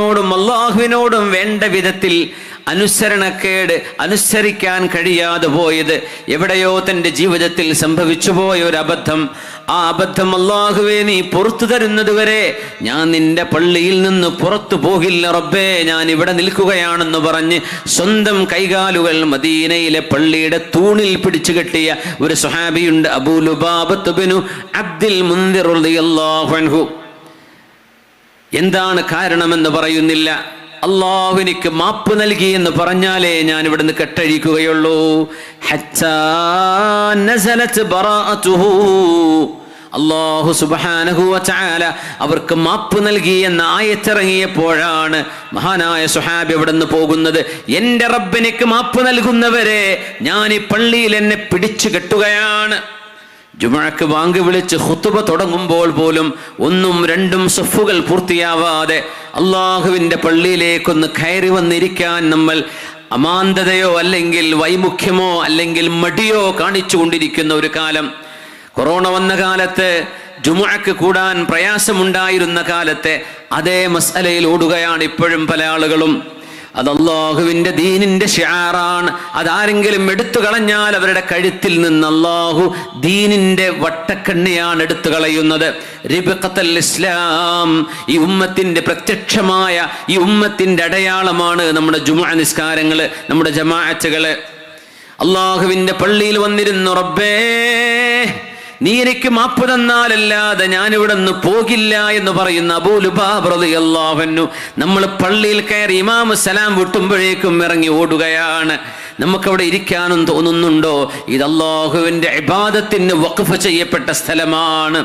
റസൂലിനോടും അള്ളാഹുവിനോടും വേണ്ട വിധത്തിൽ അനുസരിക്കാൻ കഴിയാതെ പോയത്, എവിടെയോ തൻ്റെ ജീവിതത്തിൽ സംഭവിച്ചു പോയ ഒരു അബദ്ധം. ആ അബദ്ധം അല്ലാഹുവേ നീ പുറത്തു തരുന്നതുവരെ ഞാൻ നിന്റെ പള്ളിയിൽ നിന്ന് പുറത്തു പോകില്ല റബ്ബേ, ഞാൻ ഇവിടെ നിൽക്കുകയാണെന്ന് പറഞ്ഞ് സ്വന്തം കൈകാലുകൾ മദീനയിലെ പള്ളിയുടെ തൂണിൽ പിടിച്ചു കെട്ടിയ ഒരു സ്വഹാബിയുണ്ട്, അബൂ ലുബാബത്ത് ഇബ്നു അബ്ദുൽ മുൻദിർ റളിയല്ലാഹു അൻഹു. എന്താണ് കാരണമെന്ന് പറയുന്നില്ല. അല്ലാഹു എനിക്ക് മാപ്പ് നൽകി എന്ന് പറഞ്ഞാലേ ഞാൻ ഇവിടുന്ന് കെട്ടഴിക്കുകയുള്ളൂ. ഹത്താ നസലത് ബറാഅതുഹു, അല്ലാഹു സുബ്ഹാനഹു വ തആല അവർക്ക് മാപ്പ് നൽകി എന്ന ആയത്തിറങ്ങിയപ്പോഴാണ് മഹാനായ സ്വഹാബി അവിടുന്ന് പോകുന്നത്. എൻ്റെ റബ്ബിനിക്ക് മാപ്പ് നൽകുന്നവരെ ഞാൻ ഈ പള്ളിയിൽ എന്നെ പിടിച്ചു കെട്ടുകയാണ്. ജുമുഅക്ക് ബാങ്ക് വിളിച്ച് ഖുതുബ തുടങ്ങുമ്പോൾ പോലും ഒന്നും രണ്ടും സഫുകൾ പൂർത്തിയാവാതെ അള്ളാഹുവിൻ്റെ പള്ളിയിലേക്കൊന്ന് കയറി വന്നിരിക്കാൻ നമ്മൾ അമാന്തതയോ അല്ലെങ്കിൽ വൈമുഖ്യമോ അല്ലെങ്കിൽ മടിയോ കാണിച്ചു കൊണ്ടിരിക്കുന്ന ഒരു കാലം. കൊറോണ വന്ന കാലത്ത് ജുമുഅക്ക് കൂടാൻ പ്രയാസമുണ്ടായിരുന്ന കാലത്തെ അതേ മസ്അലയിൽ ഓടുകയാണ് ഇപ്പോഴും പല ആളുകളും. അത് അല്ലാഹുവിൻ്റെ ദീനിന്റെ ഷിആറാണ്. അതാരെങ്കിലും എടുത്തു കളഞ്ഞാൽ അവരുടെ കഴുത്തിൽ നിന്ന് അല്ലാഹു ദീനിന്റെ വട്ടക്കണ്ണിയാണ് എടുത്തു കളയുന്നത്. റിബഖത്തുൽ ഇസ്ലാം, ഈ ഉമ്മത്തിന്റെ പ്രത്യക്ഷമായ ഈ ഉമ്മത്തിന്റെ അടയാളമാണ് നമ്മുടെ ജുമുഅ നിസ്കാരങ്ങള്, നമ്മുടെ ജമാഅത്തുകള്. അല്ലാഹുവിൻ്റെ പള്ളിയിൽ വന്നിരുന്നു, റബ്ബേ നീ എനിക്ക് മാപ്പ് തന്നാലല്ലാതെ ഞാൻ ഇവിടെ നിന്ന് പോകില്ല എന്ന് പറയുന്ന അബൂ ലുബാബ് റളിയല്ലാഹു അൻഹു നമ്മൾ പള്ളിയിൽ കയറി ഇമാം സലാം വിട്ടുമ്പോഴേക്കും ഇറങ്ങി ഓടുകയാണ്. നമുക്കവിടെ ഇരിക്കാനും തോന്നുന്നുണ്ടോ? ഇത് അല്ലാഹുവിൻ്റെ ഇബാദത്തിന് വഖഫ് ചെയ്യപ്പെട്ട സ്ഥലമാണ്.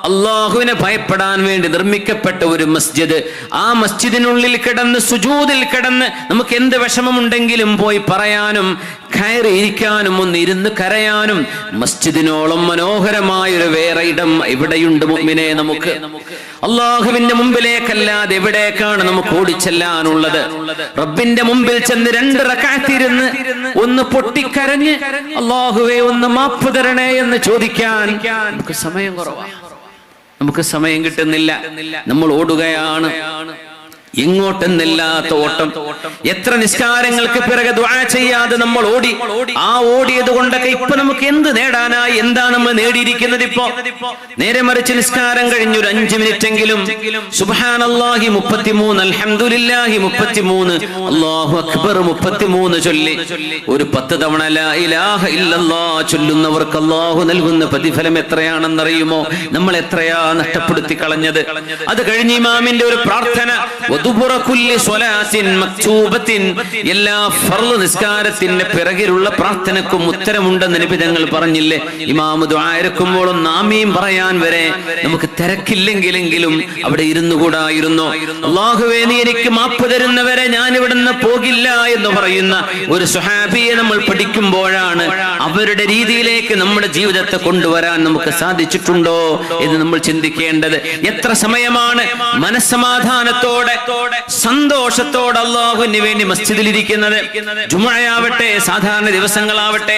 അല്ലാഹുവിനെ ഭയപ്പെടാൻ വേണ്ടി നിർമ്മിക്കപ്പെട്ട ഒരു മസ്ജിദ്. ആ മസ്ജിദിനുള്ളിൽ കിടന്ന് സുജൂദിൽ കിടന്ന് നമുക്ക് എന്ത് വിഷമമുണ്ടെങ്കിലും പോയി പറയാനും കയറി ഇരിക്കാനും ഒന്ന് ഇരുന്ന് കരയാനും മസ്ജിദിനോളം മനോഹരമായൊരു വേറെ ഇടം എവിടെയുണ്ട് മുഅ്മിനേ? നമുക്ക് അല്ലാഹുവിന്റെ മുമ്പിലേക്കല്ലാതെ എവിടേക്കാണ് നമുക്ക് ഓടിച്ചെല്ലാനുള്ളത്? റബ്ബിന്റെ മുമ്പിൽ ചെന്ന് 2 റക്അത്ത് ഇരുന്ന് ഒന്ന് പൊട്ടിക്കരഞ്ഞ് അല്ലാഹുവേ ഒന്ന് മാപ്പ് തരണേ എന്ന് ചോദിക്കാൻ നമുക്ക് സമയം കുറവാണ്, നമുക്ക് സമയം കിട്ടുന്നില്ല. നമ്മൾ ഓടുകയാണ്, എങ്ങോട്ടെന്നില്ലാത്ത ഓട്ടം. എത്ര നിസ്കാരങ്ങൾക്ക് പിറകെ ദുആ ചെയ്യാതെ നമ്മൾ ഓടി. ആ ഓടിയത് കൊണ്ടൊക്കെ ഇപ്പൊ നമുക്ക് എന്ത് നേടാനായി? എന്താണ് നമ്മൾ നേടിയിരിക്കുന്നത്? ഇപ്പോ നേരെ മറിച്ച് നിസ്കാരം കഴിഞ്ഞു ഒരു 5 മിനിറ്റെങ്കിലും സുബ്ഹാനല്ലാഹി 33, അൽഹംദുലില്ലാഹി 33, അല്ലാഹു അക്ബർ 33 ചൊല്ലി ഒരു 10 തവണ ലാ ഇലാഹ ഇല്ലല്ലാഹ് ചൊല്ലുന്നവർക്ക് അല്ലാഹു നൽകുന്ന പ്രതിഫലം എത്രയാണെന്നറിയുമോ? നമ്മൾ എത്രയാ നഷ്ടപ്പെടുത്തി കളഞ്ഞത്. അത് കഴിഞ്ഞ് ഇമാമിന്റെ ഒരു പ്രാർത്ഥന, എല്ലാ ഫർള് നിസ്കാരത്തിന്റെ പിറകിലുള്ള പ്രാർത്ഥനക്കും ഉത്തരമുണ്ടെന്ന് നബി തങ്ങൾ പറഞ്ഞില്ലേ? ഇമാം ദുആ ഇറക്കുമ്പോൾ ഒന്ന് ആമീൻ പറയാൻ വരെ നമുക്ക് തിരക്കില്ലെങ്കിലും അവിടെ ഇരുന്നു കൂടായിരുന്നോ? അല്ലാഹുവേ നീ എനിക്ക് മാപ്പ് തരുന്നവരെ ഞാൻ ഇവിടുന്ന് പോകില്ല എന്ന് പറയുന്ന ഒരു സ്വഹാബിയെ നമ്മൾ പഠിക്കുമ്പോഴാണ് അവരുടെ രീതിയിലേക്ക് നമ്മുടെ ജീവിതത്തെ കൊണ്ടുവരാൻ നമുക്ക് സാധിച്ചിട്ടുണ്ടോ എന്ന് നമ്മൾ ചിന്തിക്കേണ്ടത്. എത്ര സമയമാണ് മനസ്സമാധാനത്തോടെ സന്തോഷത്തോടെ അല്ലാഹുവിന് വേണ്ടി മസ്ജിദിൽ ഇരിക്കുന്നത്? ജുമുഅയാവട്ടെ സാധാരണ ദിവസങ്ങളാവട്ടെ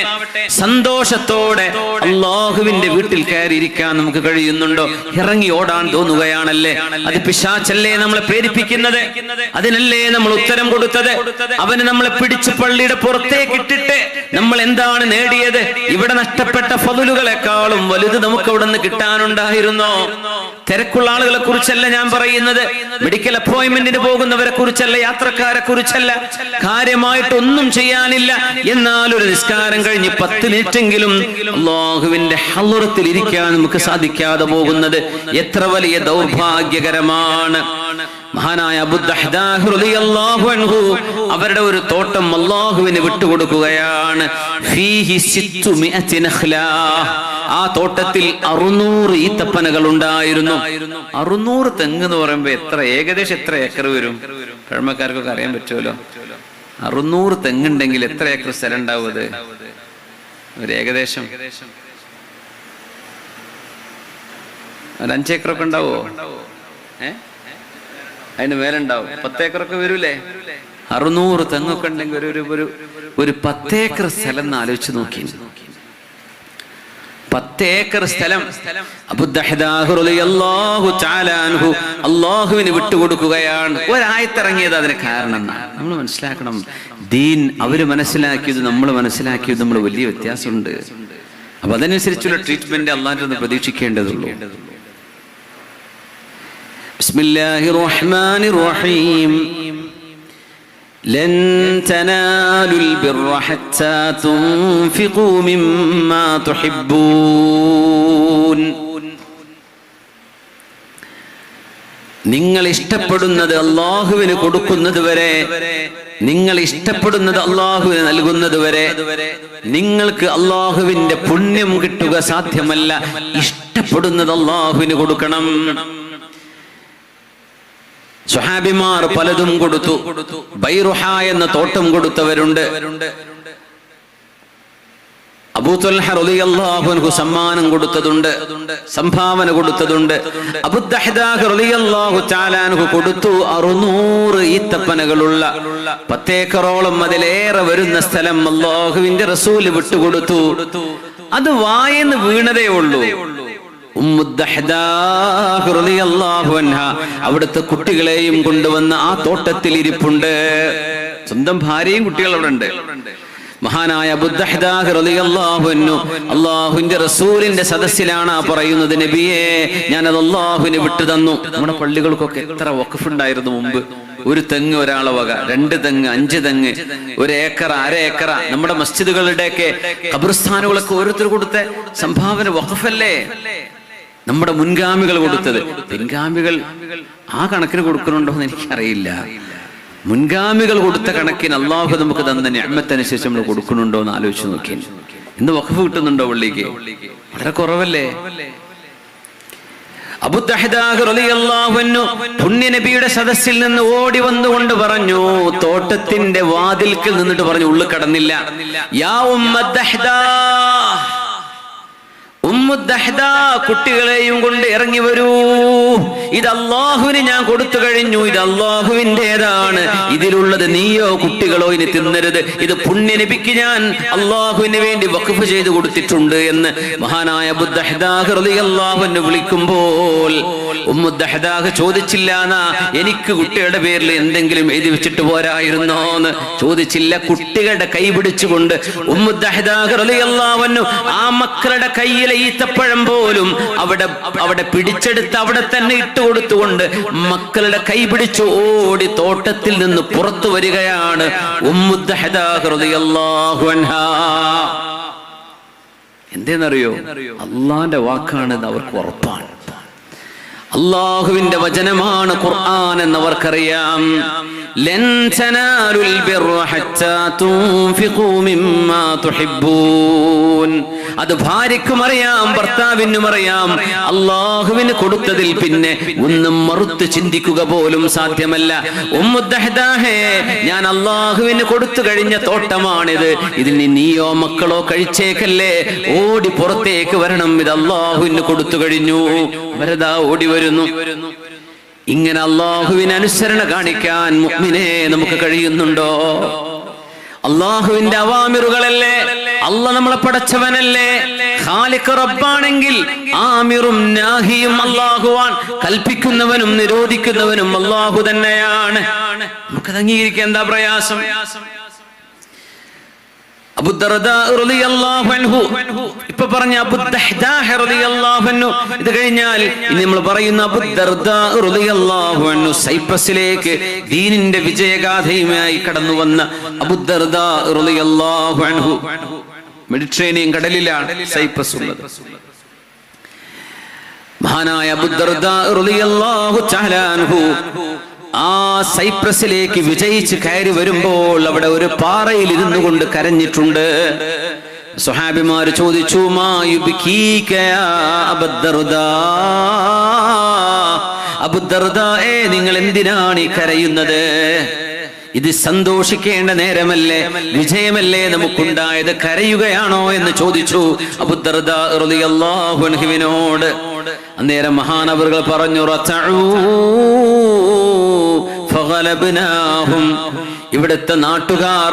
സന്തോഷത്തോടെ അല്ലാഹുവിന്റെ വീട്ടിൽ കയറി ഇരിക്കാൻ നമുക്ക് കഴിയുന്നുണ്ടോ? ഇറങ്ങി ഓടാൻ തോന്നുകയാണല്ലേ? അത് പിശാചല്ലേ നമ്മളെ പ്രേരിപ്പിക്കുന്നത്? അതിനല്ലേ നമ്മൾ ഉത്തരം കൊടുത്തത്? അവന് നമ്മളെ പിടിച്ച് പള്ളിയുടെ പുറത്തേക്ക് ഇട്ടിട്ട് നമ്മൾ എന്താണ് നേടിയത്? ഇവിടെ നഷ്ടപ്പെട്ട ഫളുകളെക്കാളും വലുത് നമുക്ക് അവിടെ നിന്ന് കിട്ടാനുണ്ടായിരുന്നോ? തിരക്കുള്ള ആളുകളെ കുറിച്ചല്ല ഞാൻ പറയുന്നത്, മെഡിക്കൽ അപ്പോയിന്റ്മെന്റിന് പോകുന്നവരെ കുറിച്ചല്ല, യാത്രക്കാരെ കുറിച്ചല്ല. കാര്യമായിട്ടൊന്നും ചെയ്യാനില്ല, എന്നാൽ ഒരു നിസ്കാരം കഴിഞ്ഞ് 10 മിനിറ്റെങ്കിലും അല്ലാഹുവിന്റെ ഹളറത്തിൽ ഇരിക്കാൻ നമുക്ക് സാധിക്കാതെ പോകുന്നത് എത്ര വലിയ ദൗർഭാഗ്യകരമാണ്. മഹാനായ അബൂ ദഹ്ദാഹ് റളിയല്ലാഹു അൻഹു അവരുടെ ഒരു തോട്ടം അല്ലാഹുവിന് വിട്ടുകൊടുക്കുകയാണ്. ഫീഹി 600 നഖ്ലാ. ആ തോട്ടത്തിൽ 600 ഈത്തപ്പനകൾ ഉണ്ടായിരുന്നു. 600 തെങ്ങ് എന്ന് പറയുമ്പോ ഏകദേശം എത്ര ഏക്കർ വരും? പഴമക്കാർക്കൊക്കെ അറിയാൻ പറ്റുമല്ലോ. 600 തെങ്ങുണ്ടെങ്കിൽ എത്ര ഏക്കർ സ്ഥലം ഉണ്ടാവും? അത് ഒരു ഏകദേശം ഒരു 5 ഏക്കറൊക്കെ ഉണ്ടാവോ? അതിന് മേലുണ്ടാവും. 10 ഏക്കറൊക്കെ വരൂലേ? 600 തെങ്ങൊക്കെ ഉണ്ടെങ്കിൽ ഒരു 10 ഏക്കർ സ്ഥലം എന്ന് ആലോചിച്ച് നോക്കി. 10 ഏക്കർ സ്ഥലം അബൂദഹ്ദാഹ് റളിയല്ലാഹു തആല അൻഹു അല്ലാഹുവിന് വിട്ടുകൊടുക്കുകയാണ്. ഒരായത്തിറങ്ങിയത് അതിന് കാരണം. നമ്മൾ മനസ്സിലാക്കണം, ദീൻ അവര് മനസ്സിലാക്കിയത് നമ്മൾ മനസ്സിലാക്കിയത് നമ്മൾ വലിയ വ്യത്യാസമുണ്ട്. അപ്പൊ അതനുസരിച്ചുള്ള ട്രീറ്റ്മെന്റ് അള്ളാഹിന്റെ ഒന്ന് പ്രതീക്ഷിക്കേണ്ടതുള്ളൂ. ബിസ്മില്ലാഹിർ റഹ്മാനിർ റഹീം. ലൻ തനാലുൽ ബിർറ ഹത്താ തുൻഫിഖൂ മിമ്മാ തുഹിബ്ബൂൻ. നിങ്ങൾ ഇഷ്ടപ്പെടുന്നത് അള്ളാഹുവിന് കൊടുക്കുന്നത് വരെ, നിങ്ങൾ ഇഷ്ടപ്പെടുന്നത് അള്ളാഹുവിന് നൽകുന്നത് വരെ നിങ്ങൾക്ക് അള്ളാഹുവിന്റെ പുണ്യം കിട്ടുക സാധ്യമല്ല. ഇഷ്ടപ്പെടുന്നത് അള്ളാഹുവിന് കൊടുക്കണം. സ്വഹാബിമാർ പലതും കൊടുത്തു. ബൈറുഹ എന്ന തോട്ടം കൊടുത്തവരുണ്ട്. അബൂ ത്വൽഹ റളിയല്ലാഹു അൻഹു സമ്മാനം കൊടുത്തതുണ്ട്, സംഭാവന കൊടുത്തതുണ്ട്. അബൂദഹ്ദാഹ് റളിയല്ലാഹു തആല അൻഹു കൊടുത്തു 600 ഈത്തപ്പനകളുള്ള 10 ഏക്കറോളം അതിലേറെ വരുന്ന സ്ഥലം അല്ലാഹുവിന്റെ റസൂൽ വിട്ടുകൊടുത്തു. അത് വായെന്ന് വീണതേ ഉള്ളൂ. ഉമ്മുദ്ദഹ്ദാഹ് റളിയല്ലാഹു അൻഹ അവിടുത്തെ കുട്ടികളെയും കൊണ്ടുവന്ന് ആ തോട്ടത്തിൽ ഇരിപ്പുണ്ട്. സ്വന്തം ഭാര്യയും കുട്ടികൾ അവിടെ ഉണ്ട്. മഹാനായ അബൂദഹ്ദാഹ് റളിയല്ലാഹു അൻഹു അല്ലാഹുവിന്റെ റസൂലിന്റെ സദസ്സിലാണ് പറയുന്നത്, നബിയേ ഞാനത് അല്ലാഹുവിന് വിട്ടു തന്നു. നമ്മുടെ പള്ളികൾക്കൊക്കെ എത്ര വഖഫ് ഉണ്ടായിരുന്നു മുമ്പ്. 1 തെങ്ങ് ഒരാളെ വക, 2 തെങ്ങ്, 5 തെങ്ങ്, 1 ഏക്കർ, 1/2 ഏക്കർ. നമ്മുടെ മസ്ജിദുകളുടെയൊക്കെ ഖബർസ്ഥാനുകളൊക്കെ ഓരോരുത്തർ കൊടുത്ത സംഭാവന വഖഫല്ലേ, നമ്മുടെ മുൻഗാമികൾ കൊടുത്തത്. പിൻഗാമികൾ ആ കണക്കിന് കൊടുക്കുന്നുണ്ടോ എന്ന് എനിക്കറിയില്ല. മുൻഗാമികൾ കൊടുത്ത കണക്കിന് അള്ളാഹു നമുക്ക് തന്ന നിഅമത്തനുസരിച്ച് നമ്മൾ കൊടുക്കുന്നുണ്ടോ എന്ന് ആലോചിച്ച് നോക്കി. ഇന്ന് വഖഫ് കിട്ടുന്നുണ്ടോ പള്ളിക്ക്? വളരെ കുറവല്ലേ. അബൂദഹ്ദാഹ് റളിയല്ലാഹു അൻഹു പുണ്യ നബിയുടെ സദസ്സിൽ നിന്ന് ഓടി വന്നുകൊണ്ട് പറഞ്ഞു, തോട്ടത്തിന്റെ വാതിൽക്കൽ നിന്നിട്ട് പറഞ്ഞു, ഉള്ളിൽ കടന്നില്ല. യാ ഉമ്മദ്ദഹ്ദാഹ്, ഉമ്മുദ്ദഹ്ദാ കുട്ടികളെയും കൊണ്ട് ഇറങ്ങി വരൂ. ഇത് അല്ലാഹുവിന് ഞാൻ കൊടുത്തു കഴിഞ്ഞു. ഇത് അല്ലാഹുവിൻ്റെതാണ്. ഇതിലുള്ളത് നീയോ കുട്ടികളോ ഇനി തിന്നരുത്. ഇത് പുണ്യ നബിക്ക് ഞാൻ അല്ലാഹുവിന് വേണ്ടി വഖഫ് ചെയ്തു കൊടുത്തിട്ടുണ്ട് എന്ന് മഹാനായ അബൂദഹ്ദാഹ് റളിയല്ലാഹു അൻഹു വിളിക്കുമ്പോൾ ഉമ്മുദ്ദഹ്ദാഹ് ചോദിച്ചില്ല, എനിക്ക് കുട്ടികളുടെ പേരിൽ എന്തെങ്കിലും എഴുതി വെച്ചിട്ട് പോരായിരുന്നോ എന്ന് ചോദിച്ചില്ല. കുട്ടികളുടെ കൈ പിടിച്ചുകൊണ്ട് ഉമ്മുദ്ദഹ്ദാഹ് റളിയല്ലാഹു അൻഹു ആ മക്കളുടെ കയ്യിലെ ഈത്തപ്പഴം പോലും അവിടെ പിടിച്ചെടുത്ത് അവിടെ തന്നെ ഇട്ടുകൊടുത്തുകൊണ്ട് മക്കളുടെ കൈ പിടിച്ചു ഓടി തോട്ടത്തിൽ നിന്ന് പുറത്തു വരികയാണ് ഉമ്മുദ്ദഹ്ദാഹ് റളിയല്ലാഹു അൻഹാ. എന്തേന്നറിയോ? അള്ളാന്റെ വാക്കാണെന്ന് അവർക്ക് ഉറപ്പാണ്. അല്ലാഹുവിന്റെ വചനമാണ് ഖുർആൻ എന്നവർക്കറിയാം. ലൻ തനാലുൽ ബിർറ ഹത്താ തുൻഫിഖൂ മിമ്മാ തുഹിബ്ബൂൻ. അത് ഭാര്യയ്ക്കും അറിയാം, ഭർത്താവിനും അറിയാം. അല്ലാഹുവിന് കൊടുത്തതിൽ പിന്നെ ഒന്നും മറുത്ത് ചിന്തിക്കുക പോലും സാധ്യമല്ല. ഉമ്മുദ്ദഹ്ദാഹേ, ഞാൻ അല്ലാഹുവിന് കൊടുത്തു കഴിഞ്ഞ തോട്ടമാണിത്. ഇതിൽ നീയോ മക്കളോ കഴിച്ചേക്കല്ലേ. ഓടി പുറത്തേക്ക് വരണം. ഇത് അല്ലാഹുവിന് കൊടുത്തു കഴിഞ്ഞു. വരദാ ഓടി വരുന്നു. ഇങ്ങനെ അല്ലാഹുവിന് അനുസരണ കാണിക്കാൻ മുഅ്മിനേ നമുക്ക് കഴിയുന്നുണ്ടോ? അല്ലാഹുവിന്റെ അവാമിറുകളല്ലേ, അല്ലാഹ് നമ്മളെ പടച്ചവനല്ലേ, ഖാലിഖ് റബ്ബാണെങ്കിൽ ആമിറും നാഹിയും അല്ലാഹുവാൻ. കൽപ്പിക്കുന്നവനും നിരോധിക്കുന്നവനും അല്ലാഹു തന്നെയാണ്. നമുക്കത് അംഗീകരിക്കാൻ എന്താ പ്രയാസം? അബൂദർദാ റളിയല്ലാഹു അൻഹു, ഇപ്പൊ പറഞ്ഞ അബൂദഹ്ദാഹ് റളിയല്ലാഹു അൻഹു. ഇത് കഴിഞ്ഞാൽ ഇനി നമ്മൾ പറയുന്ന അബൂദർദാ റളിയല്ലാഹു അൻഹു സൈപ്രസിലേക്ക് ദീനിന്റെ വിജയഗാഥയുമായി കടന്നു വന്ന അബൂദർദാ റളിയല്ലാഹു അൻഹു. മെഡിറ്ററേനിയൻ കടലിലാണ് സൈപ്രസ് ഉള്ളത്. മഹാനായ അബൂദർദാ റളിയല്ലാഹു തആല അൻഹു ആ സൈപ്രസിലേക്ക് വിജയിച്ച് കയറി വരുമ്പോൾ അവിടെ ഒരു പാറയിൽ ഇരുന്നു കൊണ്ട് കരഞ്ഞിട്ടുണ്ട്. സ്വഹാബിമാർ ചോദിച്ചു, മാ യുബ്കീക യാ അബൂദർദാ, അബൂദർദാ നിങ്ങൾ എന്തിനാണ് ഈ കരയുന്നത്? ഇത് സന്തോഷിക്കേണ്ട നേരമല്ലേ, വിജയമല്ലേ നമുക്കുണ്ടായത്, കരയുകയാണോ എന്ന് ചോദിച്ചു അബൂദർദാ റളിയല്ലാഹു അൻഹുവിനോട്. അന്നേരം മഹാനവറുകൾ പറഞ്ഞു, റതഉ ഫഗലബ്നാഹും, ഇവിടുത്തെ നാട്ടുകാർ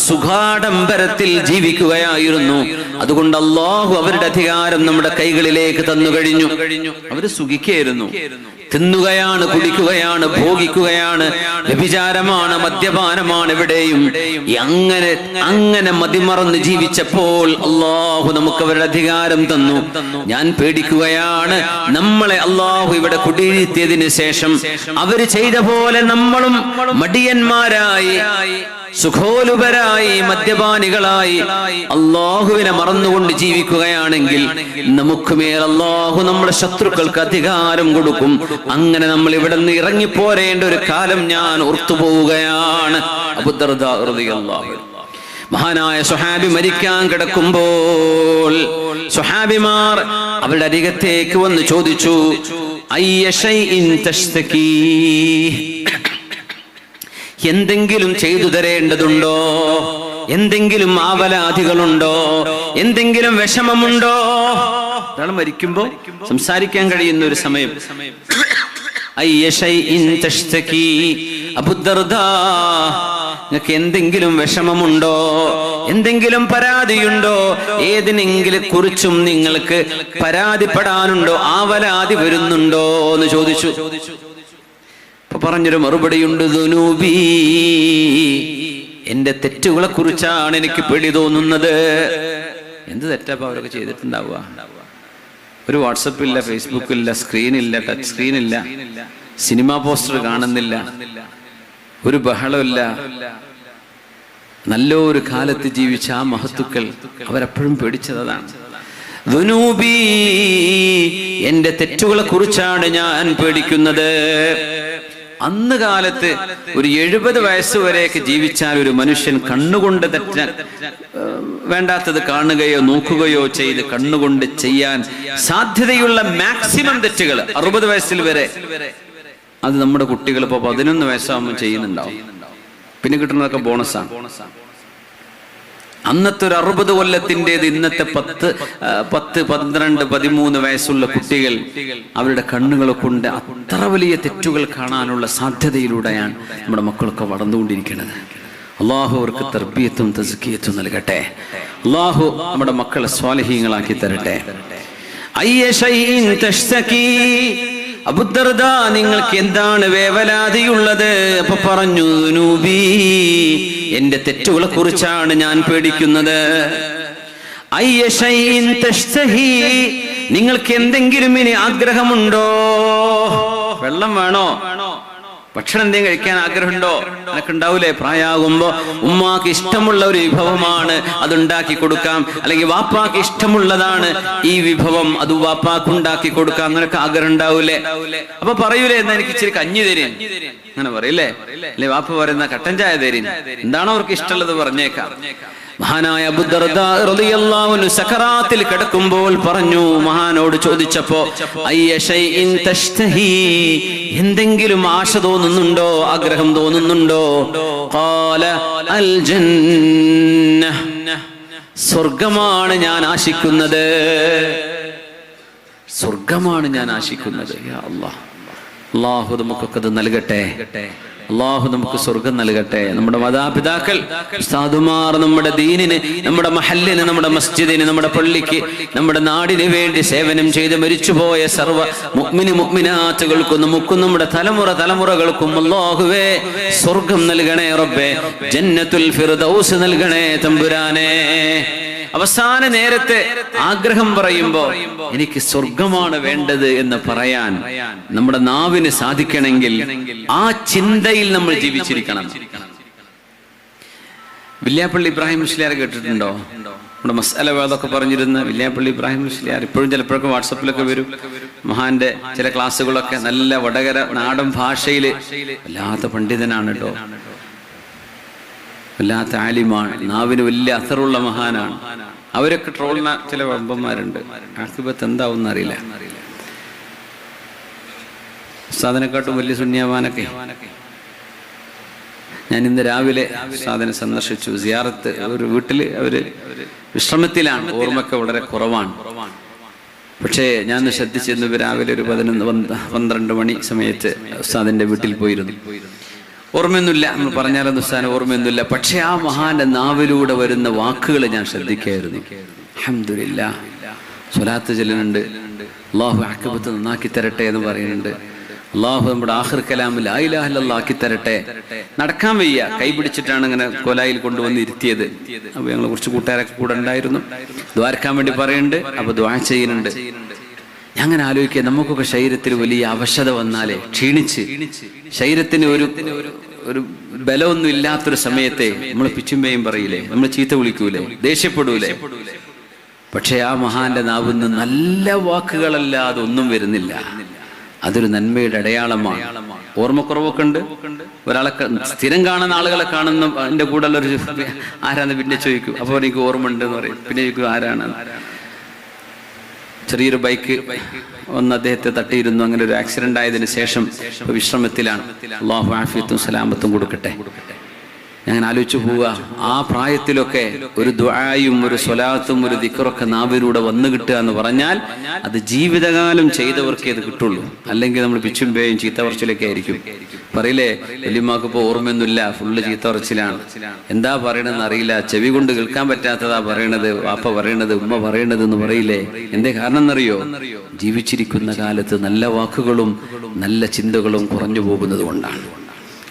സുഖാഡംബരത്തിൽ ജീവിക്കുകയായിരുന്നു. അതുകൊണ്ട് അല്ലാഹു അവരുടെ അധികാരം നമ്മുടെ കൈകളിലേക്ക് തന്നു കഴിഞ്ഞു. അവര് സുഖിക്കായിരുന്നു. തിന്നുകയാണ്, കുടിക്കുകയാണ്, ഭോഗിക്കുകയാണ്, വ്യഭിചാരമാണ്, മദ്യപാനമാണ് എവിടെയും. അങ്ങനെ മതിമറന്ന് ജീവിച്ചപ്പോൾ അല്ലാഹു നമുക്ക് അവരുടെ അധികാരം തന്നു. ഞാൻ പേടിക്കുകയാണ്, നമ്മളെ അല്ലാഹു ഇവിടെ കുടിയിരുത്തിയതിന് ശേഷം അവര് ചെയ്ത പോലെ നമ്മളും മടിയന്മാരായി, സുഖോലുപരായി, മദ്യപാനികളായി അല്ലാഹുവിനെ മറന്നുകൊണ്ട് ജീവിക്കുകയാണെങ്കിൽ നമുക്ക് മേൽ അല്ലാഹു നമ്മുടെ ശത്രുക്കൾക്ക് അധികാരം കൊടുക്കും. അങ്ങനെ നമ്മൾ ഇവിടെ നിന്ന് ഇറങ്ങിപ്പോരേണ്ട ഒരു കാലം ഞാൻ ഓർത്തുപോവുകയാണ്. അബൂ ദർദാ റളിയല്ലാഹു അൻഹു മഹാനായ സ്വഹാബി മരിക്കാൻ കിടക്കുമ്പോൾ സ്വഹാബിമാർ അവരുടെ അരികത്തേക്ക് വന്ന് ചോദിച്ചു, അയ്യ ശൈഇൻ തശ്തകീ, എന്തെങ്കിലും ചെയ്തു തരേണ്ടതുണ്ടോ? എന്തെങ്കിലും ആവലാധികളുണ്ടോ? എന്തെങ്കിലും വിഷമമുണ്ടോ? ഒരാൾ മരിക്കുമ്പോ സംസാരിക്കാൻ കഴിയുന്ന ഒരു സമയം. അയ്യ ശൈഇൻ തശ്തകീ, അബൂ ദർദാ, നിങ്ങൾക്ക് എന്തെങ്കിലും വിഷമമുണ്ടോ? എന്തെങ്കിലും പരാതിയുണ്ടോ? ഏതിനെങ്കിലും കുറിച്ചും നിങ്ങൾക്ക് പരാതിപ്പെടാനുണ്ടോ? ആവലാതി വരുന്നുണ്ടോ എന്ന് ചോദിച്ചു. പറഞ്ഞൊരു മറുപടിയുണ്ട്, ദുനൂബി, എന്റെ തെറ്റുകളെ കുറിച്ചാണ് എനിക്ക് പേടി തോന്നുന്നത്. എന്ത് തെറ്റാ അവരൊക്കെ ചെയ്തിട്ടുണ്ടാവുക? ഒരു വാട്സപ്പില്ല, ഫേസ്ബുക്കില്ല, സ്ക്രീനില്ല, ടച്ച് സ്ക്രീനില്ല, സിനിമാ പോസ്റ്റർ കാണുന്നില്ല, ഒരു ബഹളമില്ല. നല്ലൊരു കാലത്ത് ജീവിച്ച ആ മഹത്തുക്കൾ അവരെപ്പോഴും പേടിച്ചതാണ്. ദുനൂബി, എന്റെ തെറ്റുകളെ കുറിച്ചാണ് ഞാൻ പേടിക്കുന്നത്. അന്ന് കാലത്ത് ഒരു 70 വയസ്സ് വരെയൊക്കെ ജീവിച്ചാൽ ഒരു മനുഷ്യൻ കണ്ണുകൊണ്ട് വേണ്ടാത്തത് കാണുകയോ നോക്കുകയോ ചെയ്ത് കണ്ണുകൊണ്ട് ചെയ്യാൻ സാധ്യതയുള്ള മാക്സിമം തെറ്റുകൾ 60 വയസ്സിൽ വരെ, അത് നമ്മുടെ കുട്ടികൾ ഇപ്പോൾ 11 വയസ്സാകുമ്പോൾ ചെയ്യുന്നുണ്ടാവും. പിന്നെ കിട്ടുന്നതൊക്കെ ബോണസാണ്. അന്നത്തെ ഒരു 60 കൊല്ലത്തിൻ്റെത് ഇന്നത്തെ 10, 12, 13 വയസ്സുള്ള കുട്ടികൾ അവരുടെ കണ്ണുകളെ കൊണ്ട് അത്ര വലിയ തെറ്റുകൾ കാണാനുള്ള സാധ്യതയിലൂടെയാണ് നമ്മുടെ മക്കളൊക്കെ വളർന്നുകൊണ്ടിരിക്കുന്നത്. അള്ളാഹു അവർക്ക് തർബിയത്തും തസ്കിയത്തും നൽകട്ടെ. അള്ളാഹു നമ്മുടെ മക്കളെ സ്വാലിഹീങ്ങളാക്കി തരട്ടെ. അയ്യ ശൈഇൻ തശ്തകീ, അബൂ ദർദാ, നിങ്ങൾക്ക് എന്താണ് വേവലാതിയുള്ളത്? അപ്പൊ പറഞ്ഞു, ദുനൂബി, എന്റെ തെറ്റുകളെ കുറിച്ചാണ് ഞാൻ പേടിക്കുന്നത്. അയ്യ ശൈഇൻ തശ്തഹീ, നിങ്ങൾക്ക് എന്തെങ്കിലും ഇനി ആഗ്രഹമുണ്ടോ? വെള്ളം വേണോ? ഭക്ഷണം എന്തെങ്കിലും കഴിക്കാൻ ആഗ്രഹമുണ്ടോ? അതൊക്കെ ഉണ്ടാവൂലേ? പ്രായമാകുമ്പോ ഉമ്മാക്ക് ഇഷ്ടമുള്ള ഒരു വിഭവമാണ്, അതുണ്ടാക്കി കൊടുക്കാം. അല്ലെങ്കിൽ വാപ്പാക്ക് ഇഷ്ടമുള്ളതാണ് ഈ വിഭവം, അത് വാപ്പാക്ക് ഉണ്ടാക്കി കൊടുക്കാം. അങ്ങനെയൊക്കെ ആഗ്രഹം ഉണ്ടാവൂലേ? അപ്പൊ പറയൂലേ, എന്നാ എനിക്ക് ഇച്ചിരി കഞ്ഞി തരും, അങ്ങനെ പറയില്ലേ? അല്ലെ വാപ്പ പറയുന്ന കട്ടൻ ചായ തരും, എന്താണോ അവർക്ക് ഇഷ്ടമുള്ളത് പറഞ്ഞേക്കാം. മഹാനായ അബൂ ദർദാ റളിയല്ലാഹു അൻഹു സക്കറാത്തിൽ കിടക്കുമ്പോൾ പറഞ്ഞു, മഹാനോട് ചോദിച്ചപ്പോ, അയ്യ ശൈഇൻ തശ്തഹീ, എന്തെങ്കിലും ആശ തോന്നുന്നുണ്ടോ? ആഗ്രഹം തോന്നുന്നുണ്ടോ? ഖാല അൽ ജന്നഹ്, സ്വർഗമാണ് ഞാൻ ആശിക്കുന്നത്. സ്വർഗമാണ് ഞാൻ ആശിക്കുന്നത്. യാ അല്ലാഹ്, അല്ലാഹു നമുക്കൊക്കെ അത് നൽകട്ടെ. അള്ളാഹു നമുക്ക് സ്വർഗം നൽകട്ടെ. നമ്മുടെ മാതാപിതാക്കൾ, ഉസ്താദുമാർ നമ്മുടെ ദീനിന്, നമ്മുടെ മഹല്ലിന്, നമ്മുടെ മസ്ജിദിന്, നമ്മുടെ പള്ളിക്ക്, നമ്മുടെ നാടിന് വേണ്ടി സേവനം ചെയ്ത് മരിച്ചുപോയ സർവ്വ മുഅ്മിനി മുഅ്മിനാത്തുകൾക്കും നമുക്കും നമ്മുടെ തലമുറകൾക്കും അല്ലാഹുവേ സ്വർഗം നൽകണേ റബ്ബേ. ജന്നത്തുൽ ഫിർദൗസ് നൽകണേ തമ്പുരാനെ. അവസാന നേരത്തെ ആഗ്രഹം പറയുമ്പോ എനിക്ക് സ്വർഗമാണ് വേണ്ടത് എന്ന് പറയാൻ നമ്മുടെ നാവിന് സാധിക്കണമെങ്കിൽ ആ ചിന്തയിൽ നമ്മൾ ജീവിച്ചിരിക്കണം. വില്യാപ്പള്ളി ഇബ്രാഹിം മുസ്ലിയാർ കേട്ടിട്ടുണ്ടോ? നമ്മുടെ മസ്അല വേദമൊക്കെ പറഞ്ഞിരുന്ന വില്യാപ്പള്ളി ഇബ്രാഹിം മുസ്ലിയാർ ഇപ്പോഴും ചിലപ്പോഴൊക്കെ വാട്സപ്പിലൊക്കെ വരും. മഹാന്റെ ചില ക്ലാസ്സുകളൊക്കെ നല്ല വടകര നാടൻ ഭാഷയിൽ വല്ലാത്ത പണ്ഡിതനാണ് കേട്ടോ, വല്ലാത്ത ആലിമാണ്, നാവിന് വലിയ അസറുള്ള മഹാനാണ്. അവരൊക്കെ ട്രോളുന്ന ചില വമ്പന്മാരുണ്ട്. ആഖിബത്ത് എന്താവും അറിയില്ല. ഉസ്താദിനെക്കാട്ടും വലിയ സുന്യാവാനൊക്കെ. ഞാൻ ഇന്ന് രാവിലെ ഉസ്താദിനെ സന്ദർശിച്ചു. സിയാറത്ത്, ഒരു വീട്ടില് അവര് വിശ്രമത്തിലാണ്, ഓർമ്മയൊക്കെ വളരെ കുറവാണ്. പക്ഷേ ഞാൻ ശ്രദ്ധിച്ചിരുന്നു, രാവിലെ ഒരു 11-12 മണി സമയത്ത് ഉസ്താദിന്റെ വീട്ടിൽ പോയിരുന്നു. ഓർമ്മയൊന്നുമില്ല, നമ്മൾ പറഞ്ഞാലൊന്നും ഉസ്താദിന് ഓർമ്മയൊന്നുമില്ല. പക്ഷെ ആ മഹാന്റെ നാവിലൂടെ വരുന്ന വാക്കുകൾ ഞാൻ ശ്രദ്ധിക്കായിരുന്നു. അൽഹംദുലില്ലാഹ്, സ്വലാത്ത് ചൊല്ലുന്നുണ്ട്, അല്ലാഹു ആഖിബത്ത് നന്നാക്കി തരട്ടെ എന്ന് പറയുന്നുണ്ട്. അല്ലാഹു നമ്മുടെ ആഖിർ കലാം ലാ ഇലാഹ ഇല്ലല്ലാഹ് ആക്കി തരട്ടെ. നടക്കാൻ വയ്യ, കൈ പിടിച്ചിട്ടാണ് ഇങ്ങനെ കൊലായിൽ കൊണ്ടുവന്ന് ഇരുത്തിയത്. അപ്പൊ ഞങ്ങൾ കുറച്ച് കൂട്ടുകാരൊക്കെ കൂടെ ഉണ്ടായിരുന്നു, ദ്വാരക്കാൻ വേണ്ടി പറയുന്നുണ്ട്. അപ്പൊ ദ്വാ ചെയ്യുന്നുണ്ട്. ഞാൻ അങ്ങനെ ആലോചിക്കുക, നമുക്കൊക്കെ ശരീരത്തിൽ വലിയ അവശത വന്നാലേ, ക്ഷീണിച്ച് ശരീരത്തിന് ഒരു ബലമൊന്നും ഇല്ലാത്തൊരു സമയത്തെ നമ്മൾ പിച്ചുമ്പയും പറയില്ലേ, നമ്മൾ ചീത്ത വിളിക്കൂലേ, ദേഷ്യപ്പെടൂലേ? പക്ഷെ ആ മഹാന്റെ നാവിന്ന് നല്ല വാക്കുകളല്ലാതെ ഒന്നും വരുന്നില്ല. അതൊരു നന്മയുടെ അടയാളമാണ്. ഓർമ്മക്കുറവൊക്കെ ഉണ്ട്. ഒരാളെ സ്ഥിരം കാണുന്ന ആളുകളെ കാണുന്ന എൻ്റെ കൂടെ ഉള്ളൊരു ആരാന്ന് പിന്നെ ചോദിക്കും. അപ്പോൾ എനിക്ക് ഓർമ്മ ഉണ്ടെന്ന് പറയും. പിന്നെ ചോദിക്കും ആരാണ്. ചെറിയൊരു ബൈക്ക് ഒന്ന് അദ്ദേഹത്തെ തട്ടിയിരുന്നു. അങ്ങനെ ഒരു ആക്സിഡന്റ് ആയതിനു ശേഷം വിശ്രമത്തിലാണ്. അല്ലാഹു ആഫിയത്തും സലാമത്തും കൊടുക്കട്ടെ. ഞാൻ ആലോചിച്ചു പോവുക, ആ പ്രായത്തിലൊക്കെ ഒരു ദുആയും ഒരു സ്വലാത്തും ഒരു ദിക്റൊക്കെ നാവിലൂടെ വന്നു കിട്ടുക എന്ന് പറഞ്ഞാൽ അത് ജീവിതകാലം ചെയ്തവർക്കേ അത് കിട്ടുള്ളൂ. അല്ലെങ്കിൽ നമ്മൾ പിച്ചുമ്പേയും ചീത്തവർച്ചിലൊക്കെ ആയിരിക്കും. പറയില്ലേ, വല്യമ്മാക്ക് ഇപ്പോൾ ഓർമ്മയൊന്നുമില്ല, ഫുള്ള് ചീത്തവർച്ചിലാണ്. എന്താ പറയണെന്ന് അറിയില്ല, ചെവി കൊണ്ട് കേൾക്കാൻ പറ്റാത്തതാ പറയണത്, വാപ്പ പറയണത്, ഉമ്മ പറയണത് എന്ന് പറയില്ലേ? എന്തേ കാരണം എന്നറിയോ? ജീവിച്ചിരിക്കുന്ന കാലത്ത് നല്ല വാക്കുകളും നല്ല ചിന്തകളും കുറഞ്ഞു പോകുന്നത് കൊണ്ടാണ്.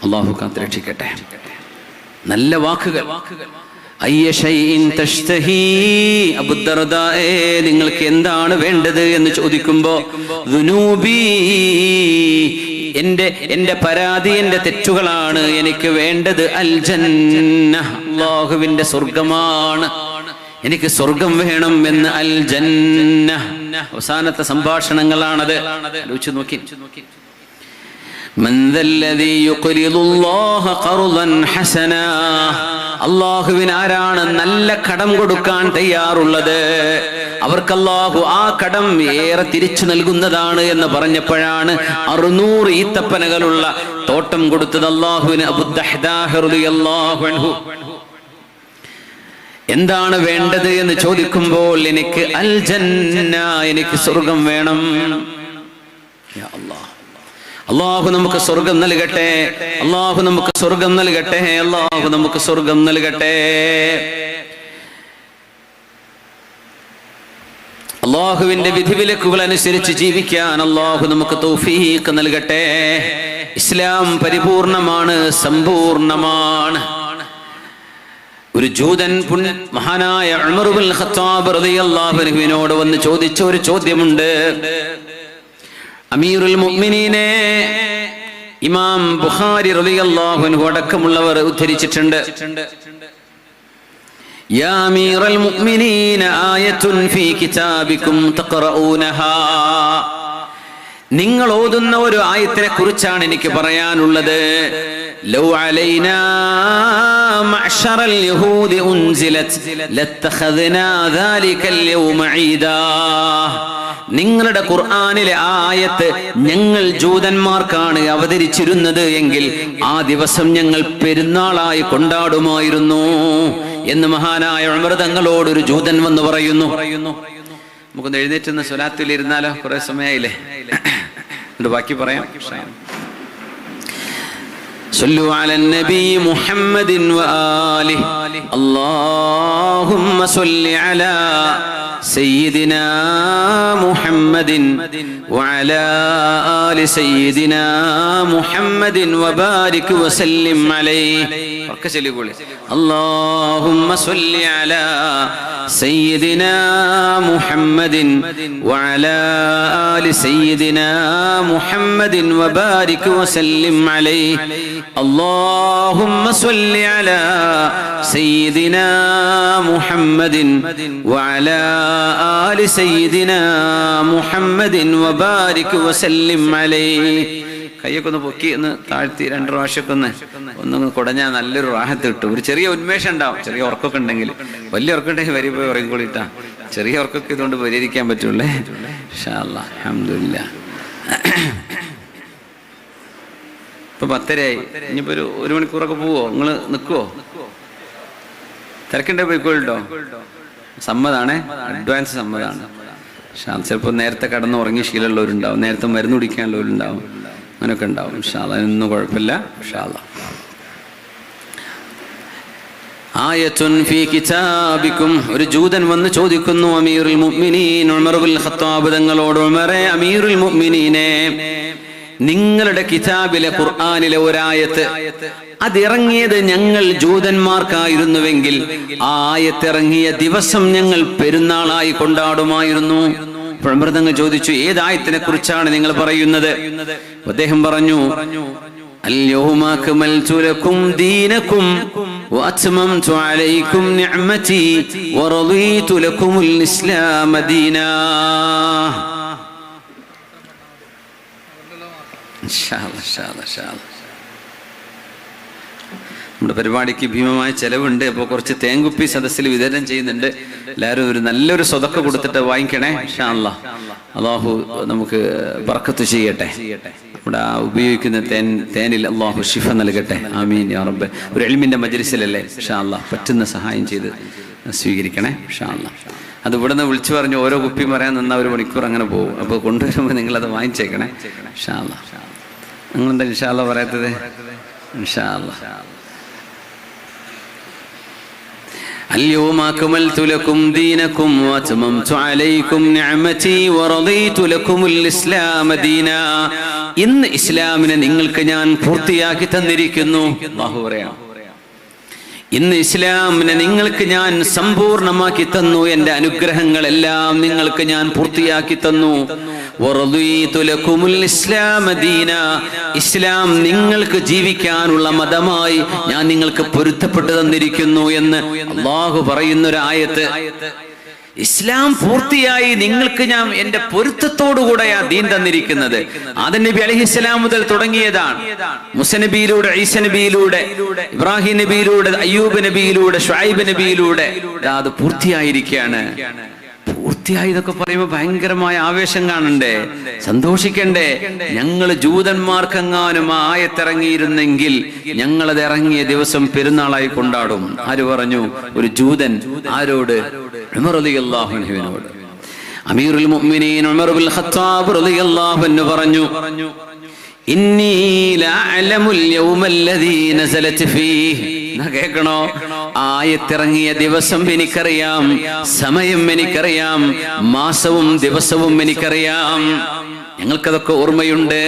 അല്ലാഹു കാത്തുരക്ഷിക്കട്ടെ. നല്ല വാക്കുകൾ. നിങ്ങൾക്ക് എന്താണ് വേണ്ടത് എന്ന് ചോദിക്കുമ്പോ ദുനൂബി, എന്റെ പരാതി, എന്റെ തെറ്റുകളാണ് എനിക്ക് വേണ്ടത്. അൽ ജന്ന, അല്ലാഹുവിന്റെ സ്വർഗമാണ്, എനിക്ക് സ്വർഗം വേണം എന്ന്. അൽ ജന്ന, അവസാനത്തെ സംഭാഷണങ്ങളാണത്. ആലോചിച്ച് നോക്കി. അല്ലാഹുവിന് ആരാണ് നല്ല കടം കൊടുക്കാൻ തയ്യാറുള്ളത്? അവർക്ക് അല്ലാഹു ആ കടം ഏറെ തിരിച്ചു നൽകുന്നതാണ് എന്ന് പറഞ്ഞപ്പോഴാണ് 600 ഈത്തപ്പനകളുള്ള തോട്ടം കൊടുത്തത് അല്ലാഹുവിന്. അബൂ ദഹ്ദാഹ് റളിയല്ലാഹു അൻഹു എന്താണ് വേണ്ടത് എന്ന് ചോദിക്കുമ്പോൾ എനിക്ക് അൽ ജന്ന, എനിക്ക് സ്വർഗം വേണം. യാ അല്ലാഹ്, അല്ലാഹു നമുക്ക് സ്വർഗം നൽകട്ടെ. അല്ലാഹു നമുക്ക് സ്വർഗം നൽകട്ടെ. അല്ലാഹു നമുക്ക് സ്വർഗം നൽകട്ടെ. അല്ലാഹുവിന്റെ വിധിവിലക്കുകൾ അനുസരിച്ച് ജീവിക്കാൻ അല്ലാഹു നമുക്ക് തൗഫീഖ് നൽകട്ടെ. ഇസ്ലാം പരിപൂർണമാണ്, സമ്പൂർണമാണ്. ഒരു ജൂതൻ മഹാനായ ഉമർ ഇബ്നുൽ ഖത്താബ് റളിയല്ലാഹു അൻഹുവിനോട് വന്ന് ചോദിച്ച ഒരു ചോദ്യമുണ്ട്. അമീറുൽ മുഅ്മിനീനെ ഇമാം ബുഖാരി റളിയല്ലാഹു അൻഹു അടക്കമുള്ളവർ ഉദ്ധരിച്ചിട്ടുണ്ട്. യാ അമീറൽ മുഅ്മിനീന ആയത്തുൻ ഫീ കിതാബികും തഖറഊനഹാ, നിങ്ങൾ ഓതുന്ന ഒരു ആയത്തിനെ കുറിച്ചാണ് എനിക്ക് പറയാനുള്ളത്. ലൗ അലൈനാ മഅ്ശറൽ യഹൂദി ഉൻസിലത് ലത്തഖദ്നാ ദാലികൽ യൗമ ഈദാ, നിങ്ങളുടെ ഖുർആനിലെ ആയത്ത് ഞങ്ങൾ ജൂതന്മാർക്കാണ് അവതരിച്ചിരുന്നത് എങ്കിൽ ആ ദിവസം ഞങ്ങൾ പെരുന്നാളായി കൊണ്ടാടുമായിരുന്നു എന്ന് മഹാനായ ഉമർ തങ്ങളോട് ഒരു ജൂതൻ വന്ന് പറയുന്നു. നമുക്കൊന്ന് എഴുന്നേറ്റുന്ന സ്വലാത്തിൽ ഇരുന്നാലോ? കുറെ സമയമായില്ലേ, ബാക്കി പറയാം. صلوا على النبي محمد وآله اللهم صل على سيدنا محمد وعلى آل سيدنا محمد وبارك وسلم عليه. اللهم صل على سيدنا محمد وعلى آل سيدنا محمد وبارك وسلم عليه. اللهم صل على سيدنا محمد وعلى آل سيدنا محمد وبارك وسلم عليه. കയ്യൊക്കെ ഒന്ന് പൊക്കി ഒന്ന് താഴ്ത്തി 2 പ്രാവശ്യമൊക്കെ ഒന്നൊന്ന് കുടഞ്ഞാൽ നല്ലൊരു റാഹത്ത് കിട്ടും. ഒരു ചെറിയ ഉന്മേഷം ഉണ്ടാവും. ചെറിയ ഉറക്കമൊക്കെ ഉണ്ടെങ്കിൽ, വലിയ ഉറക്കമുണ്ടെങ്കിൽ വരി പോയി ഉറങ്ങിക്കൊള്ളിട്ടാ. ചെറിയ ഉറക്കമൊക്കെ ഇതുകൊണ്ട് പരിഹരിക്കാൻ പറ്റൂല്ലേ. ഇൻഷാ അല്ലാഹ്, അൽഹംദുലില്ലാഹ്. ഇപ്പൊ 10:30 ഇനിയിപ്പോ ഒരു മണിക്കൂറൊക്കെ പോവോ? നിങ്ങൾ നിൽക്കുവോ? തിരക്കുണ്ടേ പോയിക്കോളിട്ടോ. സമ്മതാണ്, അഡ്വാൻസ് സമ്മതാണ്. ചിലപ്പോൾ നേരത്തെ കടന്ന് ഉറങ്ങി ശീലമുള്ളവരുണ്ടാവും, നേരത്തെ മരുന്ന് കുടിക്കാനുള്ളവരുണ്ടാവും. അങ്ങനെയൊക്കെ ഉണ്ടാവും ഇൻഷാ അല്ലാഹ്. അതിനൊന്നും കുഴപ്പമില്ല ഇൻഷാ അല്ലാഹ്. ആയത്തുൻ ഫീ കിതാബിക്കും, ഒരു ജൂതൻ വന്ന് ചോദിക്കുന്നു അമീറുൽ മുഅ്മിനീൻ ഉമർ ഇബ്നുൽ ഖത്താബ് തങ്ങളോട്, ഉമറേ അമീറുൽ മുഅ്മിനീനെ, നിങ്ങളുടെ കിതാബിലെ ഖുർആനിലെ ഒരായത്ത് അതിറങ്ങിയത് ഞങ്ങൾ ജൂതന്മാർക്കായിരുന്നുവെങ്കിൽ ആ ആയത്തിറങ്ങിയ ദിവസം ഞങ്ങൾ പെരുന്നാളായി കൊണ്ടാടുമായിരുന്നു. ഉമർ തങ്ങൾ ചോദിച്ചു, ഏതായത്തിനെ കുറിച്ചാണ് നിങ്ങൾ പറയുന്നത്? അദ്ദേഹം പറഞ്ഞു, اليوم أكملت لكم دينكم وأتممت عليكم نعمتي ورضيت لكم الإسلام دينا. إن شاء الله. നമ്മുടെ പരിപാടിക്ക് ഭീമമായ ചെലവുണ്ട്. അപ്പോൾ കുറച്ച് തേങ്കുപ്പി സദസ്സിൽ വിതരണം ചെയ്യുന്നുണ്ട്. എല്ലാവരും ഒരു നല്ലൊരു സ്വതക്ക കൊടുത്തിട്ട് വാങ്ങിക്കണേ ഇൻഷാ അല്ലാഹ്. അല്ലാഹു നമുക്ക് ബർക്കത്ത് ചെയ്യട്ടെ. ഇവിടെ ഉപയോഗിക്കുന്ന തേനിൽ അല്ലാഹു ശിഫ നൽകട്ടെ. ആമീൻ യാ റബ്ബ്. ഒരു ഇൽമിന്റെ മജ്ലിസിലല്ലേ ഇൻഷാ അല്ലാഹ്, പറ്റുന്ന സഹായം ചെയ്ത് സ്വീകരിക്കണേ ഇൻഷാ അല്ലാഹ്. അത് ഇവിടെ നിന്ന് വിളിച്ചു പറഞ്ഞു ഓരോ കുപ്പിയും പറയാൻ നിന്നാൽ 1 മണിക്കൂർ അങ്ങനെ പോകും. അപ്പോൾ കൊണ്ടുവരുമ്പോൾ നിങ്ങളത് വാങ്ങിച്ചേക്കണേ ഇൻഷാ അല്ലാഹ്. നിങ്ങളെന്താ ഇൻഷാ അല്ലാഹ് പറയാത്തത്? ഇൻഷാ അല്ലാഹ്. اليوم أكملت لكم دينكم وأتممت عليكم نعمتي ورضيت لكم الإسلام دينا. ഇന്ന് ഇസ്ലാമിനെ നിങ്ങൾക്ക് ഞാൻ പൂർത്തിയാക്കി തന്നിരിക്കുന്നു. അല്ലാഹു പറയാം, ഇന്ന് ഇസ്ലാമിനെ നിങ്ങൾക്ക് ഞാൻ സമ്പൂർണമാക്കി തന്നു. എൻ്റെ അനുഗ്രഹങ്ങളെല്ലാം നിങ്ങൾക്ക് ഞാൻ പൂർത്തിയാക്കി തന്നു. ഇസ്ലാം നിങ്ങൾക്ക് ജീവിക്കാനുള്ള മതമായി ഞാൻ നിങ്ങൾക്ക് പൊരുത്തപ്പെട്ടു തന്നിരിക്കുന്നു എന്ന് അല്ലാഹു പറയുന്ന ഒരു ആയത്ത്. ഇസ്ലാം പൂർത്തിയായി നിങ്ങൾക്ക് ഞാൻ എന്റെ പൊരുത്തത്തോടുകൂടെയാ ദീൻ തന്നിരിക്കുന്നത്. ആദം നബി അലൈഹിസ്സലാം മുതൽ തുടങ്ങിയതാണ്. മൂസ നബിയിലൂടെ, ഈസ നബിയിലൂടെ, ഇബ്രാഹിം നബിയിലൂടെ, അയ്യൂബ് നബിയിലൂടെ, ശുഐബ് നബിയിലൂടെ അത് പൂർത്തിയായിരിക്കുകയാണ്. പൂർത്തിയായതൊക്കെ പറയുമ്പോൾ ഭയങ്കരമായ ആവേശം കാണണ്ടേ, സന്തോഷിക്കണ്ടേ? ഞങ്ങൾ ജൂതന്മാർക്കെങ്ങാനും ആയത്തിറങ്ങിയിരുന്നെങ്കിൽ ഞങ്ങളത് ഇറങ്ങിയ ദിവസം പെരുന്നാളായി കൊണ്ടാടും. ആര് പറഞ്ഞു? ഒരു ജൂതൻ. ആരോട്? ഉമർ റളിയല്ലാഹു അൻഹുവിനോട്. അമീറുൽ മുഅ്മിനീൻ ഉമർ ഇബ്നുൽ ഖത്താബ് റളിയല്ലാഹു അൻഹു പറഞ്ഞു, ഇന്നി ലഅലമുൽ യൗമല്ലദീ നസലത് ഫീഹി. കേൾക്കണോ? ആയത്തിറങ്ങിയ ദിവസം എനിക്കറിയാം, സമയം എനിക്കറിയാം, മാസവും ദിവസവും എനിക്കറിയാം. ഞങ്ങൾക്കതൊക്കെ ഓർമ്മയുണ്ട്.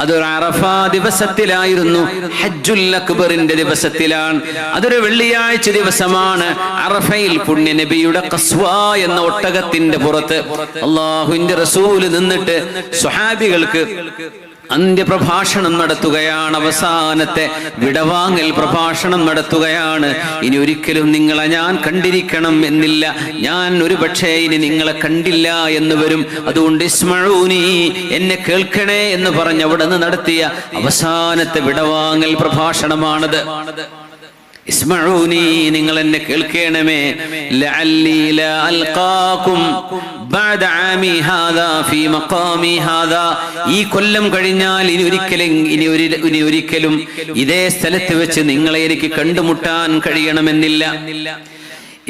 അതൊരു അറഫ ദിവസത്തിലായിരുന്നു, ഹജ്ജുൽ അക്ബറിന്റെ ദിവസത്തിലാണ്. അതൊരു വെള്ളിയാഴ്ച ദിവസമാണ്. അറഫയിൽ പുണ്യ നബിയുടെ ഖസ്വ എന്ന ഒട്ടകത്തിന്റെ പുറത്ത് അല്ലാഹുവിന്റെ റസൂൽ നിന്നിട്ട് സ്വഹാബികൾക്ക് അന്ത്യപ്രഭാഷണം നടത്തുകയാണ്. അവസാനത്തെ വിടവാങ്ങൽ പ്രഭാഷണം നടത്തുകയാണ്. ഇനി ഒരിക്കലും നിങ്ങളെ ഞാൻ കണ്ടിരിക്കണം എന്നില്ല, ഞാൻ ഒരു പക്ഷേ ഇനി നിങ്ങളെ കണ്ടില്ല എന്ന് വരും. അതുകൊണ്ട് ഇസ്മഊനി, എന്നെ കേൾക്കണേ എന്ന് പറഞ്ഞ് അവിടെ നിന്ന് നടത്തിയ അവസാനത്തെ വിടവാങ്ങൽ പ്രഭാഷണമാണത്. ഇസ്മഊനി, നിങ്ങൾ എന്നെ കേൾക്കണമേ. ലഅല്ലി ലാ അൽഖാകും ബഅദ ആമി ഹാദാ ഫീ മഖാമി ഹാദാ. ഈ കൊല്ലം കഴിഞ്ഞാൽ ഇനി ഒരിക്കലും ഇതേ സ്ഥലത്ത് വെച്ച് നിങ്ങളെ എനിക്ക് കണ്ടുമുട്ടാൻ കഴിയണമെന്നില്ല.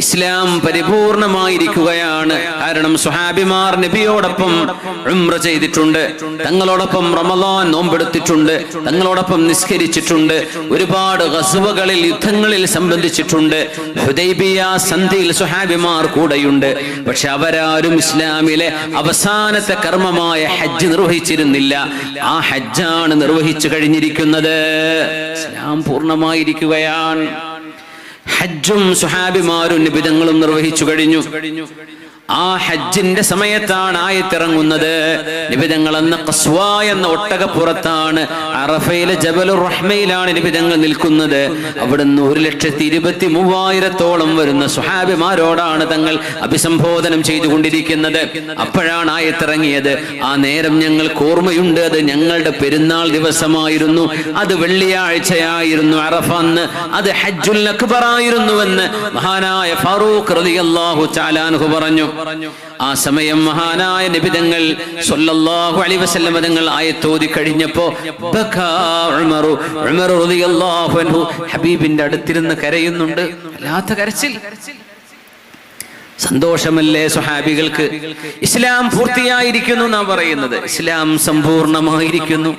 ഇസ്ലാം പരിപൂർണമായിരിക്കുകയാണ്. കാരണം സ്വഹാബിമാർ നബിയോടൊപ്പം ഉംറ ചെയ്തിട്ടുണ്ട്, തങ്ങളോടൊപ്പം റമളാൻ നോമ്പെടുത്തിട്ടുണ്ട്, തങ്ങളോടൊപ്പം നിസ്കരിച്ചിട്ടുണ്ട്, ഒരുപാട് ഗസ്വകളിൽ, യുദ്ധങ്ങളിൽ സംബന്ധിച്ചിട്ടുണ്ട്. ഹുദൈബിയ സന്ധിയിൽ സ്വഹാബിമാർ കൂടെയുണ്ട്. പക്ഷെ അവരാരും ഇസ്ലാമിലെ അവസാനത്തെ കർമ്മമായ ഹജ്ജ് നിർവഹിച്ചിരുന്നില്ല. ആ ഹജ്ജാണ് നിർവഹിച്ചു കഴിഞ്ഞിരിക്കുന്നത്. ഇസ്ലാം പൂർണ്ണമായിരിക്കുകയാണ്. ഹജ്ജും സുഹാബിമാരും നിബിധങ്ങളും നിർവഹിച്ചു കഴിഞ്ഞു. ആ ഹജ്ജിന്റെ സമയത്താണ് ആയത്തിറങ്ങുന്നത്. നിബിധങ്ങൾ എന്ന ഖസ്വ എന്ന ഒട്ടകപ്പുറത്താണ്, അറഫയിലെ ജബലുർ റഹ്മയിലാണ് നിബിധങ്ങൾ നിൽക്കുന്നത്. അവിടുന്ന് 1,23,000 വരുന്ന സുഹാബിമാരോടാണ് തങ്ങൾ അഭിസംബോധനം ചെയ്തുകൊണ്ടിരിക്കുന്നത്. അപ്പോഴാണ് ആയത്തിറങ്ങിയത്. ആ നേരം ഞങ്ങൾക്ക് ഓർമ്മയുണ്ട്, അത് ഞങ്ങളുടെ പെരുന്നാൾ ദിവസമായിരുന്നു, അത് വെള്ളിയാഴ്ചയായിരുന്നു അറഫ അന്ന്, അത് ഹജ്ജുൽ അക്ബർ ആയിരുന്നുവെന്ന് മഹാനായ ഫാറൂഖ് റളിയല്ലാഹു തആല അൻഹു പറഞ്ഞു. ആ സമയം മഹാനായ നബി തങ്ങൾ സ്വല്ലല്ലാഹു അലൈഹി വസല്ലം തങ്ങൾ ആയത്തോതി കഴിഞ്ഞപ്പോ ഉമർ റളിയല്ലാഹു അൻഹു ഹബീബിന്റെ അടുത്തിരുന്ന് കരയുന്നുണ്ട്. വല്ലാത്ത കരച്ചിൽ. സന്തോഷമല്ലേ സ്വഹാബികൾക്ക്? ഇസ്ലാം പൂർത്തിയായിരിക്കുന്നു എന്നാ പറയുന്നത്. ഇസ്ലാം സമ്പൂർണമായിരിക്കുന്നു,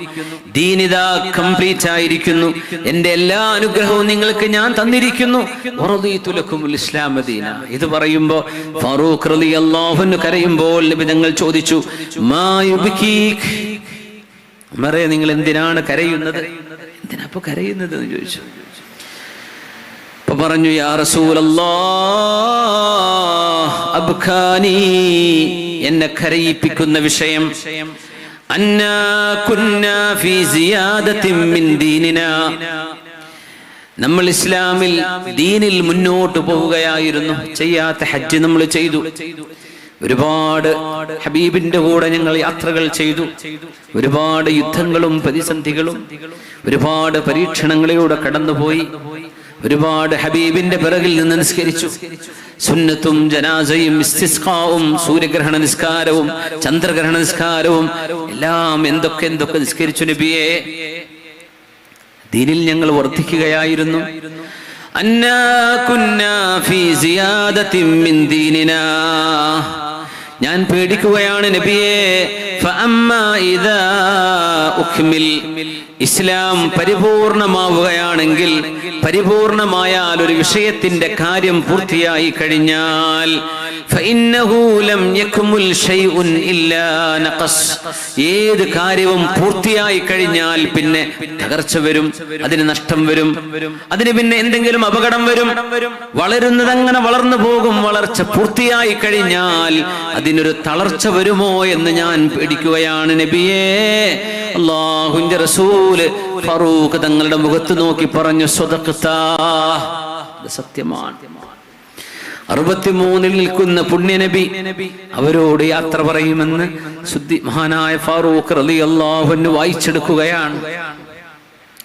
ദീനിദാ കംപ്ലീറ്റ് ആയിരിക്കുന്നു, എന്റെ എല്ലാ അനുഗ്രഹവും നിങ്ങൾക്ക് ഞാൻ തന്നിരിക്കുന്നു. വറദീതു ലക്കുമുൽ ഇസ്ലാമ ദീന. ഇത് പറയുമ്പോ ഫാറൂഖ് റളിയല്ലാഹു അൻഹു കരയുമ്പോൾ നബി തങ്ങൾ ചോദിച്ചു, മാ യുബ്കീക്, ഉമറേ നിങ്ങൾ എന്തിനാണ് കരയുന്നത്? എന്തിനാ ഇപ്പൊ കരയുന്നത് എന്ന് ചോദിച്ചു. പറഞ്ഞു, യാ റസൂലല്ലാഹ് അബ്ഖാനി, എന്നെ കരയിപ്പിക്കുന്ന വിഷയം, അന്നാ കുന്നാ ഫീ സിയാദത്തിൻ മിൻ ദീനിനാ, നമ്മൾ ഇസ്ലാമിൽ ദീനിൽ മുന്നോട്ട് പോവുകയായിരുന്നു. ചെയ്യാത്ത ഹജ്ജ് നമ്മൾ ചെയ്തു, ഒരുപാട് ഹബീബിന്റെ കൂടെ ഞങ്ങൾ യാത്രകൾ ചെയ്തു, ഒരുപാട് യുദ്ധങ്ങളും പ്രതിസന്ധികളും ഒരുപാട് പരീക്ഷണങ്ങളിലൂടെ കടന്നുപോയി, ഒരുപാട് ഹബീബിന്റെ പിറകിൽ നിന്ന് നിസ്കരിച്ചു. സുന്നത്തും ജനാസയും ഇസ്തിസ്ഖാവും സൂര്യഗ്രഹണ നിസ്കാരവും ചന്ദ്രഗ്രഹണ നിസ്കാരവും എല്ലാം എന്തൊക്കെ നിസ്കരിച്ചു നബിയെ. ദീനിൽ ഞങ്ങൾ വർദ്ധിക്കുകയായിരുന്നു. അന്നാ കുന്നാ ഫീ സിയാദത്തിൻ മിൻ ദീനിനാ, ഞാൻ പേടിക്കുകയാണ് നബിയെ. ഫഅമ്മാ ഇദാ ഉക്മിൽ, ഇസ്ലാം പരിപൂർണമാവുകയാണെങ്കിൽ, പരിപൂർണമായാൽ ഒരു വിഷയത്തിന്റെ കാര്യം പൂർത്തിയായി കഴിഞ്ഞാൽ, ഫഇന്നഹു ലം യക്മുൽ ശൈഉൻ ഇല്ലാ നഖസ്, ഏത് കാര്യവും പൂർത്തിയായി കഴിഞ്ഞാൽ പിന്നെ തകർച്ച വരും, അതിന് നഷ്ടം വരും, അതിന് പിന്നെ എന്തെങ്കിലും അപകടം വരും. വളരുന്നത് അങ്ങനെ വളർന്നു പോകും. വളർച്ച പൂർത്തിയായി കഴിഞ്ഞാൽ അതിനൊരു തളർച്ച വരുമോ എന്ന് ഞാൻ പേടിക്കുകയാണ് നബിയേ. അല്ലാഹുവിന്റെ റസൂല് ഫാറൂഖ് തങ്ങളുടെ മുഖത്ത് നോക്കി പറഞ്ഞു, സ്വദഖ്ത, സത്യമാണ്. 63 നിൽക്കുന്ന പുണ്യനബി അവരോട് യാത്ര പറയുമെന്ന് മഹാനായ ഫാറൂഖ് റളിയല്ലാഹു അൻഹു വായിച്ചെടുക്കുകയാണ്.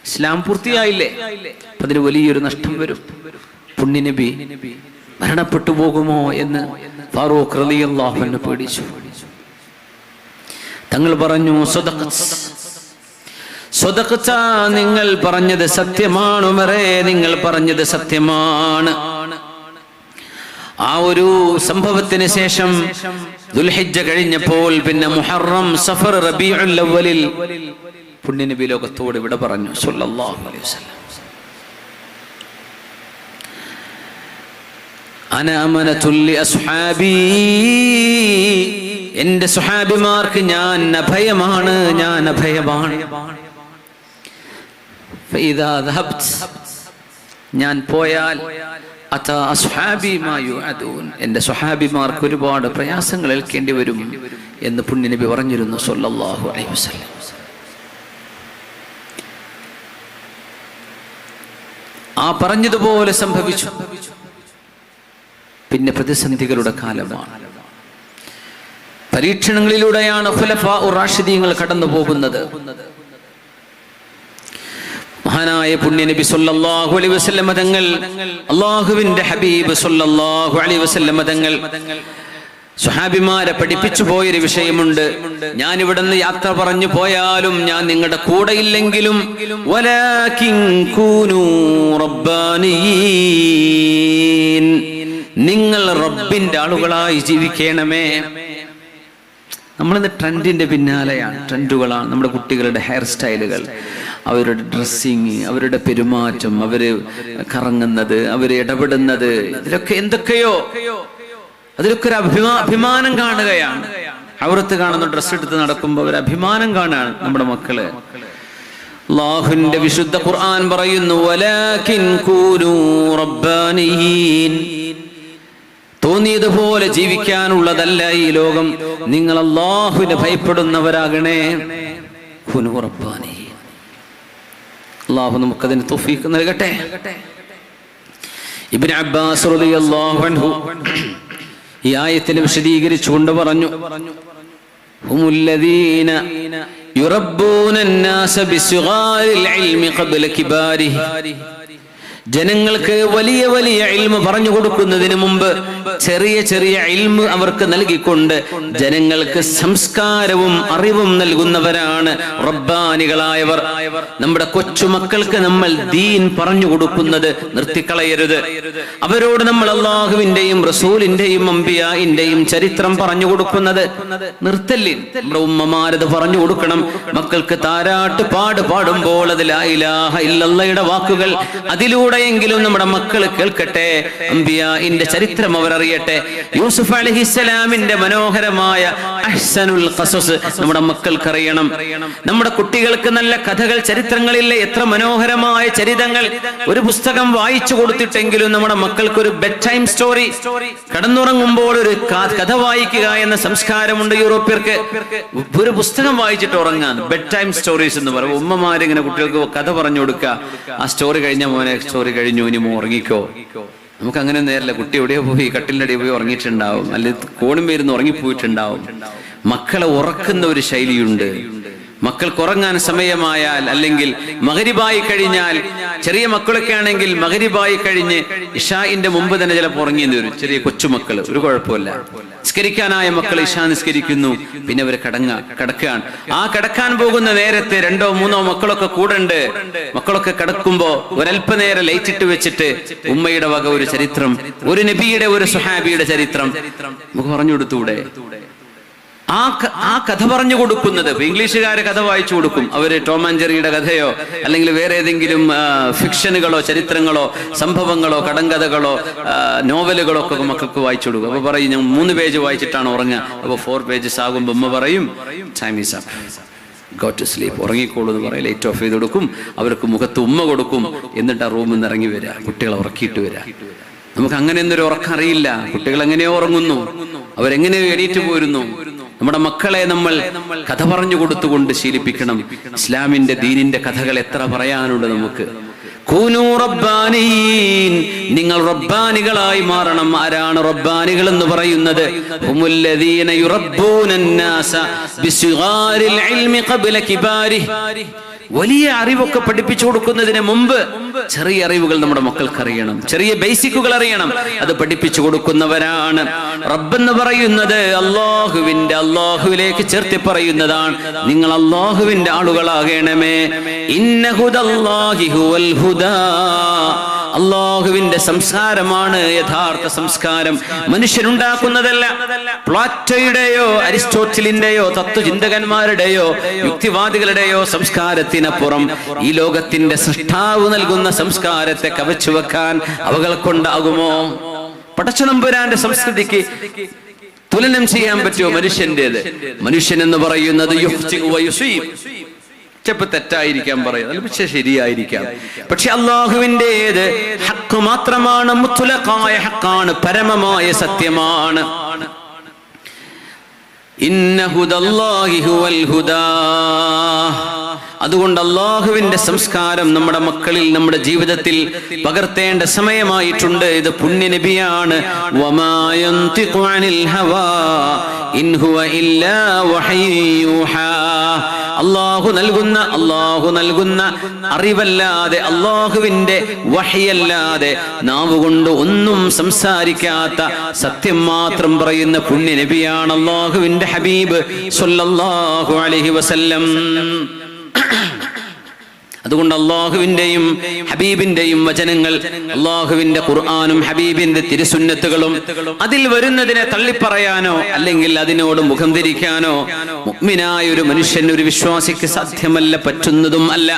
ഇസ്ലാം പൂർത്തിയായില്ലേ, അതിന് വലിയൊരു നഷ്ടം വരും. പുണ്യനബി മരണപ്പെട്ടു പോകുമോ എന്ന് ഫാറൂഖ് റളിയല്ലാഹു അൻഹു പേടിച്ചു. തങ്ങൾ പറഞ്ഞു, സ്വദഖ്ത, നിങ്ങൾ പറഞ്ഞത് സത്യമാണ് ഉമറേ, നിങ്ങൾ പറഞ്ഞത് സത്യമാണ്. ആ ഒരു സംഭവത്തിന് ശേഷം ദുൽഹിജ്ജ കഴിഞ്ഞപ്പോൾ പിന്നെ മുഹറം, സഫർ, റബീഉൽ അവ്വലിൽ പുണ്യനബി ലോകത്തോട് വിട പറഞ്ഞു സ്വല്ലല്ലാഹു അലൈഹി വസല്ലം. അന അമനതുൽ ലി അസ്ഹാബി, എന്റെ സ്വഹാബിമാർക്ക് ഞാൻ അഭയമാണ്, ഞാൻ അഭയമാണ്. ഫഇദാ ദഹബ്ത, ഞാൻ പോയാൽ അതാ അസ്ഹാബി മാ യുഅദൂൻ, എന്റെ സ്വഹാബിമാർക്ക് ഒരുപാട് പ്രയാസങ്ങൾ ഏൽക്കേണ്ടി വരും എന്ന് പുണ്യനബി പറഞ്ഞിരുന്നു സ്വല്ലല്ലാഹു അലൈഹി വസല്ലം. ആ പറഞ്ഞതുപോലെ സംഭവിച്ചു. പിന്നെ പ്രതിസന്ധികളുടെ കാലമാണ്, പരീക്ഷണങ്ങളിലൂടെയാണ് ഖുലഫാഉർ റാഷിദീങ്ങൾ കടന്നു പോകുന്നത്. മഹാനായ പുണ്യനബി സല്ലല്ലാഹു അലൈഹി വസല്ലം തങ്ങൾ, അല്ലാഹുവിന്റെ ഹബീബ് സല്ലല്ലാഹു അലൈഹി വസല്ലം തങ്ങൾ സ്വഹാബിമാരെ പഠിപ്പിച്ചു പോയൊരു വിഷയമുണ്ട്. ഞാൻ ഇവിടുന്ന് യാത്ര പറഞ്ഞു പോയാലും, ഞാൻ നിങ്ങളുടെ കൂടെ ഇല്ലെങ്കിലും, വലാകിൻ കൂനൂ റബ്ബാനിയീൻ, നിങ്ങൾ റബ്ബിന്റെ ആളുകളായി ജീവിക്കണമേ. നമ്മളിന്ന് ട്രെൻഡിന്റെ പിന്നാലെയാണ്, ട്രെൻഡുകളാണ്. നമ്മുടെ കുട്ടികളുടെ ഹെയർ സ്റ്റൈലുകൾ, അവരുടെ ഡ്രസ്സിങ്, അവരുടെ പെരുമാറ്റം, അവര് കറങ്ങുന്നത്, അവര് ഇടപെടുന്നത്, ഇതിലൊക്കെ എന്തൊക്കെയോ, അതിലൊക്കെ ഒരു അഭിമാനം കാണുകയാണ്. അവരത്ത് കാണുന്ന ഡ്രസ്സ് എടുത്ത് നടക്കുമ്പോൾ അവർ അഭിമാനം കാണുകയാണ് നമ്മുടെ മക്കള്. അല്ലാഹുവിന്റെ വിശുദ്ധ ഖുർആൻ പറയുന്നു, വലാകിൻ കൂനൂ റബ്ബാനിയീൻ, തോന്നിയതുപോലെ ജീവിക്കാനുള്ളതല്ല ഈ ലോകം, നിങ്ങൾ അല്ലാഹുവിനെ ഭയപ്പെടുന്നവരാകണേ. കൂനൂ റബ്ബാനിയീൻ. അല്ലാഹു നമുക്കതിന് തൗഫീഖ് നൽകട്ടെ. ഇബ്നു അബ്ബാസ് റളിയല്ലാഹു അൻഹു ഈ ആയത്തിനെ വിശദീകരിച്ചുകൊണ്ട് പറഞ്ഞു, ഹുമുല്ലദീന യുറബ്ബൂന അന്നാസ ബിസ്ഗാരിൽ ഇൽമി ഖബ്ല കിബാരിഹി, ജനങ്ങൾക്ക് വലിയ വലിയ ഇൽമ് പറഞ്ഞു കൊടുക്കുന്നതിന് മുമ്പ് ചെറിയ ചെറിയ ഇൽമ് അവർക്ക് നൽകിക്കൊണ്ട് ജനങ്ങൾക്ക് സംസ്കാരവും അറിവും നൽകുന്നവരാണ് റബ്ബാനികളായവർ. നമ്മുടെ കൊച്ചുമക്കൾക്ക് നമ്മൾ ദീൻ പറഞ്ഞു കൊടുക്കുന്നത് നിർത്തിക്കളയരുത്. അവരോട് നമ്മൾ അള്ളാഹുവിന്റെയും റസൂലിന്റെയും അംബിയാഇന്റെയും ചരിത്രം പറഞ്ഞു കൊടുക്കുന്നത് നിർത്തല്ലേ. നമ്മുടെ ഉമ്മമാരത് പറഞ്ഞു കൊടുക്കണം. മക്കൾക്ക് താരാട്ട് പാടുമ്പോൾ അത് ലാ ഇലാഹ ഇല്ലല്ലാഹയുടെ വാക്കുകൾ അതിലൂടെയെങ്കിലും നമ്മുടെ മക്കൾ കേൾക്കട്ടെ. അംബിയാഇന്റെ ചരിത്രം അവർ അറിയട്ടെ. യൂസുഫ് അലൈഹിസ്സലാമിന്റെ മനോഹരമായ അഹ്സനുൽ ഖസസ് നമ്മുടെ മക്കൾക്ക് അറിയണം. നമ്മുടെ കുട്ടികൾക്ക് നല്ല കഥകൾ, ചരിത്രങ്ങളില്ലേ, എത്ര മനോഹരമായ ചരിതങ്ങൾ. ഒരു പുസ്തകം വായിച്ചു കൊടുത്തിട്ടെങ്കിലും നമ്മുടെ മക്കൾക്ക് ഒരു ബെഡ് ടൈം സ്റ്റോറി, കടന്നുറങ്ങുമ്പോൾ ഒരു കഥ വായിക്കുക എന്ന സംസ്കാരമുണ്ട് യൂറോപ്യർക്ക്. ഒരു പുസ്തകം വായിച്ചിട്ട് ഉറങ്ങാൻ ബെഡ് ടൈം സ്റ്റോറീസ് എന്ന് പറയും. ഉമ്മമാരിങ്ങനെ കുട്ടികൾക്ക് കഥ പറഞ്ഞു കൊടുക്കുക. ആ സ്റ്റോറി കഴിഞ്ഞ മോനെ, സ്റ്റോറി കഴിഞ്ഞു, ഇനി മോ ഉറങ്ങിക്കോ. നമുക്ക് അങ്ങനെ നേരല്ല. കുട്ടി എവിടെയോ പോയി കട്ടിലിന്റെ അടിയിൽ പോയി ഉറങ്ങിയിട്ടുണ്ടാവും, അല്ലെങ്കിൽ കോണും പേരുന്ന് ഉറങ്ങിപ്പോയിട്ടുണ്ടാവും. മക്കളെ ഉറക്കുന്ന ഒരു ശൈലിയുണ്ട്. മക്കൾക്ക് ഉറങ്ങാൻ സമയമായാൽ, അല്ലെങ്കിൽ മഗ്രിബായി കഴിഞ്ഞാൽ, ചെറിയ മക്കളൊക്കെ ആണെങ്കിൽ മഗ്രിബായി കഴിഞ്ഞ് ഇശാഇന്റെ മുമ്പ് തന്നെ ചിലപ്പോൾ ഉറങ്ങിയെന്ന് വരും. ചെറിയ കൊച്ചുമക്കൾ ഒരു കുഴപ്പമില്ല. നിസ്കരിക്കാനായ മക്കൾ ഇശാ നിസ്കരിക്കുന്നു, പിന്നെ അവർ കിടക്കുകയാണ്. ആ കിടക്കാൻ പോകുന്ന നേരത്തെ 2 or 3 മക്കളൊക്കെ കൂടണ്ട്. മക്കളൊക്കെ കിടക്കുമ്പോ ഒരല്പനേരം ലൈറ്റ് ഇട്ട് വെച്ചിട്ട് ഉമ്മയുടെ വക ഒരു ചരിത്രം, ഒരു നബിയുടെ, ഒരു സുഹാബിയുടെ ചരിത്രം നമുക്ക് പറഞ്ഞു കൊടുത്തൂടെ? ആ കഥ പറഞ്ഞു കൊടുക്കുന്നത് ഇംഗ്ലീഷുകാരെ കഥ വായിച്ചു കൊടുക്കും. അവര് ടോം ആൻഡ് ജെറിയുടെ കഥയോ അല്ലെങ്കിൽ വേറെ ഏതെങ്കിലും ഫിക്ഷനുകളോ ചരിത്രങ്ങളോ സംഭവങ്ങളോ കടങ്കഥകളോ നോവലുകളോ ഒക്കെ മക്കൾക്ക് വായിച്ചു കൊടുക്കും. അപ്പൊ പറയും ഞാൻ 3 പേജ് വായിച്ചിട്ടാണ് ഉറങ്ങുക. അപ്പൊ 4 pages ആകുമ്പോൾ ഉമ്മ പറയും time is up, go to sleep, ഉറങ്ങിക്കോളൂ എന്ന് പറയും. ലൈറ്റ് ഓഫ് ചെയ്ത് കൊടുക്കും. അവർക്ക് മുഖത്ത് ഉമ്മ കൊടുക്കും. എന്നിട്ട് ആ റൂമിൽ നിന്ന് ഇറങ്ങി വരിക, കുട്ടികളെ ഉറക്കിയിട്ട് വരിക. നമുക്ക് അങ്ങനെ ഒന്നൊരു ഉറക്കം അറിയില്ല. കുട്ടികൾ എങ്ങനെയോ ഉറങ്ങുന്നു, അവരെങ്ങനെയോ എണീറ്റ് പോരുന്നു. നമ്മുടെ മക്കളെ നമ്മൾ കഥ പറഞ്ഞു കൊടുത്തുകൊണ്ട് ശീലിപ്പിക്കണം. ഇസ്ലാമിന്റെ ദീനിന്റെ കഥകൾ എത്ര പറയാനുണ്ട് നമുക്ക്. കൂനൂ റബ്ബാനീൻ, നിങ്ങൾ റബ്ബാനികളായി മാറണം. ആരാണ് റബ്ബാനികൾ എന്ന് പറയുന്നത്? ഹുമുല്ലദീന യുറബ്ബൂനന്നാസ ബിസിഗാരിൽ ഇൽമി ഖബ്ല കിബാരിഹി. വലിയ അറിവൊക്കെ പഠിപ്പിച്ചു കൊടുക്കുന്നതിന് മുമ്പ് ചെറിയ അറിവുകൾ നമ്മുടെ മക്കൾക്ക് അറിയണം, ചെറിയ ബേസിക്കുകൾ അറിയണം. അത് പഠിപ്പിച്ചു കൊടുക്കുന്നവരാണ്. റബ്ബെന്ന് പറയുന്നത് അല്ലാഹുവിലേക്ക് ചേർത്തി പറയുന്നതാണ്. നിങ്ങൾ അല്ലാഹുവിന്റെ ആളുകളാകണമേ. ഇന്നഹുദല്ലാഹി ഹുവൽ ഹുദാ, അല്ലാഹുവിന്റെ സംസ്കാരമാണ് യഥാർത്ഥ സംസ്കാരം. മനുഷ്യനുണ്ടാക്കുന്നതല്ല. പ്ലാറ്റോയുടെയോ അരിസ്റ്റോട്ടിലിന്റെയോ തത്വചിന്തകന്മാരുടെയോ യുക്തിവാദികളുടെയോ സംസ്കാരത്തിനപ്പുറം ഈ ലോകത്തിന്റെ സൃഷ്ടാവ് നൽകുന്ന സംസ്കാരത്തെ കവച്ചു വെക്കാൻ അവകളെ കൊണ്ടാകുമോ? പടച്ചതമ്പുരാന്റെ സംസ്കൃതിക്ക് തുലനം ചെയ്യാൻ പറ്റുമോ മനുഷ്യന്റേത്? മനുഷ്യൻ എന്ന് പറയുന്നത് ചിലപ്പോൾ തെറ്റായിരിക്കാം പറയുന്നത്, പക്ഷെ ശരിയായിരിക്കാം. പക്ഷെ അള്ളാഹുവിൻ്റെത് ഹക്ക് മാത്രമാണ്, മുത്ലഖായ ഹക്കാണ്, പരമമായ സത്യമാണ്. ഇന്ന ഹുദല്ലാഹി ഹുവൽ ഹുദാ. അതുകൊണ്ട് അള്ളാഹുവിന്റെ സംസ്കാരം നമ്മുടെ മക്കളിൽ, നമ്മുടെ ജീവിതത്തിൽ പകർത്തേണ്ട സമയമായിട്ടുണ്ട്. ഇത് പുണ്യ നബിയാണ്. വമാ യന്തിഖു അനിൽ ഹവാ ഇൻ ഹുവ ഇല്ലാ വഹയ്യൂഹാ. അള്ളാഹു നൽകുന്ന അറിവല്ലാതെ, അള്ളാഹുവിന്റെ വഹയല്ലാതെ നാവുകൊണ്ട് ഒന്നും സംസാരിക്കാത്ത സത്യം മാത്രം പറയുന്ന പുണ്യ നബിയാണ് അള്ളാഹുവിന്റെ ഹബീബ് സ്വല്ലല്ലാഹു അലൈഹി വസല്ലം. അതുകൊണ്ട് അള്ളാഹുവിന്റെയും ഹബീബിന്റെയും വചനങ്ങൾ, അള്ളാഹുവിന്റെ ഖുർആനും ഹബീബിന്റെ തിരുസുന്നത്തുകളും അതിൽ വരുന്നതിനെ തള്ളിപ്പറയാനോ അല്ലെങ്കിൽ അതിനോട് മുഖം തിരിക്കാനോ മുഅ്മിനായ ഒരു മനുഷ്യൻ, ഒരു വിശ്വാസിക്ക് സാധ്യമല്ല, പറ്റുന്നതും അല്ല.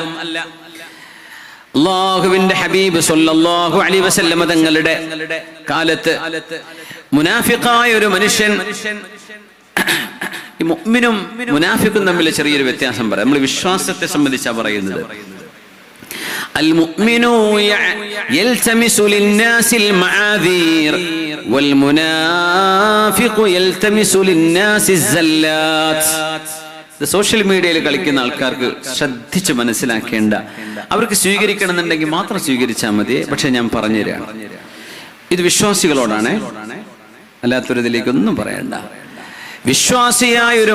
അള്ളാഹുവിന്റെ ഹബീബ് സ്വല്ലല്ലാഹു അലൈഹി വസല്ലം തങ്ങളുടെ കാലത്ത് മുനാഫിഖായ ഒരു മനുഷ്യൻ, ഈ മുഅ്മിനും മുനാഫിഖും തമ്മിൽ ചെറിയൊരു വ്യത്യാസം പറയാം. നമ്മൾ വിശ്വാസത്തെ സംബന്ധിച്ചാണ് പറയുന്നത്. അൽ മുഅ്മിനു യൽതമിസു ലിന്നാസിൽ മആദീർ വൽ മുനാഫിഖു യൽതമിസു ലിന്നാസിൽ സല്ലാത്ത്. സോഷ്യൽ മീഡിയയിൽ കളിക്കുന്ന ആൾക്കാർക്ക് ശ്രദ്ധിച്ച് മനസ്സിലാക്കേണ്ട, അവർക്ക് സ്വീകരിക്കണമെന്നുണ്ടെങ്കിൽ മാത്രം സ്വീകരിച്ചാൽ മതി. പക്ഷെ ഞാൻ പറഞ്ഞുതരാം, ഇത് വിശ്വാസികളോടാണ്, അല്ലാത്തൊരിതിലേക്കൊന്നും പറയണ്ട. വിശ്വാസിയായ ഒരു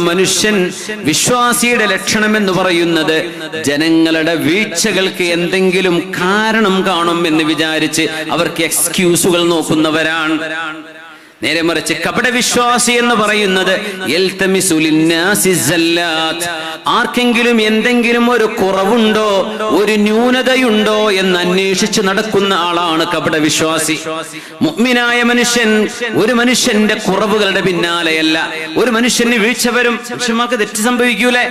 മനുഷ്യൻ വിശ്വാസിയുടെ ലക്ഷണം എന്ന് പറയുന്നത് ജനങ്ങളുടെ വീഴ്ചകൾക്ക് എന്തെങ്കിലും കാരണം കാണും എന്ന് വിചാരിച്ച് അവർക്ക് എക്സ്ക്യൂസുകൾ നോക്കുന്നവരാണ്. നേരെ മറിച്ച് കപടവിശ്വാസി എന്ന് പറയുന്നത് ആർക്കെങ്കിലും എന്തെങ്കിലും ഒരു കുറവുണ്ടോ, ഒരു ന്യൂനതയുണ്ടോ എന്ന് അന്വേഷിച്ച് നടക്കുന്ന ആളാണ് കപടവിശ്വാസി. മുഅ്മിനായ മനുഷ്യൻ ഒരു മനുഷ്യന്റെ കുറവുകളുടെ പിന്നാലെയല്ല. ഒരു മനുഷ്യന് വീഴ്ച വരും, മനുഷ്യന്മാർക്ക് തെറ്റ് സംഭവിക്കൂലേ,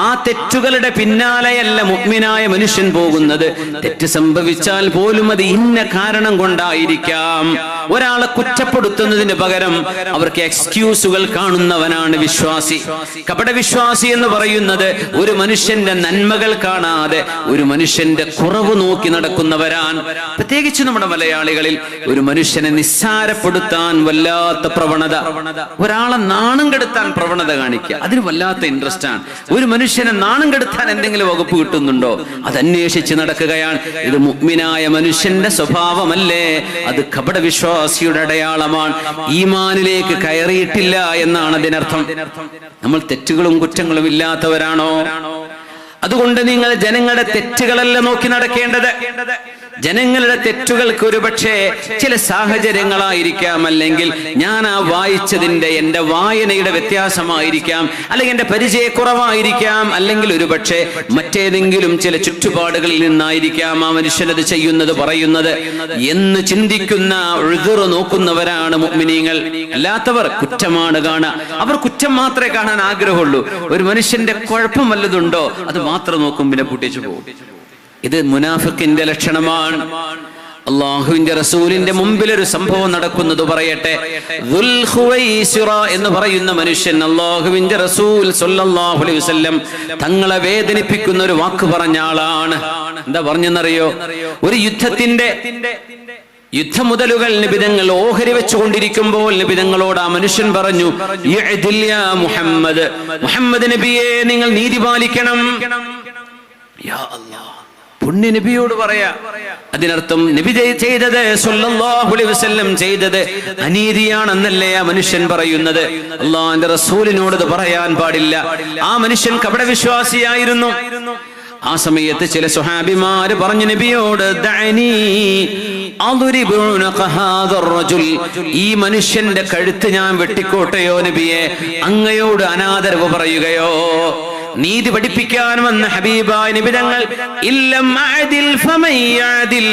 ആ തെറ്റുകളുടെ പിന്നാലെയല്ല മുഅ്മിനായ മനുഷ്യൻ പോകുന്നത്. തെറ്റ് സംഭവിച്ചാൽ പോലും അത് ഇന്ന കാരണം കൊണ്ടായിരിക്കാം. ഒരാളെ കുറ്റപ്പെടുത്തുന്നതിന് പകരം അവർക്ക് എക്സ്ക്യൂസുകൾ കാണുന്നവനാണ് വിശ്വാസി. കപടവിശ്വാസി എന്ന് പറയുന്നത് ഒരു മനുഷ്യന്റെ നന്മകൾ കാണാതെ ഒരു മനുഷ്യന്റെ കുറവ് നോക്കി നടക്കുന്നവരാണ്. പ്രത്യേകിച്ച് നമ്മുടെ മലയാളികളിൽ ഒരു മനുഷ്യനെ നിസ്സാരപ്പെടുത്താൻ വല്ലാത്ത പ്രവണത, ഒരാളെ നാണം കെടുത്താൻ പ്രവണത കാണിക്കുക, അതിന് വല്ലാത്ത ഇൻട്രസ്റ്റ് ആണ്. ഒരു മനുഷ്യനെ നാണം കെടുത്താൻ എന്തെങ്കിലും വകുപ്പ് കിട്ടുന്നുണ്ടോ അത് അന്വേഷിച്ച് നടക്കുകയാണ്. ഇത് മുഅ്മിനായ മനുഷ്യന്റെ സ്വഭാവമല്ലേ? അത് കപടവിശ്വാസിയുടെ അടയാളമാണ്. ഈമാനിലേക്ക് കയറിയിട്ടില്ല എന്നാണ് അതിനർത്ഥം. നമ്മൾ തെറ്റുകളും കുറ്റങ്ങളും ഇല്ലാത്തവരാണോ? അതുകൊണ്ട് നിങ്ങൾ ജനങ്ങളുടെ തെറ്റുകളല്ല നോക്കി നടക്കേണ്ടത്. ജനങ്ങളുടെ തെറ്റുകൾക്ക് ഒരുപക്ഷെ ചില സാഹചര്യങ്ങളായിരിക്കാം, അല്ലെങ്കിൽ ഞാൻ ആ വായിച്ചതിന്റെ എന്റെ വായനയുടെ വ്യത്യാസമായിരിക്കാം, അല്ലെങ്കിൽ എന്റെ പരിചയക്കുറവായിരിക്കാം, അല്ലെങ്കിൽ ഒരുപക്ഷെ മറ്റേതെങ്കിലും ചില ചുറ്റുപാടുകളിൽ നിന്നായിരിക്കാം ആ മനുഷ്യനത് ചെയ്യുന്നത് പറയുന്നത് എന്ന് ചിന്തിക്കുന്ന ഉദ്ർ നോക്കുന്നവരാണ് മുഅ്മിനീങ്ങൾ. അല്ലാത്തവർ കുറ്റമാണ് കാണുക. അവർ കുറ്റം മാത്രമേ കാണാൻ ആഗ്രഹമുള്ളൂ. ഒരു മനുഷ്യന്റെ കുഴപ്പം വല്ലതുണ്ടോ അത് മാത്രം നോക്കും, പിന്നെ പൊട്ടിച്ചു പോകും. ഇത് മുനാഫിക്കിന്റെ ലക്ഷണമാണ്. അള്ളാഹുവിന്റെ റസൂലിന്റെ മുമ്പിൽ ഒരു സംഭവം നടക്കുന്നത് പറയട്ടെ. ദുൽ ഖുവൈസിറ എന്ന് പറയുന്ന മനുഷ്യൻ അള്ളാഹുവിന്റെ റസൂൽ സ്വല്ലല്ലാഹു അലൈഹി വസല്ലം തങ്ങളെ വേദനിപ്പിക്കുന്ന ഒരു വാക്ക് പറഞ്ഞ ആളാണ്. എന്താ പറഞ്ഞെന്നറിയോ? ഒരു യുദ്ധമുതലുകൾ നിബിതങ്ങൾ ഓഹരി വെച്ചുകൊണ്ടിരിക്കുമ്പോൾ നിബിതങ്ങളോട് ആ മനുഷ്യൻ പറഞ്ഞു, യഅ്ദിൽ യാ മുഹമ്മദ്, മുഹമ്മദ് നബിയെ നിങ്ങൾ നീതി പാലിക്കണം. യാ അല്ലാഹ്, പുണ്യ നബിയോട് പറയാ. അതിനർത്ഥം നബി ചെയ്തത് സ്വല്ലല്ലാഹു അലൈഹി വസല്ലം ചെയ്തത് അനീതിയാണെന്നല്ലേ ആ മനുഷ്യൻ പറയുന്നത്. അല്ലാഹുവിന്റെ റസൂലിനോട് ഇത് പറയാൻ പാടില്ല. ആ മനുഷ്യൻ കപടവിശ്വാസിയായിരുന്നു. ആ സമയത്ത് ചില സ്വഹാബിമാര് പറഞ്ഞു നബിയോട്, ദഅനി അദ്രിബു ഉനഖ ഹാദർ റജുൽ, ഈ മനുഷ്യന്റെ കഴുത്ത് ഞാൻ വെട്ടിക്കോട്ടെയോ നബിയെ? അങ്ങയോട് അനാദരവ് പറയുകയോ? നീതി പഠിപ്പിക്കാൻ വന്ന ഹബീബായ നബി തങ്ങൾ, ഇല്ലം അഅദിൽ ഫമയ്യഅദിൽ,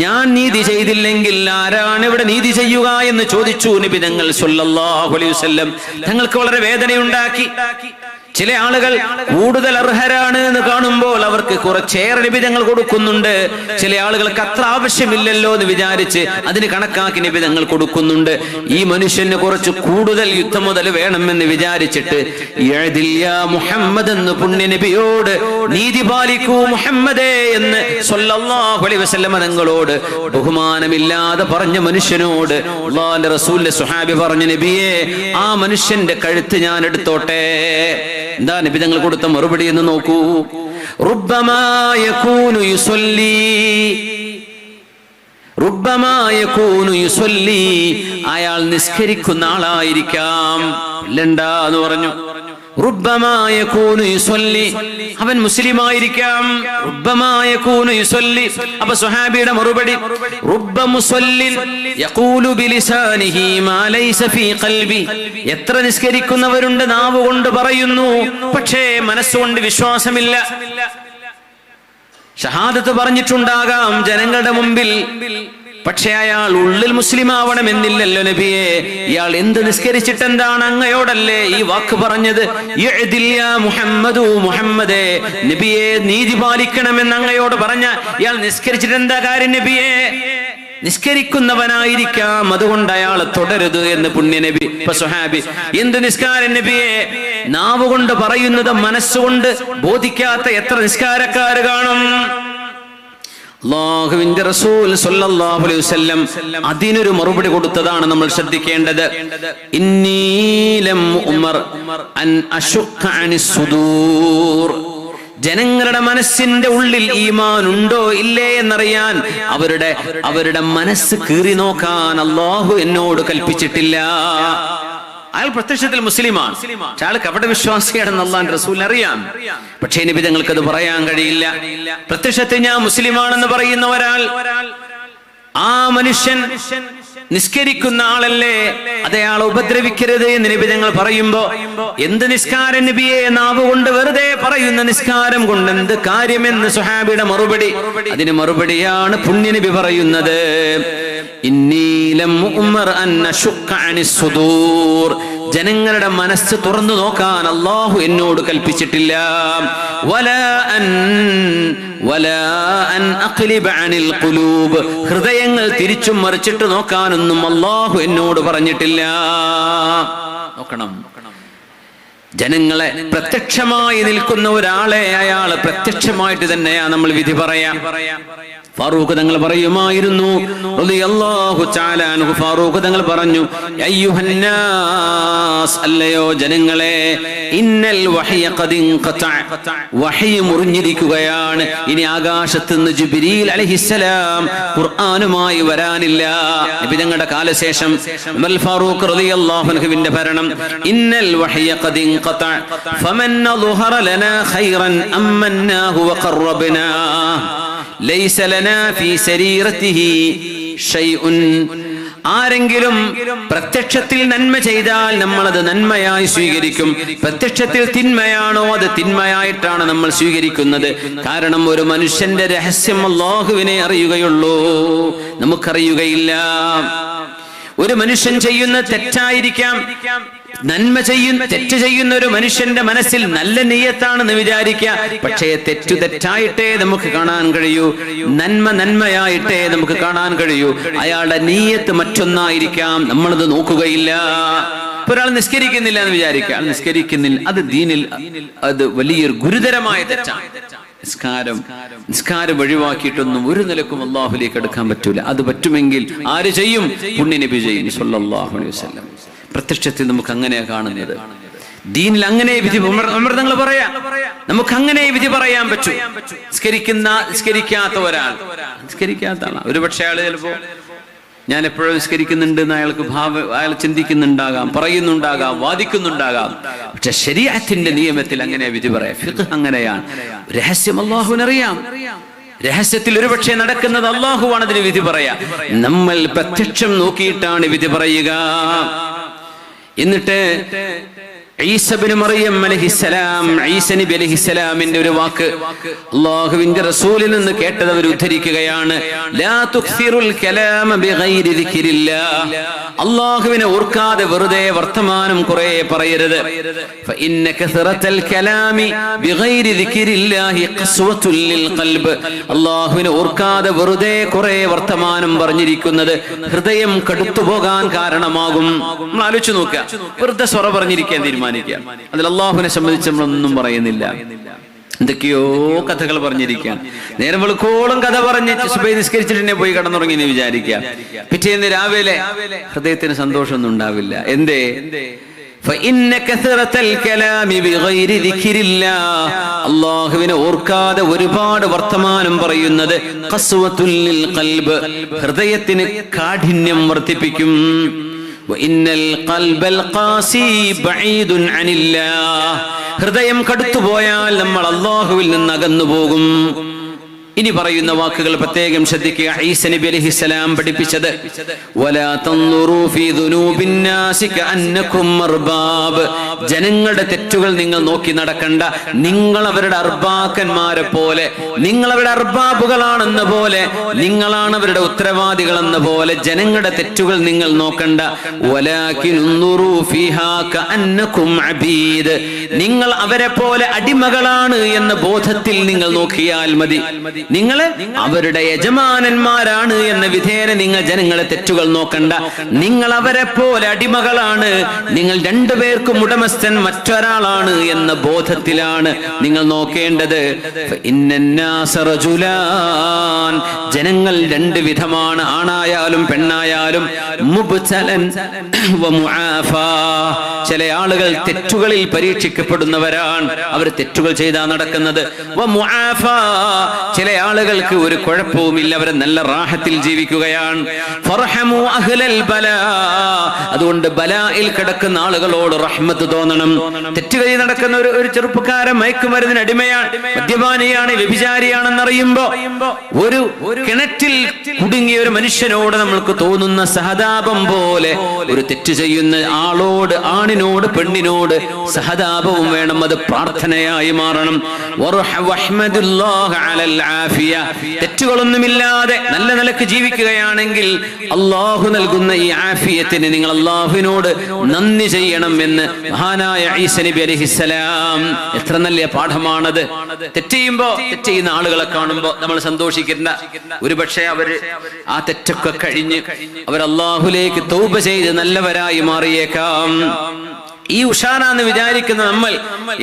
ഞാൻ നീതി ചെയ്തില്ലെങ്കിൽ ആരാണ് ഇവിടെ നീതി ചെയ്യുക എന്ന് ചോദിച്ചു നബി തങ്ങൾ സ്വല്ലല്ലാഹു അലൈഹി വസല്ലം. തങ്ങൾക്ക് വളരെ വേദനയുണ്ടാക്കി. ചില ആളുകൾ കൂടുതൽ അർഹരാണ് എന്ന് കാണുമ്പോൾ അവർക്ക് കുറച്ചേറെ നിബിധങ്ങൾ കൊടുക്കുന്നുണ്ട്. ചില ആളുകൾക്ക് അത്ര ആവശ്യമില്ലല്ലോ എന്ന് വിചാരിച്ച് അതിന് കണക്കാക്കി നിബിധങ്ങൾ കൊടുക്കുന്നുണ്ട്. ഈ മനുഷ്യന് കുറച്ച് കൂടുതൽ യുദ്ധം മുതൽ വേണമെന്ന് വിചാരിച്ചിട്ട് മുഹമ്മദ് എന്ന് പുണ്യ നബിയോട് നീതി പാലിക്കൂ മുഹമ്മദേ എന്ന് സ്വല്ലല്ലാഹു അലൈഹി വസല്ലം തങ്ങളോട് ബഹുമാനമില്ലാതെ പറഞ്ഞ മനുഷ്യനോട് അല്ലാഹുവിന്റെ റസൂലിന്റെ സ്വഹാബി പറഞ്ഞു, നബിയെ ആ മനുഷ്യന്റെ കഴുത്ത് ഞാൻ എടുത്തോട്ടെ. എന്താ നബി തങ്ങൾ കൊടുത്ത മറുപടി എന്ന് നോക്കൂ. റുബ്ബമാ യകൂനു യുസല്ലി, അയാൾ നിസ്കരിക്കുന്ന ആളായിരിക്കാം. ഇല്ലണ്ടാ എന്ന് പറഞ്ഞു. റുബ്ബമാ യകൂനു യുസല്ലി, അവൻ മുസ്ലിം ആയിരിക്കാം. റുബ്ബമാ യകൂനു യുസല്ലി. അപ്പോൾ സ്വഹാബിയുടെ മറുപടി, റുബ്ബ മുസല്ലിൻ യഖൂലു ബിലിസാനിഹി മാ ലൈസ ഫീ ഖൽബി, എത്ര നിസ്കരിക്കുന്നവരുണ്ട് നാവ് കൊണ്ട് പറയുന്നു, പക്ഷേ മനസ്സുകൊണ്ട് വിശ്വാസമില്ല. ഷഹാദത്ത് പറഞ്ഞിട്ടുണ്ടാകാം ജനങ്ങളുടെ മുമ്പിൽ, പക്ഷെ അയാൾ ഉള്ളിൽ മുസ്ലിം ആവണമെന്നില്ലല്ലോ നബിയെ. ഇയാൾ എന്ത് നിസ്കരിച്ചിട്ട് എന്താണ് അങ്ങയോടല്ലേ ഈ വാക്ക് പറഞ്ഞത്? മുഹമ്മദു, മുഹമ്മദേ നബിയെ നീതി പാലിക്കണമെന്ന് അങ്ങയോട് പറഞ്ഞ ഇയാൾ നിസ്കരിച്ചിട്ട് എന്താ കാര്യം നബിയെ? നിസ്കരിക്കുന്നവനായിരിക്കാം, അതുകൊണ്ട് അയാൾ തുടരുത് എന്ന് പുണ്യ നബി. സ്വഹാബി, എന്ത് നിസ്കാരം നബിയെ? നാവ് കൊണ്ട് പറയുന്നത് മനസ്സുകൊണ്ട് ബോധിക്കാത്ത എത്ര നിസ്കാരക്കാര് കാണും. അല്ലാഹുവിന്റെ റസൂൽ സ്വല്ലല്ലാഹു അലൈഹി വസല്ലം അതിനൊരു മറുപടി കൊടുത്തതാണ് നമ്മൾ ശ്രദ്ധിക്കേണ്ടത്. ഇന്നി ലം ഉമർ അൻ അശുഖ അനിസ് സുദൂർ, ജനങ്ങളുടെ മനസ്സിന്റെ ഉള്ളിൽ ഈമാൻ ഉണ്ടോ ഇല്ലേ എന്നറിയാൻ അവരുടെ മനസ്സ് കീറി നോക്കാൻ അല്ലാഹു എന്നോട് കൽപ്പിച്ചിട്ടില്ല. അയാൾ പ്രത്യക്ഷത്തിൽ മുസ്ലിമാണ്, പക്ഷെ അയാൾ കപട വിശ്വാസിയാണെന്ന് അല്ലാഹുവിന്റെ റസൂലിന് അറിയാം. പക്ഷേ നബി തങ്ങൾക്ക് അത് പറയാൻ കഴിയില്ല. പ്രത്യക്ഷത്തിൽ ഞാൻ മുസ്ലിമാണെന്ന് പറയുന്ന ഒരാൾ, ആ മനുഷ്യൻ നിസ്കരിക്കുന്ന ആളല്ലേ, അതയാളെ ഉപദ്രവിക്കരുത് എന്ന് നബി തങ്ങൾ പറയുമ്പോ, എന്ത് നിസ്കാരം നബിയെ, നാവ് കൊണ്ട് വെറുതെ പറയുന്ന നിസ്കാരം കൊണ്ട് എന്ത് കാര്യമെന്ന് സ്വഹാബിയുടെ മറുപടി. അതിന് മറുപടിയാണ് പുണ്യ നബി പറയുന്നത്, ജനങ്ങളുടെ മനസ്സ് തുറന്നു നോക്കാൻ അല്ലാഹു എന്നോട് കൽപ്പിച്ചിട്ടില്ല. ഹൃദയങ്ങൾ തിരിച്ചും മറിച്ചിട്ട് നോക്കാനൊന്നും അല്ലാഹു എന്നോട് പറഞ്ഞിട്ടില്ല. നോക്കണം, ജനങ്ങളെ പ്രത്യക്ഷമായി നിൽക്കുന്ന ഒരാളെ അയാള് പ്രത്യക്ഷമായിട്ട് തന്നെയാ നമ്മൾ വിധി പറയാം. ഫാറൂഖ് തങ്ങൾ പറയുമായിരുന്നു റളിയല്ലാഹു തആല അൻഹു, ഫാറൂഖ് തങ്ങൾ പറഞ്ഞു, അയ്യുഹന്നാസ്, അല്ലയോ ജനങ്ങളെ, ഇന്നൽ വഹയ ഖദ് ഇൻഖതഅ, വഹയ മുറിഞ്ഞിരിക്കുകയാണ്. ഇനി ആകാശത്ത് നിന്ന് ജിബ്രീൽ അലൈഹിസ്സലാം ഖുർആനുമായി വരാനില്ല. നബി തങ്ങളുടെ കാലശേഷം ഉമർ ഫാറൂഖ് റളിയല്ലാഹു അൻഹുവിന്റെ ഭരണം, ഇന്നൽ വഹയ ഖദ് ഇൻഖതഅ ഫമൻ ളുഹറ ലനാ ഖൈറൻ അമ്മന്നാഹു വഖറബ്നാ ലൈസ ലനാ ഫീ സരീറതിഹി ഷൈഉൻ. ആരെങ്കിലും പ്രത്യക്ഷത്തിൽ നന്മ ചെയ്താൽ നമ്മൾ അത് നന്മയായി സ്വീകരിക്കും, പ്രത്യക്ഷത്തിൽ തിന്മയാണോ അത് തിന്മയായിട്ടാണ് നമ്മൾ സ്വീകരിക്കുന്നത്. കാരണം ഒരു മനുഷ്യന്റെ രഹസ്യം അല്ലാഹുവിനെ അറിയുകയുള്ളൂ, നമുക്കറിയുകയില്ല. ഒരു മനുഷ്യൻ ചെയ്യുന്ന തെറ്റായിരിക്കാം, തെറ്റ് ചെയ്യുന്ന ഒരു മനുഷ്യന്റെ മനസ്സിൽ നല്ല നിയ്യത്താണെന്ന് വിചാരിക്കുക, പക്ഷേ തെറ്റായിട്ടേ നമുക്ക് കാണാൻ കഴിയൂ, നന്മയായിട്ടേ നമുക്ക് കാണാൻ കഴിയൂ. അയാളുടെ നിയ്യത്ത് മറ്റൊന്നായിരിക്കാം, നമ്മളത് നോക്കുകയില്ല. ഒരാൾ നിസ്കരിക്കുന്നില്ല എന്ന് വിചാരിക്കുക, നിസ്കരിക്കുന്നില്ല, അത് ദീനിൽ അത് വലിയൊരു ഗുരുതരമായ തെറ്റാണ്. നിസ്കാരം ഒഴിവാക്കിയിട്ടൊന്നും ഒരു നിലക്കും അല്ലാഹുവിലേക്ക് അടുക്കാൻ പറ്റൂല. അത് പറ്റുമെങ്കിൽ ആര് ചെയ്യും? പുണ്യ നബി ചെയ്യും സല്ലല്ലാഹു അലൈഹി വസല്ലം. പ്രത്യക്ഷത്തിൽ നമുക്ക് അങ്ങനെ കാണുന്നത്, ദീനിൽ അങ്ങനെ വിധി തങ്ങൾ പറയാം, നമുക്ക് അങ്ങനെ വിധി പറയാൻ പറ്റൂ. നിസ്കരിക്കാത്ത ഒരാൾ, നിസ്കരിക്കാത്ത ആളാണ്, ഒരുപക്ഷെ അയാൾ ചിലപ്പോ ഞാൻ എപ്പോഴും നിസ്കരിക്കുന്നുണ്ട് എന്ന് അയാൾ ചിന്തിക്കുന്നുണ്ടാകാം, പറയുന്നുണ്ടാകാം, വാദിക്കുന്നുണ്ടാകാം. പക്ഷെ ശരീഅത്തിന്റെ നിയമത്തിൽ അങ്ങനെ വിധി പറയാം. ഫിഖ് അങ്ങനെയാണ്. രഹസ്യം അല്ലാഹുവിനറിയാം, രഹസ്യത്തിൽ ഒരുപക്ഷെ നടക്കുന്നത് അല്ലാഹുവാണ് അതിന് വിധി പറയാ. നമ്മൾ പ്രത്യക്ഷം നോക്കിയിട്ടാണ് വിധി പറയുക. എന്നിട്ട് ഈസ ഇബ്നു മറിയം അലൈഹിസ്സലാം, ഈസ നബി അലൈഹിസ്സലാമിന്റെ ഒരു വാക്ക് അല്ലാഹുവിന്റെ റസൂലിൽ നിന്ന് കേട്ടത് അവർ ഉദ്ധരിക്കുകയാണ്. ലാ തുക്സിറുൽ കലാമ ബിഗൈരി ദിക്രില്ലാഹ്, അല്ലാഹുവിനെ ഓർക്കാതെ വെറുതെ വർത്തമാനം കുറെ പറയരുത്. ഫഇന്ന കസറത്തൽ കലാമി ബിഗൈരി ദിക്രില്ലാഹി ഖസ്വത്തുൽ ലിൽ ഖൽബ്, അല്ലാഹുവിനെ ഓർക്കാതെ വെറുതെ കുറെ വർത്തമാനം പറഞ്ഞിരിക്കുന്നത് ഹൃദയം കടുത്തു പോകാൻ കാരണമാകും. നമ്മൾ ആലോചിച്ച് നോക്കുക, വെറുതെ സ്വറ പറഞ്ഞിരിക്കാൻ തീരുമാനിക്കുക. അതിൽ അല്ലാഹുവിനെ സംബന്ധിച്ച് നമ്മളൊന്നും പറയുന്നില്ല, എന്തൊക്കെയോ കഥകൾ പറഞ്ഞിരിക്കുകയാണ്. നേരം വെളുക്കോളം കഥ പറഞ്ഞ് സുബഹി നിസ്കരിച്ചിട്ട് തന്നെ പോയി കടന്നുറങ്ങി എന്ന് വിചാരിക്കുക. പിറ്റേന്ന് രാവിലെ ഹൃദയത്തിന് സന്തോഷമൊന്നും ഉണ്ടാവില്ല. എന്തേ? അല്ലാഹുവിനെ ഓർക്കാതെ ഒരുപാട് വർത്തമാനം പറയുന്നത് ഖസ്വത്തുൽ ലിൽ ഖൽബ്, ഹൃദയത്തിന് കാഠിന്യം വർദ്ധിപ്പിക്കും. ഹൃദയം കടുത്തുപോയാൽ നമ്മൾ അല്ലാഹുവിൽ നിന്ന് അകന്നു പോകും. ഇനി പറയുന്ന വാക്കുകൾ പ്രത്യേകം ശ്രദ്ധിക്കുക. ഈസ നബി അലൈഹിസ്സലാം പഠിപ്പിച്ചത്, വലാ തൻദുറൂ ഫീ ദുനൂബിൻ നാസി കഅന്നകും അർബാബ്, ജനങ്ങളുടെ തെറ്റുകൾ നിങ്ങൾ നോക്കി നടക്കണ്ട, നിങ്ങൾ അവരുടെ അർബാക്കന്മാരെ പോലെ, നിങ്ങൾ അവരുടെ അർബാബുകളാണെന്ന പോലെ, നിങ്ങളാണ് അവരുടെ ഉത്തരവാദികളെന്ന പോലെ ജനങ്ങളുടെ തെറ്റുകൾ നിങ്ങൾ നോക്കണ്ട. വലാകിൻ ഉൻദുറൂ ഫീഹാ കഅന്നകും അബീദ്, നിങ്ങൾ അവരെ പോലെ അടിമകളാണ് എന്ന ബോധത്തിൽ നിങ്ങൾ നോക്കിയാൽ മതി. നിങ്ങൾ അവരുടെ യജമാനന്മാരാണ് എന്ന വിധേന നിങ്ങൾ ജനങ്ങളെ തെറ്റുകൾ നോക്കണ്ട. നിങ്ങൾ അവരെ പോലെ അടിമകളാണ്, നിങ്ങൾ രണ്ടുപേർക്കും ഉടമസ്ഥൻ മറ്റൊരാളാണ് എന്ന ബോധത്തിലാണ് നിങ്ങൾ നോക്കേണ്ടത്. ജനങ്ങൾ രണ്ട് വിധമാണ്, ആണായാലും പെണ്ണായാലും. ചില ആളുകൾ തെറ്റുകളിൽ പരീക്ഷിക്കപ്പെടുന്നവരാണ്, അവർ തെറ്റുകൾ ചെയ്താ നടക്കുന്നത്. ചില ആളുകൾക്ക് ഒരു കുഴപ്പവുമില്ല, അവരെ നല്ല റാഹത്തിൽ ജീവിക്കുകയാണ്. ഫർഹമു അഹ്ലൽ ബലാ, അതുകൊണ്ട് ബലായിൽ കിടക്കുന്ന ആളുകളോട് റഹ്മത്ത് തോന്നണം. തെറ്റുകഴി നടക്കുന്ന ഒരു ചെറുപ്പക്കാരൻ മയക്കുമരുന്നിന് അടിമയാണ്, മദ്യപാനിയാണ്, വ്യഭിചാരിയാണെന്നറിയുമ്പോ ഒരു കിണറ്റിൽ കുടുങ്ങിയ ഒരു മനുഷ്യനോട് നമ്മൾക്ക് തോന്നുന്ന സഹതാപം പോലെ ഒരു തെറ്റ് ചെയ്യുന്ന ആളോട്, ആണിനോട്, പെണ്ണിനോട് സഹതാപവും വേണം. അത് പ്രാർത്ഥനയായി മാറണം. തെറ്റുകളൊന്നുമില്ലാതെ നല്ല നിലക്ക് ജീവിക്കുകയാണെങ്കിൽ അള്ളാഹു നൽകുന്ന ഈ ആഫിയത്തിന് നിങ്ങൾ അള്ളാഹുവിനോട് നന്ദി ചെയ്യണം എന്ന് മഹാനായ ഈസാ നബി അലൈഹിസ്സലാം. എത്ര നല്ല പാഠമാണത്. തെറ്റ് ചെയ്യുന്ന ആളുകളെ കാണുമ്പോൾ നമ്മൾ സന്തോഷിക്കുന്ന, ഒരുപക്ഷെ അവര് ആ തെറ്റൊക്കെ കഴിഞ്ഞ് അവർ അള്ളാഹുലേക്ക് തൗബ ചെയ്ത് നല്ലവരായി മാറിയേക്കാം. ഈ ഉഷാറാന്ന് വിചാരിക്കുന്ന നമ്മൾ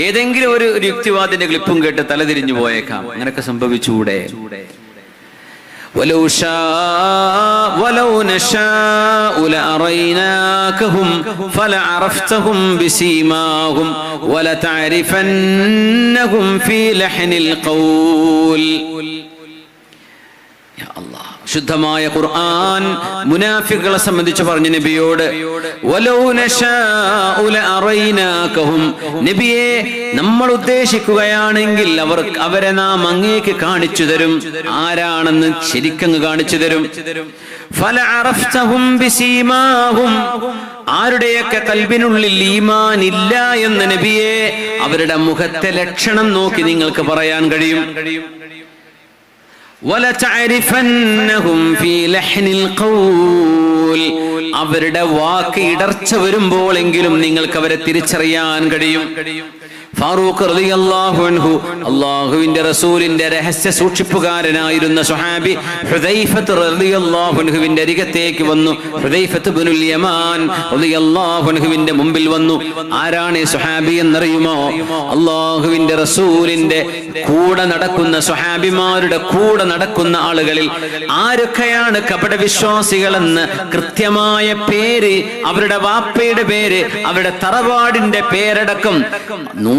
ഏതെങ്കിലും ഒരു യുക്തിവാദിന്റെ ക്ലിപ്പും കേട്ട് തലതിരിഞ്ഞു പോയേക്കാം. അങ്ങനെയൊക്കെ സംഭവിച്ചുകൂടെ? ولو نشاء لأريناكهم فلعرفتهم بسيماهم ولتعرفنهم في لحن القول. യാ അല്ലാഹ്, ശുദ്ധമായ ഖുർആൻ മുനാഫിഖുകളെ സംബന്ധിച്ച് പറഞ്ഞു നബിയോട്, വലൗ നശാഉ ലഅറൈനാകഹും, നബിയെ നമ്മൾ ഉദ്ദേശിക്കുകയാണെങ്കിൽ അവരെ നാം അങ്ങേക്ക് കാണിച്ചു തരും. ആരാണെന്ന് ശരിക്കങ്ങ് കാണിച്ചു തരും. ഫലഅറഫ്തഹും ബിസീമാഹും, ആരുടെയൊക്കെ കൽബിനുള്ളിൽ ഈമാൻ ഇല്ല എന്ന് നബിയെ അവരുടെ മുഖത്തെ ലക്ഷണം നോക്കി നിങ്ങൾക്ക് പറയാൻ കഴിയും. وَلَتَعْرِفَنَّهُمْ فِي لَحْنِ الْقَوْلِ, അവരുടെ വാക്ക് ഇടർച്ച വരുമ്പോഴെങ്കിലും നിങ്ങൾക്ക് അവരെ തിരിച്ചറിയാൻ കഴിയും. ഫാറൂഖ് റളിയല്ലാഹു അൻഹു, അല്ലാഹുവിന്റെ റസൂലിന്റെ രഹസ്യ സൂക്ഷിപ്പുകാരനായിരുന്ന സ്വഹാബി ഹുദൈഫത്ത് റളിയല്ലാഹു അൻഹുവിന്റെ അരികത്തേക്ക് വന്നു. ഹുദൈഫത്ത് ഇബ്നുൽ യമാൻ റളിയല്ലാഹു അൻഹുവിന്റെ മുമ്പിൽ വന്നു. ആരാണ് ഈ സ്വഹാബി എന്നറിയുമോ? അല്ലാഹുവിന്റെ റസൂലിന്റെ കൂടെ നടക്കുന്ന സ്വഹാബിമാരുടെ കൂടെ നടക്കുന്ന ആളുകളിൽ ആരൊക്കെയാണ് കപടവിശ്വാസികളെന്ന് കൃത്യമായ പേര്, അവരുടെ വാപ്പയുടെ പേര്, അവരുടെ തറവാടിന്റെ പേരടക്കം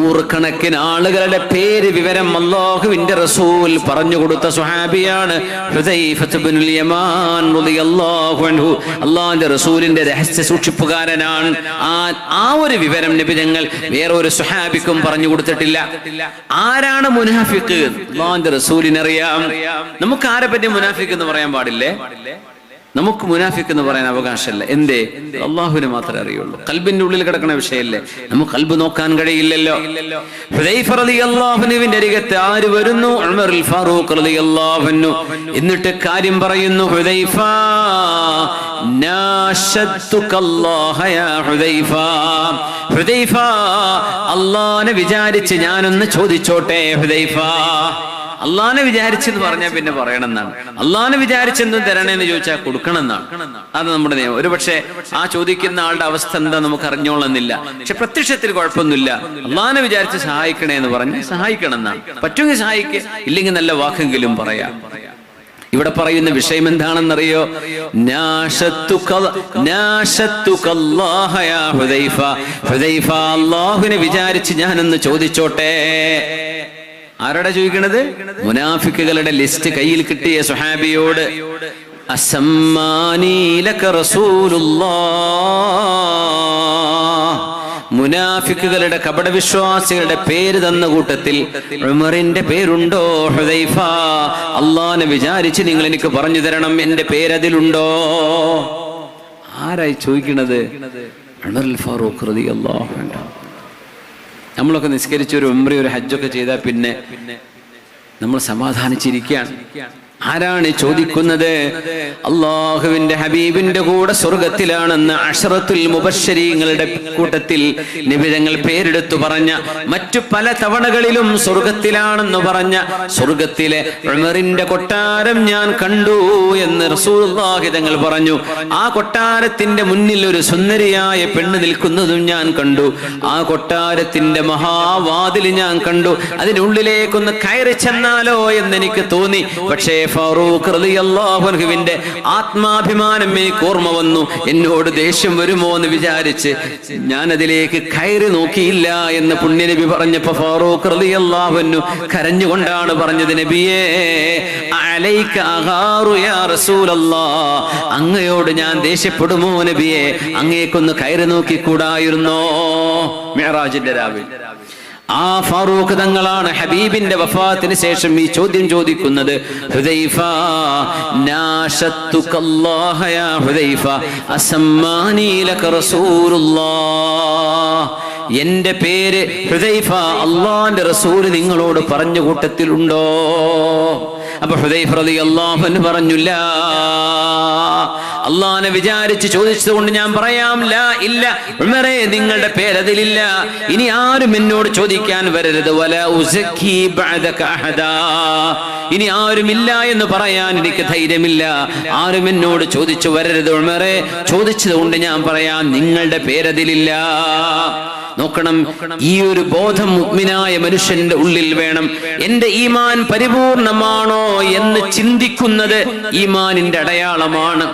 നൂറുകണക്കിന് ആളുകളുടെ പേര് വിവരം അല്ലാഹുവിന്റെ റസൂൽ പറഞ്ഞു കൊടുത്ത സ്വഹാബിയാണ് ഹുദൈഫത്ത് ഇബ്നുൽ യമാൻ റളിയല്ലാഹു അൻഹു. അല്ലാഹുവിന്റെ റസൂലിന്റെ രഹസ്യ സൂക്ഷിപ്പുകാരനാണ്. ആ ഒരു വിവരം നബി തങ്ങൾ വേറെ ഒരു സ്വഹാബിക്കും പറഞ്ഞു കൊടുത്തിട്ടില്ല. ആരാണ് മുനാഫിഖ്? അല്ലാഹുവിന്റെ റസൂലിനറിയാം. നമുക്ക് ആരെ പറ്റി മുനാഫിഖ് എന്ന് പറയാൻ പാടില്ലേ? നമുക്ക് മുനാഫിഖ് എന്ന് പറയാൻ അവകാശമല്ല. എന്തേ? അള്ളാഹുവിന് മാത്രമേ അറിയുള്ളൂ. ഖൽബിന്റെ ഉള്ളിൽ കിടക്കുന്ന വിഷയമല്ലേ, നമുക്ക് ഖൽബ് നോക്കാൻ കഴിയില്ലല്ലോ. ഹുദൈഫ റളിയല്ലാഹു അൻഹുവിന്റെ അരികത്ത് ആര് വരുന്നു? ഉമറുൽ ഫാറൂഖ് റളിയല്ലാഹു അൻഹു. എന്നിട്ട് കാര്യം പറയുന്നു. ഹുദൈഫ, നാശത്തുകല്ലാഹ യാ ഹുദൈഫ. ഹുദൈഫ, അല്ലാഹനെ വിചാരിച്ച് ഞാനൊന്ന് ചോദിച്ചോട്ടെ ഹുദൈഫ. അള്ളാനെ വിചാരിച്ചെന്ന് പറഞ്ഞാൽ പിന്നെ പറയണമെന്നാണ്. അള്ളാനെ വിചാരിച്ചെന്തും തരണേന്ന് ചോദിച്ചാൽ കൊടുക്കണം എന്നാണ്. അത് നമ്മുടെ നിയമം. ഒരു പക്ഷേ ആ ചോദിക്കുന്ന ആളുടെ അവസ്ഥ എന്താ നമുക്ക് അറിഞ്ഞോളന്നില്ല. പക്ഷെ പ്രത്യക്ഷത്തിൽ കുഴപ്പമൊന്നുമില്ല. അള്ളാനെ വിചാരിച്ച് സഹായിക്കണേ എന്ന് പറഞ്ഞ് സഹായിക്കണം എന്നാണ്. പറ്റുമെങ്കിൽ സഹായിക്കുക, ഇല്ലെങ്കിൽ നല്ല വാക്കെങ്കിലും പറയാം. ഇവിടെ പറയുന്ന വിഷയം എന്താണെന്നറിയോ? അല്ലാഹുവിനെ വിചാരിച്ച് ഞാനൊന്ന് ചോദിച്ചോട്ടെ. ആരോടാ ചോദിക്കണത്? മുനാഫിക്കുകളുടെ ലിസ്റ്റ് കയ്യിൽ കിട്ടിയ സ്വഹാബിയോട്. അസമ്മാനി ലക റസൂലുള്ളാഹ്, മുനാഫിക്കുകളുടെ കപടവിശ്വാസികളുടെ പേര് തന്ന കൂട്ടത്തിൽ ഉമറിന്റെ പേരുണ്ടോ? ഹുദൈഫ, അല്ലാഹുവിനെ വിചാരിച്ച് നിങ്ങൾ എനിക്ക് പറഞ്ഞു തരണം, എന്റെ പേരതിലുണ്ടോ? ആരായി ചോദിക്കണത്? ഉമറുൽ ഫാറൂഖ് റളിയല്ലാഹു അൻഹു. നമ്മളൊക്കെ നിസ്കരിച്ച് ഒരു ഉംറ, ഒരു ഹജ്ജൊക്കെ ചെയ്താൽ പിന്നെ നമ്മൾ സമാധാനിച്ചിരിക്കുകയാണ്. ആരാണ് ചോദിക്കുന്നത്? അള്ളാഹുവിന്റെ ഹബീബിന്റെ കൂടെ സ്വർഗത്തിലാണെന്ന് അശ്റത്തുൽ മുബശ്ശരീങ്ങളുടെ കൂട്ടത്തിൽ നബി തങ്ങൾ പേരെടുത്തു പറഞ്ഞ, മറ്റു പല തവണകളിലും സ്വർഗത്തിലാണെന്ന് പറഞ്ഞ സ്വർഗത്തിലെ ഉമറിന്റെ കൊട്ടാരം ഞാൻ കണ്ടു എന്ന് റസൂലുള്ളാഹി തങ്ങൾ പറഞ്ഞു. ആ കൊട്ടാരത്തിന്റെ മുന്നിൽ ഒരു സുന്ദരിയായ പെണ്ണ് നിൽക്കുന്നതും ഞാൻ കണ്ടു. ആ കൊട്ടാരത്തിന്റെ മഹാവാതിൽ ഞാൻ കണ്ടു. അതിനുള്ളിലേക്കൊന്ന് കയറി ചെന്നാലോ എന്ന് എനിക്ക് തോന്നി. പക്ഷേ ഫാറൂഖ് റളിയല്ലാഹു അൻഹുവിന്റെ ആത്മാഭിമാനം എനിക്ക് ഓർമ്മ വന്നു. എന്നോട് ദേഷ്യം വരുമോ എന്ന് വിചാരിച്ച് ഞാൻ അതിലേക്ക് കയറി നോക്കിയില്ല എന്ന് പുണ്യനബി പറഞ്ഞപ്പോ ഫാറൂഖ് റളിയല്ലാഹു അൻഹു കരഞ്ഞുകൊണ്ടാണ് പറഞ്ഞത്, നബിയേ അലൈക അഗാറു യാ റസൂലല്ലാഹ്, അങ്ങയോട് ഞാൻ ദേഷ്യപ്പെടുമോ നബിയെ? അങ്ങേക്കൊന്ന് കയറി നോക്കിക്കൂടായിരുന്നോ? മിഅ്റാജിന്റെ രാവിൽ ആ ഫാറൂഖ് തങ്ങളാണ് ഹബീബിന്റെ വഫാത്തിന് ശേഷം ഈ ചോദ്യം ചോദിക്കുന്നത്. ഹുദൈഫ നാശത്തുകല്ലാഹ യാ ഹുദൈഫ അസമ്മാനി ലക റസൂലുള്ളാഹ്, എന്റെ പേര് ഹുദൈഫ അല്ലാഹുവിന്റെ റസൂൽ നിങ്ങളോട് പറഞ്ഞ കൂട്ടത്തിലുണ്ടോ? അപ്പൊ ഹുദൈഫ റളിയല്ലാഹു അൻഹു പറഞ്ഞു, ലാ, അള്ളാഹനെ വിചാരിച്ച് ചോദിച്ചതുകൊണ്ട് ഞാൻ പറയാം, ലാ, ഇല്ല ഉമറേ, നിങ്ങളുടെ പേരതിലില്ല. ഇനി ആരും എന്നോട് ചോദിക്കാൻ വരരുത്. വലാ ഉസക്കി ബഅദക അഹദാ, ഇനി ആരുമില്ല എന്ന് പറയാൻ എനിക്ക് ധൈര്യമില്ല. ആരും എന്നോട് ചോദിച്ചു വരരുത് ഉമറേ, ചോദിച്ചതുകൊണ്ട് ഞാൻ പറയാം, നിങ്ങളുടെ പേരതിലില്ല. നോക്കണം, ഈ ഒരു ബോധം മുഅ്മിനായ മനുഷ്യന്റെ ഉള്ളിൽ വേണം. എന്റെ ഈമാൻ പരിപൂർണമാണോ എന്ന് ചിന്തിക്കുന്നത് ഈമാനിന്റെ അടയാളമാണ്.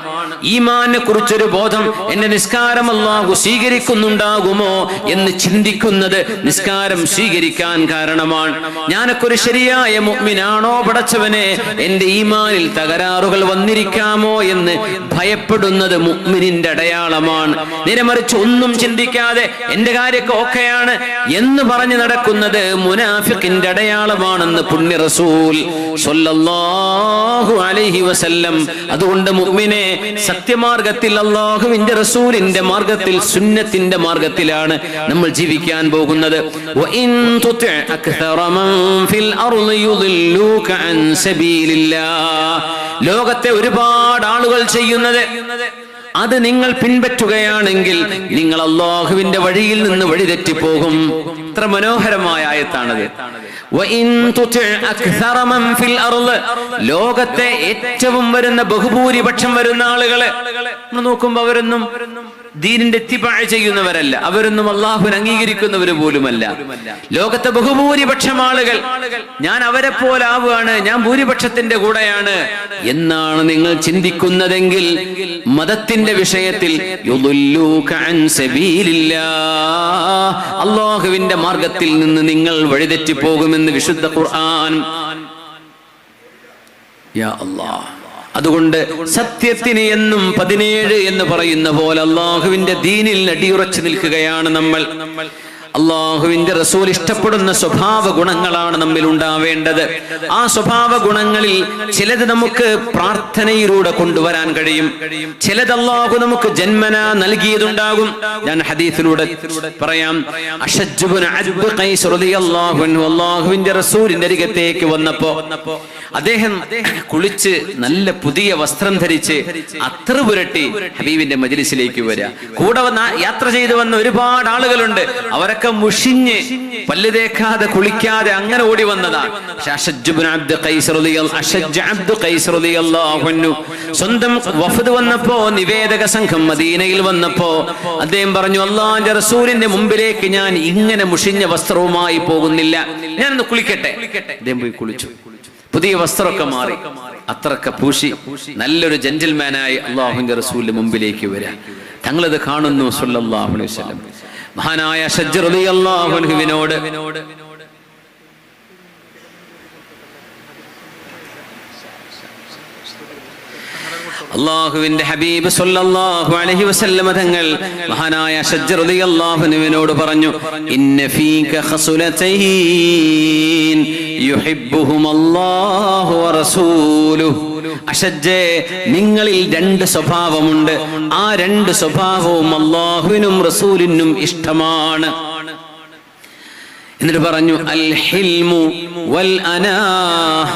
ഈമാനെ കുറിച്ചൊരു ബോധം, എന്റെ നിസ്കാരം അല്ലാഹു സ്വീകരിക്കുന്നുണ്ടാകുമോ എന്ന് ചിന്തിക്കുന്നത് നിസ്കാരം സ്വീകരിക്കാൻ കാരണമാണ്. ഞാനൊക്കെ ഒരു ശരിയായ മുഅ്മിനാണോ പടച്ചവനെ, എന്റെ ഈമാനിൽ തകരാറുകൾ വന്നിരിക്കാമോ എന്ന് ഭയപ്പെടുന്നത് മുഅ്മിനിന്റെ അടയാളമാണ്. നേരെമറിച്ച് ഒന്നും ചിന്തിക്കാതെ എന്റെ കാര്യമൊക്കെ ഓക്കെയാണ് എന്ന് പറഞ്ഞു നടക്കുന്നത് മുനാഫിഖിന്റെ അടയാളമാണെന്ന് പുണ്യ റസൂൽ സ്വല്ലല്ലാഹു അലൈഹി വസല്ലം. അതുകൊണ്ട് മുഅ്മിനെ, സത്യമാർഗത്തിൽ അല്ലാഹുവിന്റെ റസൂലിന്റെ മാർഗത്തിൽ സുന്നത്തിന്റെ മാർഗത്തിലാണ് നമ്മൾ ജീവിക്കാൻ പോകുന്നത്. വഇൻ തുതി അക്തറ മൻ ഫിൽ അർളി യുദില്ലൂക അൻ സബീലില്ലാഹ്, ലോകത്തെ ഒരുപാട് ആളുകൾ ചെയ്യുന്നത് അത് നിങ്ങൾ പിൻപറ്റുകയാണെങ്കിൽ നിങ്ങൾ അല്ലാഹുവിന്റെ വഴിയിൽ നിന്ന് വഴിതെറ്റിപ്പോകും. എത്ര മനോഹരമായ ആയത്താണത്. ലോകത്തെ ഏറ്റവും വരുന്ന ബഹുഭൂരിപക്ഷം വരുന്ന ആളുകളെ നോക്കുമ്പോ അവരൊന്നും ദീനിന്റെ ഇത്തിബാഅ ചെയ്യുന്നവരല്ല, അവരൊന്നും അല്ലാഹുവിനെ അംഗീകരിക്കുന്നവർ പോലുമല്ല. ലോകത്തെ ബഹുഭൂരിപക്ഷം ആളുകൾ ഞാൻ അവരെ പോലാവുകയാണ്, ഞാൻ ഭൂരിപക്ഷത്തിന്റെ കൂടെയാണ് എന്നാണ് നിങ്ങൾ ചിന്തിക്കുന്നതെങ്കിൽ മതത്തിന്റെ വിഷയത്തിൽ അല്ലാഹുവിന്റെ മാർഗത്തിൽ നിന്ന് നിങ്ങൾ വഴിതെറ്റിപ്പോകുമെന്ന് വിശുദ്ധ ഖുർആൻ. യാ അല്ലാഹ്, അതുകൊണ്ട് സത്യത്തിന് എന്നും 17 എന്ന് പറയുന്ന പോലെ അല്ലാഹുവിന്റെ ദീനിൽ അടിയുറച്ചു നിൽക്കുകയാണ് നമ്മൾ. അല്ലാഹുവിന്റെ റസൂൽ ഇഷ്ടപ്പെടുന്ന സ്വഭാവ ഗുണങ്ങളാണ് നമ്മിൽ ഉണ്ടാവേണ്ടത്. ആ സ്വഭാവ ഗുണങ്ങളിൽ ചിലത് നമുക്ക് പ്രാർത്ഥനയിലൂടെ കൊണ്ടുവരാൻ കഴിയും, ചിലത് അല്ലാഹു നമുക്ക് ജന്മനാ നൽകിയതുണ്ടാകും. ഞാൻ ഹദീസിലൂടെ പറയാം. അശജ്ജ് ഇബ്നു അബ്ദ് ഖൈസ് റളിയല്ലാഹു അൻഹു അല്ലാഹുവിന്റെ റസൂലിന്റെ അരികത്തേക്ക് വന്നപ്പോ അദ്ദേഹം കുളിച്ച് നല്ല പുതിയ വസ്ത്രം ധരിച്ച് അത്തർ പുരട്ടി ഹബീബിന്റെ മജ്ലിസിലേക്ക് വരിക. കൂടെ യാത്ര ചെയ്തു വന്ന ഒരുപാട് ആളുകളുണ്ട്, അവരൊക്കെ മുഷിഞ്ഞ് പല്ല് തേക്കാതെ കുളിക്കാതെ അങ്ങനെ ഓടി വന്നതാണ്. സ്വന്തം വഫദ് വന്നപ്പോ, നിവേദക സംഘം മദീനയിൽ വന്നപ്പോ അദ്ദേഹം പറഞ്ഞു, അല്ലാഹുവിന്റെ റസൂലിന്റെ മുമ്പിലേക്ക് ഞാൻ ഇങ്ങനെ മുഷിഞ്ഞ വസ്ത്രവുമായി പോകുന്നില്ല, ഞാനൊന്ന് കുളിക്കട്ടെ. അദ്ദേഹം പോയി കുളിച്ചു, പുതിയ വസ്ത്രമൊക്കെ മാറി അത്രയൊക്കെ പൂശി നല്ലൊരു ജെന്റിൽമാനായി അല്ലാഹുവിന്റെ റസൂലിന്റെ മുമ്പിലേക്ക് വരാൻ തങ്ങളത് കാണുന്നു സല്ലല്ലാഹു അലൈഹി വസല്ലം. മഹാനായ അശജ്ജ് റളിയല്ലാഹു അൻഹുവിനോട് അല്ലാഹുവിന്റെ ഹബീബ് സല്ലല്ലാഹു അലൈഹി വസല്ലം തങ്ങൾ മഹാനായ അശജ്ജ് റളിയല്ലാഹു അൻഹുവിനോട് പറഞ്ഞു, ഇന്ന ഫീക ഖസുലതൈൻ യുഹിബ്ബുഹുമല്ലാഹു വറസൂലുഹു. അശജ്ജേ, നിങ്ങളിൽ 2 സ്വഭാവമുണ്ട്, ആ 2 സ്വഭാവവും അല്ലാഹുവിനും റസൂലിനും ഇഷ്ടമാണ്. എന്നിട്ട് പറഞ്ഞു, അൽ ഹിൽമു വൽ അനാഹ്.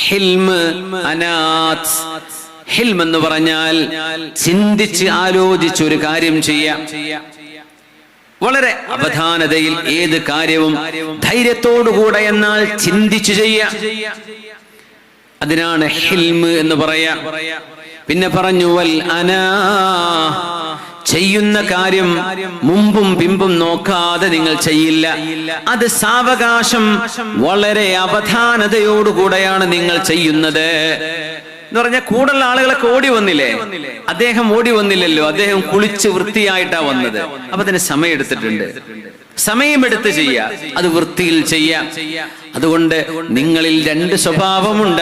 ഹിൽമ്, അനാത്ത്. ഹിൽം എന്ന് പറഞ്ഞാൽ ചിന്തിച്ച് ആലോചിച്ച് ഒരു കാര്യം ചെയ്യാം, വളരെ അവധാനതയിൽ ഏത് കാര്യവും ധൈര്യത്തോടുകൂടെ എന്നാൽ ചിന്തിച്ചു ചെയ്യാം, അതിനാണ് ഹിൽമ് എന്ന് പറയാ. പിന്നെ പറഞ്ഞു വൽ അനാ, ചെയ്യുന്ന കാര്യം മുമ്പും പിമ്പും നോക്കാതെ നിങ്ങൾ ചെയ്യില്ല. അത് സാവകാശം വളരെ അവധാനതയോടുകൂടെയാണ് നിങ്ങൾ ചെയ്യുന്നത് എന്ന് പറഞ്ഞാൽ കൂടുള്ള ആളുകളൊക്കെ ഓടി വന്നില്ലേ, അദ്ദേഹം ഓടി വന്നില്ലല്ലോ, അദ്ദേഹം കുളിച്ച് വൃത്തിയായിട്ടാ വന്നത്. അപ്പൊ അതിന് സമയമെടുത്തിട്ടുണ്ട്. സമയമെടുത്ത് ചെയ്യാ, അത് വൃത്തിയിൽ ചെയ്യാം. അതുകൊണ്ട് നിങ്ങളിൽ രണ്ട് സ്വഭാവമുണ്ട്.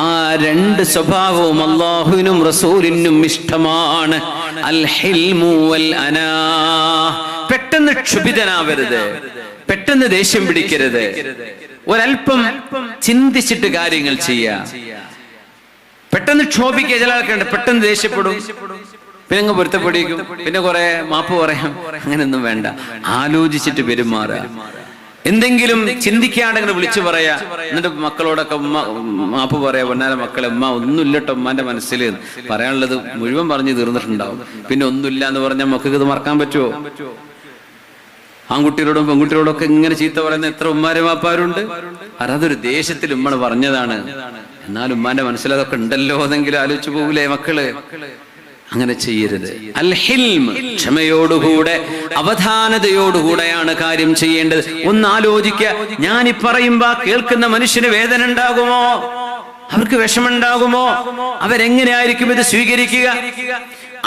ആ രണ്ട് സ്വഭാവവും അല്ലാഹുവിനും റസൂലിനും ഇഷ്ടമാണ്. അൽ ഹിൽമു വൽ അനാ. പെട്ടെന്ന് ക്ഷുഭിതനാവരുത്, പെട്ടെന്ന് ദേഷ്യം പിടിക്കരുത്. ഒരൽപ്പം ചിന്തിച്ചിട്ട് കാര്യങ്ങൾ ചെയ്യാം. പെട്ടെന്ന് ക്ഷോഭിക്കുക. ചില ആൾക്കാരുണ്ട് പെട്ടെന്ന് ദേഷ്യപ്പെടും, പിന്നെ അങ്ങ് പൊരുത്തപ്പെടിക്കും, പിന്നെ കുറെ മാപ്പ് പറയാം. അങ്ങനെയൊന്നും വേണ്ട. ആലോചിച്ചിട്ട് പെരുമാറുക. എന്തെങ്കിലും ചിന്തിക്കാണ്ടെങ്കിൽ വിളിച്ചു പറയാ. എന്നിട്ട് മക്കളോടൊക്കെ ഉമ്മ മാപ്പ് പറയാ. പൊന്നാല മക്കളെ, ഉമ്മ ഒന്നുമില്ലട്ടോ ഉമ്മാന്റെ മനസ്സിൽ പറയാനുള്ളത് മുഴുവൻ പറഞ്ഞു തീർന്നിട്ടുണ്ടാവും. പിന്നെ ഒന്നുമില്ല എന്ന് പറഞ്ഞാൽ മക്കൾക്ക് ഇത് മറക്കാൻ പറ്റുമോ? ആൺകുട്ടികളോടും പെൺകുട്ടികളോടും ഒക്കെ ഇങ്ങനെ ചീത്ത പറയുന്ന എത്ര ഉമ്മാരും വാപ്പാരുണ്ട്. അതൊരു ദേഷ്യത്തിൽ ഉമ്മ പറഞ്ഞതാണ്. എന്നാലും ഉമ്മാന്റെ മനസ്സിലതൊക്കെ ഉണ്ടല്ലോ എന്നെങ്കിലും ആലോചിച്ചു പോകൂലേ മക്കള്? അങ്ങനെ ചെയ്യരുത്. അൽ ഹിൽം, ക്ഷമയോടുകൂടെ അവധാനതയോടുകൂടെയാണ് കാര്യം ചെയ്യേണ്ടത്. ഒന്ന് ആലോചിക്കുക. ഞാനീ പറയുമ്പോ കേൾക്കുന്ന മനുഷ്യന് വേദന ഉണ്ടാകുമോ? അവർക്ക് വിഷമുണ്ടാകുമോ? അവരെങ്ങനെയായിരിക്കും ഇത് സ്വീകരിക്കുക?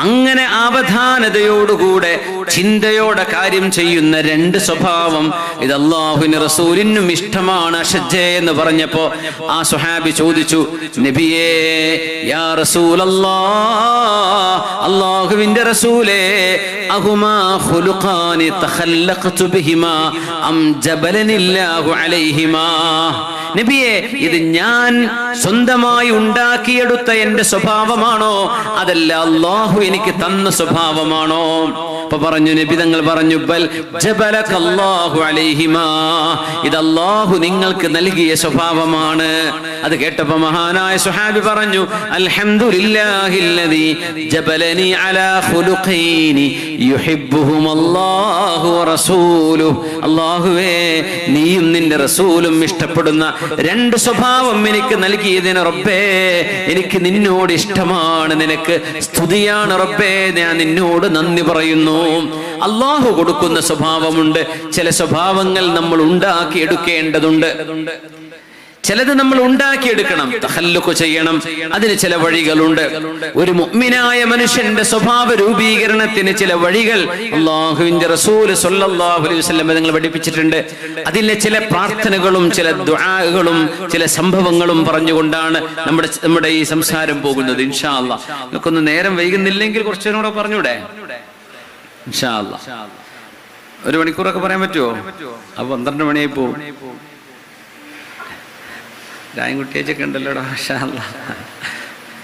അങ്ങനെ അവധാനതയോടുകൂടെ ചിന്തയോടെ കാര്യം ചെയ്യുന്ന രണ്ട് സ്വഭാവം ഇത് അല്ലാഹുവിനും റസൂലിനും ഇഷ്ടമാണ്. അഷജ്ജ എന്ന് പറഞ്ഞപ്പോ ആ സ്വഹാബി ചോദിച്ചു, നബിയേ യാ റസൂലല്ലാഹ്, അല്ലാഹുവിന്റെ റസൂലേ, അഹുമാ ഖുലുഖാനി തഖല്ലഖതു ബിഹിമാ അം ജബലനില്ലാഹു അലൈഹിമാ. നബിയെ, ഇത് ഞാൻ സ്വന്തമായി ഉണ്ടാക്കിയെടുത്ത എന്റെ സ്വഭാവമാണോ, അതല്ല അല്ലാഹു എനിക്ക് തന്ന സ്വഭാവമാണോ? അപ്പൊ പറഞ്ഞു, നബി തങ്ങൾ പറഞ്ഞു, ബൽ ജബലകല്ലാഹു അലൈഹിമാ, ഇത് അല്ലാഹു നിങ്ങൾക്ക് നൽകിയ സ്വഭാവമാണ്. അത് കേട്ടപ്പോൾ മഹാനായ സ്വഹാബി പറഞ്ഞു, അൽഹംദുലില്ലാഹില്ലദീ ജബലനി അലാ ഖുലുഖൈനി യുഹിബ്ബുഹുമല്ലാഹു വറസൂലുഹു. അല്ലാഹുവേ, നീയും നിന്റെ റസൂലും ഇഷ്ടപ്പെടുന്ന രണ്ട് സ്വഭാവം എനിക്ക് നൽകിയതിന് റബ്ബേ, എനിക്ക് നിന്നോട് ഇഷ്ടമാണ്, നിനക്ക് സ്തുതിയാണ് റബ്ബേ, ഞാൻ നിന്നോട് നന്ദി പറയുന്നു. അല്ലാഹു കൊടുക്കുന്ന സ്വഭാവമുണ്ട്. ചില സ്വഭാവങ്ങൾ നമ്മൾ ഉണ്ടാക്കിയെടുക്കേണ്ടതുണ്ട്. ചിലത് നമ്മൾ ഉണ്ടാക്കിയെടുക്കണം, തഖല്ലുഖ് ചെയ്യണം. അതിന് ചില വഴികളുണ്ട്. ഒരു മുഅ്മിനായ മനുഷ്യന്റെ സ്വഭാവ രൂപീകരണത്തിന് ചില വഴികൾ അല്ലാഹുവിന്റെ റസൂൽ സ്വല്ലല്ലാഹു അലൈഹി വസല്ലം തങ്ങൾ പഠിപ്പിച്ചിട്ടുണ്ട്. അതിലെ ചില പ്രാർത്ഥനകളും ചില ദുആകളും ചില സംഭവങ്ങളും പറഞ്ഞുകൊണ്ടാണ് നമ്മുടെ ഈ സംസാരം പോകുന്നത്. ഇൻഷാ അല്ലാഹ് നമുക്കൊന്ന് നേരം വൈകുന്നില്ലെങ്കിൽ കുറച്ചും കൂടെ പറഞ്ഞൂടെ? ഇൻഷാ അല്ലാഹ് ഒരു മണിക്കൂറൊക്കെ പറയാൻ പറ്റുമോ? അപ്പൊ 12 മണിയായി പോകും. രായൻകുട്ടിയൊക്കെ ഉണ്ടല്ലോടാ, മാഷാ അല്ലാഹ്.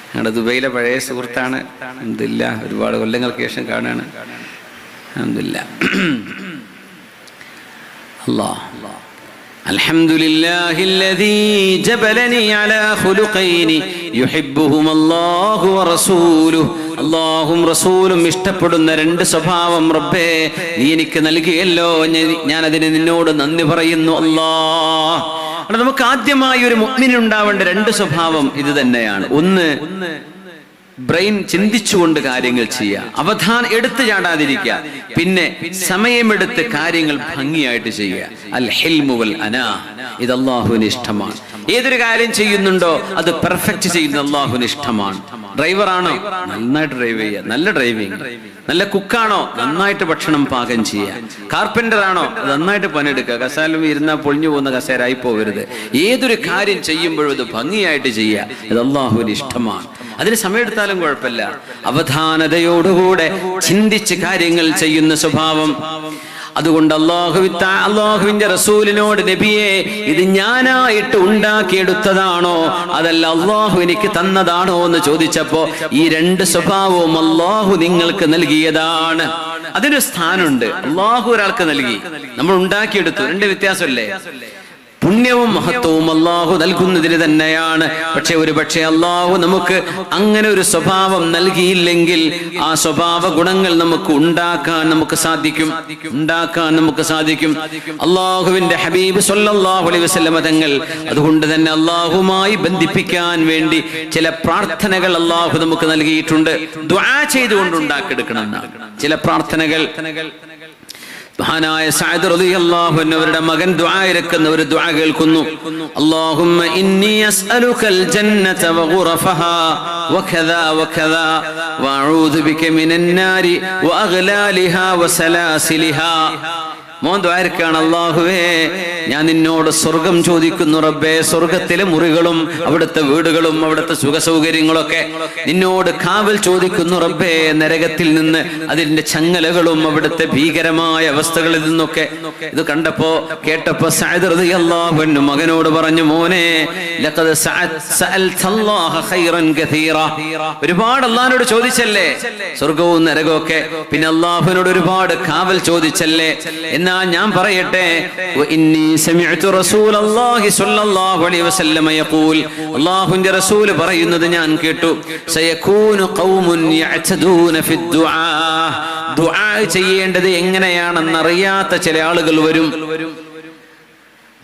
ഞങ്ങളുടെ ദുബൈയിലെ പഴയ സുഹൃത്താണ്. അൽഹംദുലില്ലാഹ്, ഒരുപാട് കൊല്ലങ്ങൾക്ക് ശേഷം കാണുകയാണ്. അൽഹംദുലില്ലാഹ്. അല്ലാഹ് അൽഹംദുലില്ലാഹില്ലദീ ജബലനി അലാ ഖുലുഖൈനി യുഹിബ്ബുഹുമല്ലാഹു വറസൂലുഹു. അല്ലാഹും റസൂലും ഇഷ്ടപ്പെടുന്ന രണ്ട് സ്വഭാവം റബ്ബേ നീ എനിക്ക് നൽകിയല്ലോ, ഞാൻ അതിന് നിന്നോട് നന്ദി പറയുന്നു അല്ലാഹ്. നമുക്ക് ആദ്യമായി ഒരു മുഅ്മിനുണ്ടാവേണ്ട രണ്ട് സ്വഭാവം ഇത് തന്നെയാണ്. ഒന്ന്, ബ്രെയിൻ ചിന്തിച്ചുകൊണ്ട് കാര്യങ്ങൾ ചെയ്യുക, അവധാനം എടുത്തു ചാടാതിരിക്കുക. പിന്നെ സമയമെടുത്ത് കാര്യങ്ങൾ ഭംഗിയായിട്ട് ചെയ്യുക. അൽ ഹിൽമു വൽ അനാ, ഇത് അല്ലാഹുവിന് ഇഷ്ടമാണ്. ഏതൊരു കാര്യം ചെയ്യുന്നുണ്ടോ അത് പെർഫെക്റ്റ് ചെയ്യുന്നത് അല്ലാഹുവിന് ഇഷ്ടമാണ്. ഡ്രൈവറാണോ, നന്നായിട്ട് ഡ്രൈവ് ചെയ്യുക, നല്ല ഡ്രൈവിംഗ്. നല്ല കുക്കാണോ, നന്നായിട്ട് ഭക്ഷണം പാകം ചെയ്യുക. കാർപ്പന്റർ ആണോ, നന്നായിട്ട് പണിയെടുക്കുക. കസേരയിൽ ഇരുന്നാൽ പൊളിഞ്ഞു പോകുന്ന കസേരായി പോകരുത്. ഏതൊരു കാര്യം ചെയ്യുമ്പോഴും അത് ഭംഗിയായിട്ട് ചെയ്യുക, ഇത് അല്ലാഹുവിന് ഇഷ്ടമാണ്. അതിന് സമയമെടുത്താലും കുഴപ്പമില്ല. അവധാനതയോടുകൂടെ ചിന്തിച്ച് കാര്യങ്ങൾ ചെയ്യുന്ന സ്വഭാവം. അതുകൊണ്ട് അല്ലാഹുവിന്റെ റസൂലിനോട്, നബിയെ ഇത് ഞാനായിട്ട് ഉണ്ടാക്കിയെടുത്തതാണോ അതല്ല അല്ലാഹു എനിക്ക് തന്നതാണോ എന്ന് ചോദിച്ചപ്പോ ഈ രണ്ട് സ്വഭാവവും അല്ലാഹു നിങ്ങൾക്ക് നൽകിയതാണ്. അതിനൊരു സ്ഥാനമുണ്ട്. അല്ലാഹു ഒരാൾക്ക് നൽകി, നമ്മൾ ഉണ്ടാക്കിയെടുത്തു. രണ്ട് വ്യത്യാസമല്ലേ? പുണ്യവും മഹത്വവും അള്ളാഹു നൽകുന്നതിന് തന്നെയാണ്. പക്ഷെ ഒരു പക്ഷേ അള്ളാഹു നമുക്ക് അങ്ങനെ ഒരു സ്വഭാവം നൽകിയില്ലെങ്കിൽ ആ സ്വഭാവ ഗുണങ്ങൾ നമുക്ക് ഉണ്ടാക്കാൻ നമുക്ക് സാധിക്കും. അള്ളാഹുവിന്റെ ഹബീബ് സ്വല്ലല്ലാഹു അലൈഹി വസല്ലമ തങ്ങൾ അതുകൊണ്ട് തന്നെ അള്ളാഹുമായി ബന്ധിപ്പിക്കാൻ വേണ്ടി ചില പ്രാർത്ഥനകൾ അള്ളാഹു നമുക്ക് നൽകിയിട്ടുണ്ട്. ദുആ ചെയ്തുകൊണ്ട് ഉണ്ടാക്കിയെടുക്കണം ചില പ്രാർത്ഥനകൾ. മഹാനായ സഅദ് റളിയല്ലാഹു അൻഹു അവരുടെ മകൻ ദുആ ഇറക്കുന്ന ഒരു ദുആ കേൾക്കുന്നു. അല്ലാഹുമ്മ ഇന്നി അസ്അലുകൽ ജന്നത വഗുറഫഹാ വകദാ വകദാ വഅഊദു ബിക മിനൻ നാരി വഅഗ്ലാലിഹാ വസലാസിലിഹാ. മോൻ ദ്വാരക്കാണ്, അല്ലാഹുവേ ഞാൻ നിന്നോട് സ്വർഗം ചോദിക്കുന്നു റബ്ബേ. സ്വർഗത്തിലെ മുറികളും അവിടുത്തെ വീടുകളും അവിടുത്തെ സുഖസൗകര്യങ്ങളൊക്കെ നിന്നോട് കാവൽ ചോദിക്കുന്നു റബ്ബേ. നരകത്തിൽ നിന്ന് അതിന്റെ ചങ്ങലകളും അവിടുത്തെ ഭീകരമായ അവസ്ഥകളിൽ നിന്നൊക്കെ. ഇത് കേട്ടപ്പോ സഅദ് റളിയല്ലാഹു അൻഹു മകനോട് പറഞ്ഞു, മോനെ ലഖദ് സഅൽതല്ലാഹ ഖൈറൻ കസീറ. ഒരുപാട് അല്ലാഹുവിനോട് ചോദിച്ചല്ലേ സ്വർഗവും നരകവും. പിന്നെ അല്ലാഹുവിനോട് ഒരുപാട് കാവൽ ചോദിച്ചല്ലേ. ഞാൻ പറയട്ടെ, ഇന്നി സമിഅ്തു റസൂലല്ലാഹി സ്വല്ലല്ലാഹു അലൈഹി വസല്ലം യഖൂൽ, അല്ലാഹുവിന്റെ റസൂൽ പറയുന്നത് ഞാൻ കേട്ടു, സയകൂനു ഖൗമുൻ യഅ്തദൂന ഫിദ്ദുആ. ദുആ ചെയ്യേണ്ടത് എങ്ങനെയാണെന്ന് അറിയാത്ത ചില ആളുകൾ വരും.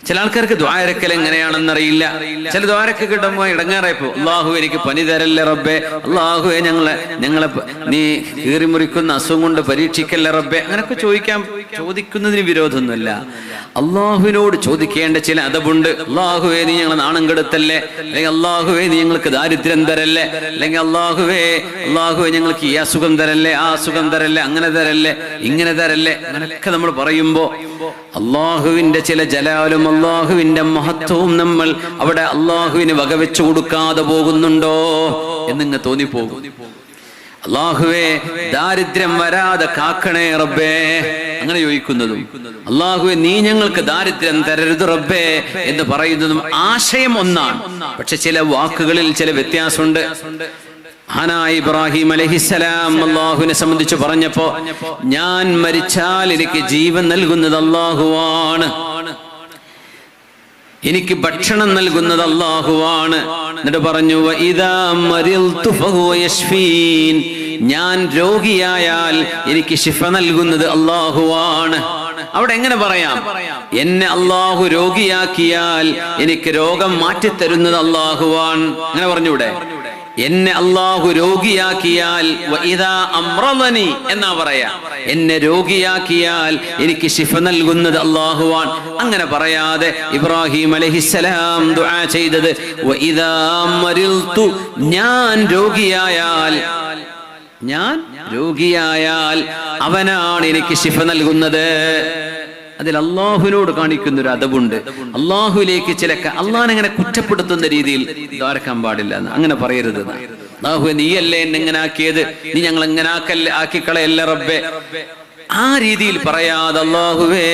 ചില ആൾക്കാർക്ക് ദ്വാരക്കൽ എങ്ങനെയാണെന്നറിയില്ല. ചില ദ്വാരക്ക് കിട്ടുമ്പോൾ ഇടങ്ങാറായപ്പോ, അള്ളാഹു എനിക്ക് പനി തരല്ലേ റബ്ബേ, അള്ളാഹുവെ ഞങ്ങളെ നീ കീറിമുറിക്കുന്ന അസുഖം കൊണ്ട് പരീക്ഷിക്കല്ലേ റബ്ബേ. അങ്ങനൊക്കെ ചോദിക്കുന്നതിന് വിരോധമൊന്നുമില്ല. അള്ളാഹുവിനോട് ചോദിക്കേണ്ട ചില അദബുണ്ട്. അള്ളാഹുവേ നീ ഞങ്ങളെ നാണം കെടുത്തല്ലേ, അല്ലെങ്കിൽ അള്ളാഹുവേ നീ ഞങ്ങൾക്ക് ദാരിദ്ര്യം തരല്ലേ, അല്ലെങ്കിൽ അള്ളാഹുവേ ഞങ്ങൾക്ക് ഈ അസുഖം തരല്ലേ, ആ അസുഖം തരല്ലേ, അങ്ങനെ തരല്ലേ, ഇങ്ങനെ തരല്ലേ. അങ്ങനെയൊക്കെ നമ്മൾ പറയുമ്പോ അള്ളാഹുവിന്റെ ചില ജലാലും അള്ളാഹുവിന്റെ മഹത്വവും നമ്മൾ അവിടെ അള്ളാഹുവിന് വകവെച്ചു കൊടുക്കാതെ പോകുന്നുണ്ടോ എന്നിങ്ങ് തോന്നിപ്പോകും. അള്ളാഹുവേ ദാരിദ്ര്യം വരാതെ കാക്കണേ റബ്ബേ അങ്ങനെ ചോദിക്കുന്നതും, അള്ളാഹുവേ നീ ഞങ്ങൾക്ക് ദാരിദ്ര്യം തരരുത് റബ്ബേ എന്ന് പറയുന്നതും ആശയം ഒന്നാണ്. പക്ഷെ ചില വാക്കുകളിൽ ചില വ്യത്യാസമുണ്ട്. ഇബ്രാഹിം അലൈഹിസ്സലാം അല്ലാഹുവിനെ സംബന്ധിച്ച് പറഞ്ഞപ്പോ, ഞാൻ മരിച്ചാൽ എനിക്ക് ജീവൻ നൽകുന്നത് അല്ലാഹുവാണ്, എനിക്ക് ഭക്ഷണം നൽകുന്നത് അല്ലാഹുവാണ്. എന്നിട്ട് പറഞ്ഞു, വഇദാ മരിൽതു ഫഹുവ യശ്ഫീൻ, ഞാൻ രോഗിയായാൽ എനിക്ക് ശിഫ നൽകുന്നത് അല്ലാഹുവാണ്. അവിടെ എങ്ങനെ പറയാം, എന്നെ അല്ലാഹു രോഗിയാക്കിയാൽ എനിക്ക് രോഗം മാറ്റിത്തരുന്നത് അല്ലാഹുവാൻ. അങ്ങനെ പറഞ്ഞൂടെ? എന്നെ അല്ലാഹു രോഗിയാക്കിയാൽ വഇദാ അംറദനി എന്നാ പറയാ, എന്നെ രോഗിയാക്കിയാൽ എനിക്ക് ശിഫ നൽകുന്നത് അല്ലാഹുവാൻ. അങ്ങനെ പറയാതെ ഇബ്രാഹിം അലൈഹിസ്സലാം ദുആ ചെയ്തത്, വഇദാ മരിൽതു, ഞാൻ രോഗിയായാൽ അവനാണ് എനിക്ക് ശിഫ നൽകുന്നത്. അതിൽ അള്ളാഹുവിനോട് കാണിക്കുന്ന ഒരു അദബുണ്ട്. അള്ളാഹുവിലേക്ക് അള്ളാഹിനെ അങ്ങനെ കുറ്റപ്പെടുത്തുന്ന രീതിയിൽ ദ്വാരക്കാൻ പാടില്ല, അങ്ങനെ പറയരുത്. അള്ളാഹുവെ നീയല്ലേ എന്നെ എങ്ങനെ ആക്കിയത്, നീ ഞങ്ങൾ എങ്ങനെ ആക്കിക്കളയല്ലേ റബ്ബേ, ആ രീതിയിൽ പറയാതെ അല്ലാഹുവേ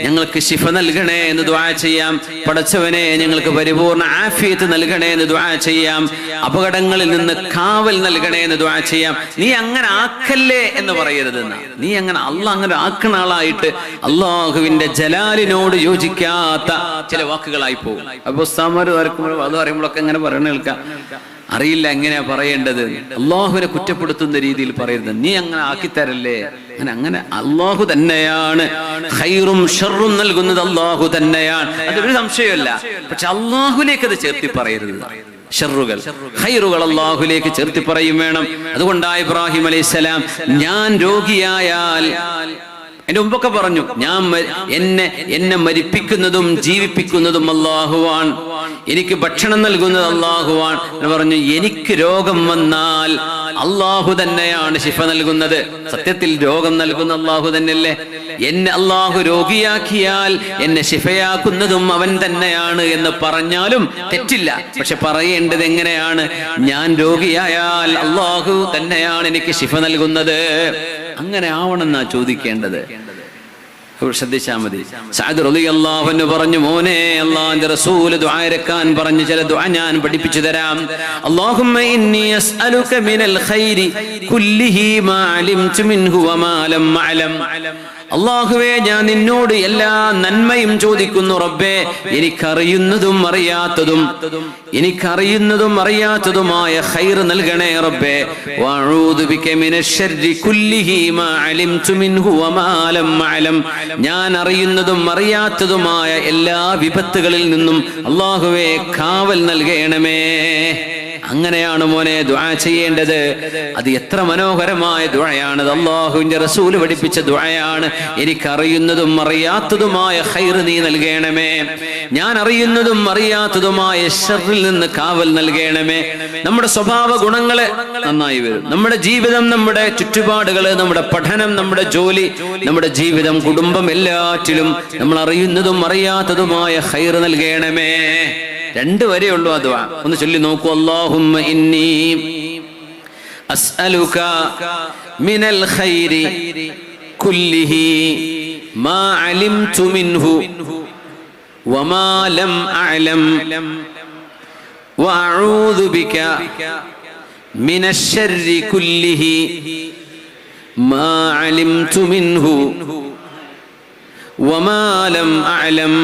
ഞങ്ങൾക്ക് ശിഫ നൽകണേ എന്ന് ദുആ ചെയ്യാം. പടച്ചവനെ ഞങ്ങൾക്ക് പരിപൂർണ്ണ ആഫിയത്ത് നൽകണേ എന്ന് ദുആ ചെയ്യാം. അപകടങ്ങളിൽ നിന്ന് കാവൽ നൽകണേ എന്ന് ദുആ ചെയ്യാം. നീ അങ്ങനെ ആക്കല്ലേ എന്ന് പറയരുത്. നീ അങ്ങനെ അങ്ങനെ ആക്കുന്ന ആളായിട്ട് അള്ളാഹുവിന്റെ ജലാലിനോട് യോജിക്കാത്ത ചില വാക്കുകളായി പോകും. അപ്പൊ ഉസ്താദ്മാർ അത് പറയുമ്പോഴൊക്കെ എങ്ങനെ പറയണ കേൾക്കാം, അറിയില്ല എങ്ങനെയാ പറയേണ്ടത്. അള്ളാഹുവിനെ കുറ്റപ്പെടുത്തുന്ന രീതിയിൽ പറയരുത്. നീ അങ്ങനെ ആക്കിത്തരല്ലേ, അങ്ങനെ അള്ളാഹു തന്നെയാണ് ഖൈറും ഷർറും നൽകുന്നത്, അള്ളാഹു തന്നെയാണ്, അതൊരു സംശയമല്ല. പക്ഷെ അള്ളാഹുലേക്ക് അത് ചേർത്തി പറയരുത്. ഷർറുകൾ ഖൈറുകൾ അള്ളാഹുലേക്ക് ചേർത്തി പറയും വേണം. അതുകൊണ്ടാണ് ഇബ്രാഹിം അലൈഹിസ്സലാം ഞാൻ രോഗിയായാൽ, എന്റെ മുമ്പൊക്കെ പറഞ്ഞു, എന്നെ മരിപ്പിക്കുന്നതും ജീവിപ്പിക്കുന്നതും അല്ലാഹുവാൻ, എനിക്ക് ഭക്ഷണം നൽകുന്നത് അല്ലാഹുവാൻ എന്ന് പറഞ്ഞു. എനിക്ക് രോഗം വന്നാൽ അല്ലാഹു തന്നെയാണ് ശിഫ നൽകുന്നത്. സത്യത്തിൽ രോഗം നൽകുന്ന അല്ലാഹു തന്നെയല്ലേ? എന്നെ അല്ലാഹു രോഗിയാക്കിയാൽ എന്നെ ശിഫയാക്കുന്നതും അവൻ തന്നെയാണ് എന്ന് പറഞ്ഞാലും തെറ്റില്ല. പക്ഷെ പറയേണ്ടത് എങ്ങനെയാണ്, ഞാൻ രോഗിയായാൽ അല്ലാഹു തന്നെയാണ് എനിക്ക് ശിഫ നൽകുന്നത്. അങ്ങനെ ആവണമെന്നാ ചോദിക്കേണ്ടത്. ശ്രദ്ധിച്ചാൽ മതി. സഅദ് റളിയല്ലാഹു അൻഹു പറഞ്ഞു, മോനെ അല്ലാഹുവിന്റെ റസൂൽ ദുആ ഇറക്കാൻ പറഞ്ഞു ചില ദുആ ഞാൻ പഠിപ്പിച്ചു തരാം. അല്ലാഹുമ്മ ഇന്നി അസ്അലുക മിനൽ ഖൈരി കുല്ലിഹി മാ അലിംതു മിൻഹു വമാ ലം അഅലം. അല്ലാഹുവേ ഞാൻ നിന്നോട് എല്ലാ നന്മയും ചോദിക്കുന്നു റബ്ബേ, എനിക്കറിയുന്നതും അറിയാത്തതുമായ ഖൈർ നൽകണേ റബ്ബേ. വഅഊദു ബിക മിനശ്ശർരി കുല്ലിഹി മാ അലിംതു മിൻഹു വമാ ലം അഅലം. ഞാൻ അറിയുന്നതും അറിയാത്തതുമായ എല്ലാ വിപത്തുകളിൽ നിന്നും അല്ലാഹുവേ കാവൽ നൽകണമേ. അങ്ങനെയാണ് മോനെ ദുആ ചെയ്യേണ്ടത്. അത് എത്ര മനോഹരമായ ദുആയാണ്. അല്ലാഹുവിന്റെ റസൂൽ പഠിപ്പിച്ച ദുആയാണ്. എനിക്കറിയുന്നതും അറിയാത്തതുമായ ഖൈർ നീ നൽകണമേ. ഞാൻ അറിയുന്നതും അറിയാത്തതുമായ ശർറിൽ നിന്ന് കാവൽ നൽകണമേ. നമ്മുടെ സ്വഭാവ ഗുണങ്ങളെ നന്നായി വരും. നമ്മുടെ ജീവിതം, നമ്മുടെ ചുറ്റുപാടുകള്, നമ്മുടെ പഠനം, നമ്മുടെ ജോലി, നമ്മുടെ ജീവിതം, കുടുംബം, എല്ലാറ്റിലും നമ്മൾ അറിയുന്നതും അറിയാത്തതുമായ ഖൈർ നൽകണമേ. 2 വരെയുള്ളൂ ആ ദുആ. ഒന്ന് ചൊല്ലി നോക്കൂ. അല്ലാഹുമ്മ ഇന്നി അസ്അലുക മിനൽ ഖൈരി കുല്ലിഹി മാ അലിംതു മിൻഹു വമാ ലം അഅലം വഅഊദു ബിക മിനശ് ശർരി കുല്ലിഹി മാ അലിംതു മിൻഹു വമാ ലം അഅലം.